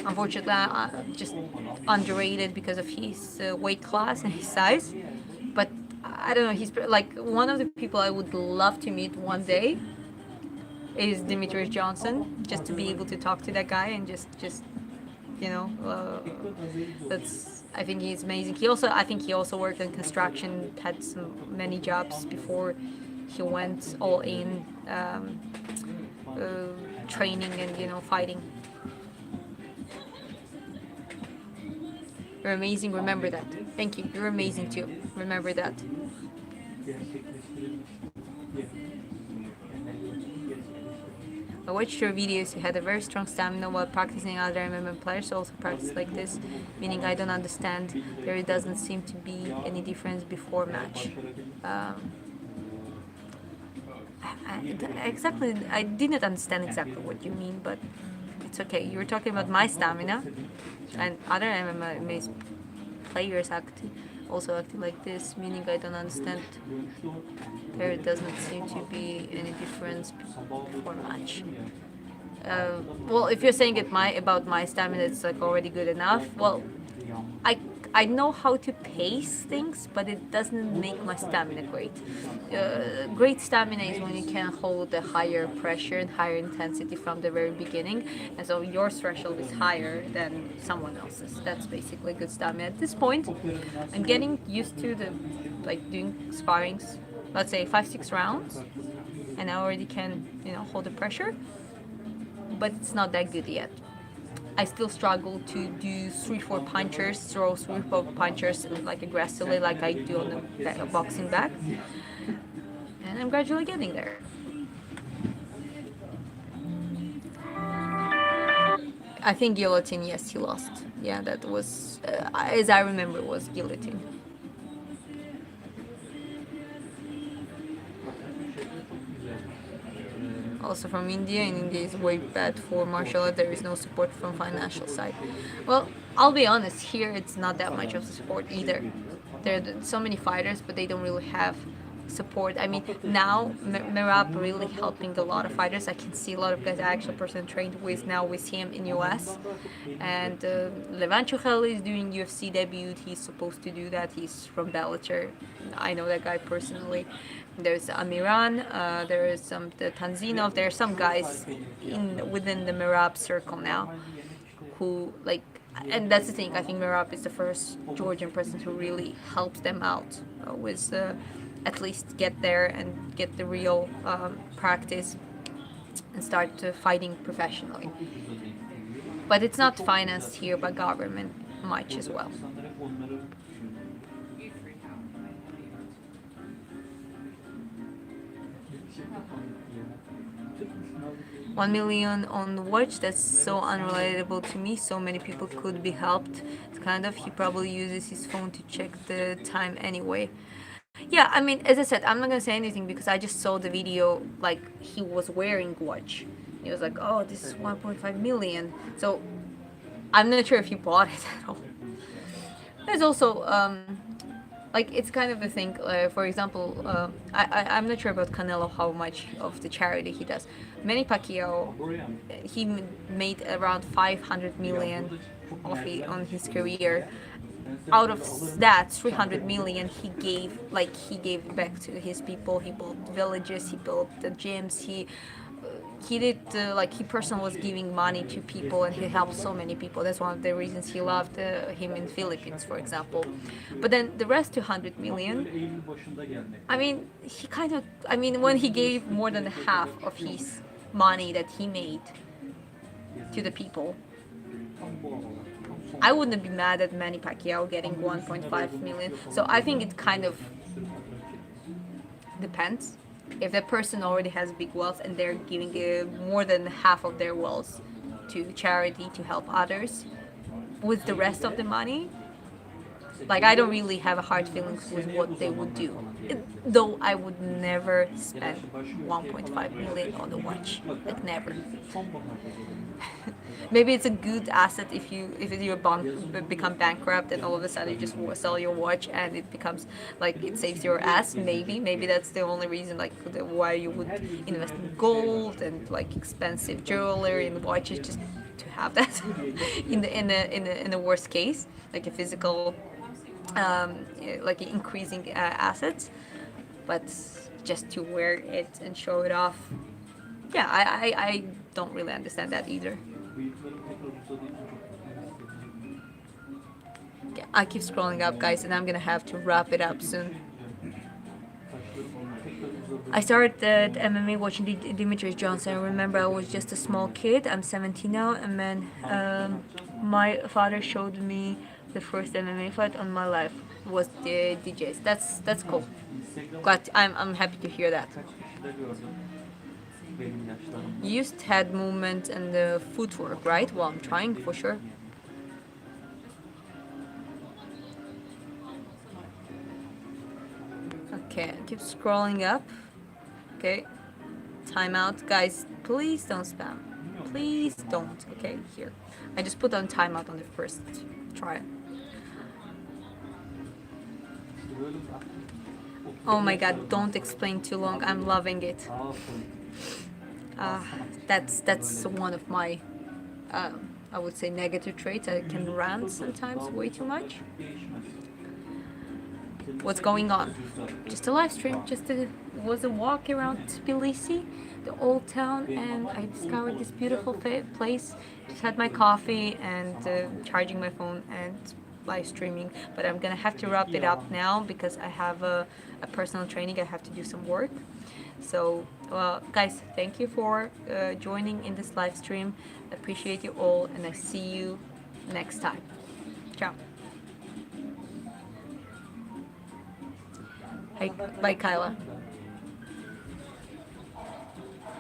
B: Unfortunately, just underrated because of his weight class and his size. But I don't know, he's like one of the people I would love to meet one day is Demetrius Johnson, just to be able to talk to that guy and just you know, that's, I think he's amazing. I think he also worked in construction, had many jobs before he went all in, training and, you know, fighting. You're amazing, remember that. Thank you, you're amazing too, remember that. I watched your videos. You had a very strong stamina while practicing. Other MMA players also practice like this, meaning I don't understand. There doesn't seem to be any difference before match. Exactly, I didn't understand exactly what you mean, but it's okay. You were talking about my stamina, and other MMA players also acting like this, meaning I don't understand. There doesn't seem to be any difference before match. Well, if you're saying about my stamina, it's like already good enough. Well, I I know how to pace things, but it doesn't make my stamina great. Great stamina is when you can hold a higher pressure and higher intensity from the very beginning, and so your threshold is higher than someone else's. That's basically good stamina. At this point, I'm getting used to doing sparrings, let's say 5-6 rounds, and I already can, you know, hold the pressure, but it's not that good yet. I still struggle to do 3-4 punchers, throw 3-4 punchers like aggressively like I do on the boxing bag. And I'm gradually getting there. I think guillotine, yes, he lost. Yeah, that was, as I remember, was guillotine. Also from India, and India is way bad for martial art. There is no support from financial side. Well, I'll be honest, here it's not that much of support either. There are so many fighters, but they don't really have support. I mean, now Merab really helping a lot of fighters. I can see a lot of guys I actually personally trained with now with him in US. And Levan Chukhel is doing UFC debut. He's supposed to do that. He's from Bellator. I know that guy personally. There's Amiran, there is the Tanzinov, there are some guys within the Merab circle now who and that's the thing, I think Merab is the first Georgian person who really helps them out with at least get there and get the real practice and start fighting professionally. But it's not financed here by government much as well. 1 million on watch, that's so unrelatable to me. So many people could be helped. It's kind of, he probably uses his phone to check the time anyway. Yeah, I mean, as I said, I'm not gonna say anything because I just saw the video, like, he was wearing watch. He was like, oh, this is 1.5 million. So I'm not sure if he bought it at all. There's also like, it's kind of a thing. For example, I'm not sure about Canelo, how much of the charity he does. Manny Pacquiao, he made around 500 million on his career. Out of that, 300 million he gave back to his people. He built villages, he built the gyms, he did he personally was giving money to people, and he helped so many people. That's one of the reasons he loved him in Philippines, for example. But then the rest 200 million, I mean, when he gave more than half of his money that he made to the people, I wouldn't be mad at Manny Pacquiao getting 1.5 million. So I think it kind of depends. If that person already has big wealth and they're giving more than half of their wealth to charity to help others, with the rest of the money, I don't really have a hard feelings with what they would do. Though I would never spend 1.5 million on a watch, never. Maybe it's a good asset if you become bankrupt and all of a sudden you just sell your watch and it becomes it saves your ass. Maybe that's the only reason why you would invest in gold and expensive jewelry and watches, just to have that in the worst case, a physical increasing assets. But just to wear it and show it off, Yeah, I don't really understand that either. Yeah, I keep scrolling up, guys, and I'm gonna have to wrap it up soon. I started the MMA watching Demetrius Johnson. I remember I was just a small kid. I'm 17 now, and man, my father showed me the first MMA fight on my life was the DJs. That's cool. Glad I'm happy to hear that. You used head movement and the footwork, right? Well, I'm trying for sure. Okay, keep scrolling up. Okay, timeout, guys. Please don't spam. Please don't. Okay, here. I just put on timeout on the first try. Oh my god, don't explain too long. I'm loving it. Uh, that's one of my, I would say, negative traits. I can rant sometimes way too much. What's going on? Just a live stream. Was a walk around Tbilisi, the old town, and I discovered this beautiful place. Just had my coffee and charging my phone and live streaming. But I'm gonna have to wrap it up now because I have a personal training. I have to do some work. So, guys, thank you for joining in this live stream. Appreciate you all, and I see you next time. Ciao. Hi, bye, Kyla.